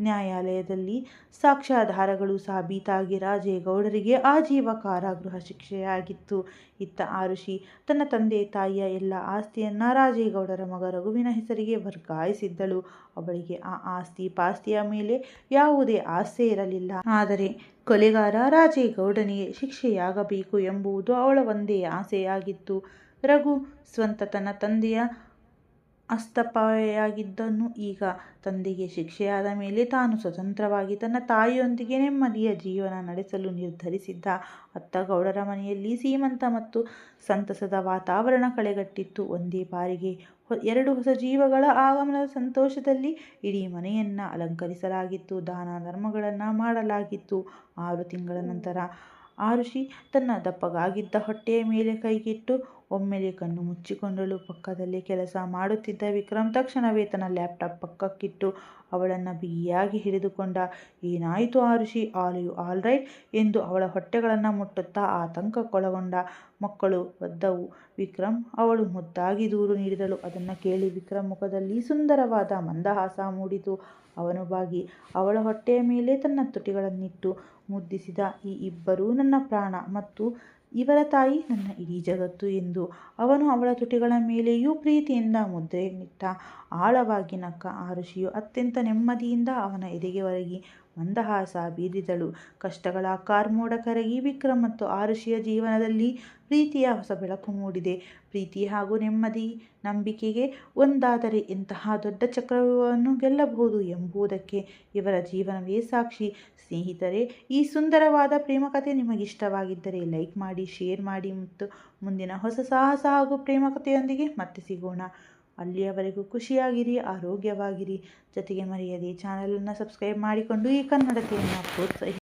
ನ್ಯಾಯಾಲಯದಲ್ಲಿ ಸಾಕ್ಷ್ಯಾಧಾರಗಳು ಸಾಬೀತಾಗಿ ರಾಜೇಗೌಡರಿಗೆ ಆಜೀವ ಕಾರಾಗೃಹ ಶಿಕ್ಷೆಯಾಗಿತ್ತು. ಇತ್ತ ಆರುಷಿ ತನ್ನ ತಂದೆ ತಾಯಿಯ ಎಲ್ಲ ಆಸ್ತಿಯನ್ನು ರಾಜೇಗೌಡರ ಮಗ ರಘುವಿನ ಹೆಸರಿಗೆ ವರ್ಗಾಯಿಸಿದ್ದಳು. ಅವಳಿಗೆ ಆ ಆಸ್ತಿ ಪಾಸ್ತಿಯ ಮೇಲೆ ಯಾವುದೇ ಆಸೆ ಇರಲಿಲ್ಲ. ಆದರೆ ಕೊಲೆಗಾರ ರಾಜೇಗೌಡನಿಗೆ ಶಿಕ್ಷೆಯಾಗಬೇಕು ಎಂಬುದು ಅವಳ ಒಂದೇ ಆಸೆಯಾಗಿತ್ತು. ರಘು ಸ್ವಂತ ತನ್ನ ತಂದೆಯ ಅಸ್ತಪಾಯಾಗಿದ್ದನು. ಈಗ ತಂದೆಗೆ ಶಿಕ್ಷೆಯಾದ ಮೇಲೆ ತಾನು ಸ್ವತಂತ್ರವಾಗಿ ತನ್ನ ತಾಯಿಯೊಂದಿಗೆ ನೆಮ್ಮದಿಯ ಜೀವನ ನಡೆಸಲು ನಿರ್ಧರಿಸಿದ್ದ. ಅತ್ತ ಗೌಡರ ಮನೆಯಲ್ಲಿ ಸೀಮಂತ ಮತ್ತು ಸಂತಸದ ವಾತಾವರಣ ಕಳೆಗಟ್ಟಿತ್ತು. ಒಂದೇ ಬಾರಿಗೆ 2 ಹೊಸ ಜೀವಗಳ ಆಗಮನದ ಸಂತೋಷದಲ್ಲಿ ಇಡೀ ಮನೆಯನ್ನು ಅಲಂಕರಿಸಲಾಗಿತ್ತು. ದಾನ ಧರ್ಮಗಳನ್ನು ಮಾಡಲಾಗಿತ್ತು. 6 ತಿಂಗಳ ನಂತರ ಆರುಷಿ ತನ್ನ ದಪ್ಪಗಾಗಿದ್ದ ಹೊಟ್ಟೆಯ ಮೇಲೆ ಕೈಗಿಟ್ಟು ಒಮ್ಮೆಲೆ ಕಣ್ಣು ಮುಚ್ಚಿಕೊಂಡಳು. ಪಕ್ಕದಲ್ಲೇ ಕೆಲಸ ಮಾಡುತ್ತಿದ್ದ ವಿಕ್ರಮ್ ತಕ್ಷಣವೇ ತನ್ನ ಲ್ಯಾಪ್ಟಾಪ್ ಪಕ್ಕಕ್ಕಿಟ್ಟು ಅವಳನ್ನು ಬಿಗಿಯಾಗಿ ಹಿಡಿದುಕೊಂಡ. ಏನಾಯಿತು Arushi, all you all right ಎಂದು ಅವಳ ಹೊಟ್ಟೆಗಳನ್ನು ಮುಟ್ಟುತ್ತಾ ಆತಂಕಕ್ಕೊಳಗೊಂಡ. ಮಕ್ಕಳು ಒದ್ದವು ವಿಕ್ರಮ್, ಅವಳು ಮುದ್ದಾಗಿ ದೂರು ನೀಡಿದಳು. ಅದನ್ನು ಕೇಳಿ ವಿಕ್ರಮ್ ಮುಖದಲ್ಲಿ ಸುಂದರವಾದ ಮಂದಹಾಸ ಮೂಡಿತು. ಅವನು ಬಾಗಿ ಅವಳ ಹೊಟ್ಟೆಯ ಮೇಲೆ ತನ್ನ ತುಟಿಗಳನ್ನಿಟ್ಟು ಮುದ್ದಿಸಿದ. ಈ ಇಬ್ಬರೂ ನನ್ನ ಪ್ರಾಣ ಮತ್ತು ಇವರ ತಾಯಿ ನನ್ನ ಇಡೀ ಜಗತ್ತು ಎಂದು ಅವನು ಅವಳ ತುಟಿಗಳ ಮೇಲೆಯೂ ಪ್ರೀತಿಯಿಂದ ಮುದ್ರೆಯನ್ನಿಟ್ಟ. ಆಳವಾಗಿ ನಕ್ಕ ಆರುಷಿಯು ಅತ್ಯಂತ ನೆಮ್ಮದಿಯಿಂದ ಅವನ ಎದೆಗೆ ಒರಗಿ ಮಂದಹಾಸ ಬೀರಿದಳು. ಕಷ್ಟಗಳ ಕಾರ್ಮೋಡ ಕರಗಿ ವಿಕ್ರಮ್ ಮತ್ತು ಆರುಷಿಯ ಜೀವನದಲ್ಲಿ ಪ್ರೀತಿಯ ಹೊಸ ಬೆಳಕು ಮೂಡಿದೆ. ಪ್ರೀತಿ ಹಾಗೂ ನೆಮ್ಮದಿ ನಂಬಿಕೆಗೆ ಒಂದಾದರೆ ಎಂತಹ ದೊಡ್ಡ ಚಕ್ರವ್ಯೂಹವನ್ನು ಗೆಲ್ಲಬಹುದು ಎಂಬುದಕ್ಕೆ ಇವರ ಜೀವನವೇ ಸಾಕ್ಷಿ. ಸ್ನೇಹಿತರೆ, ಈ ಸುಂದರವಾದ ಪ್ರೇಮಕಥೆ ನಿಮಗಿಷ್ಟವಾಗಿದ್ದರೆ ಲೈಕ್ ಮಾಡಿ, ಶೇರ್ ಮಾಡಿ ಮತ್ತು ಮುಂದಿನ ಹೊಸ ಸಾಹಸ ಹಾಗೂ ಪ್ರೇಮಕಥೆಯೊಂದಿಗೆ ಮತ್ತೆ ಸಿಗೋಣ. ಅಲ್ಲಿಯವರೆಗೂ ಖುಷಿಯಾಗಿರಿ, ಆರೋಗ್ಯವಾಗಿರಿ. ಜೊತೆಗೆ ಮರೆಯದೆ ಚಾನಲನ್ನು ಸಬ್ಸ್ಕ್ರೈಬ್ ಮಾಡಿಕೊಂಡು ಈ ಕನ್ನಡತೆಯನ್ನು ಪ್ರೋತ್ಸಾಹಿಸಿ.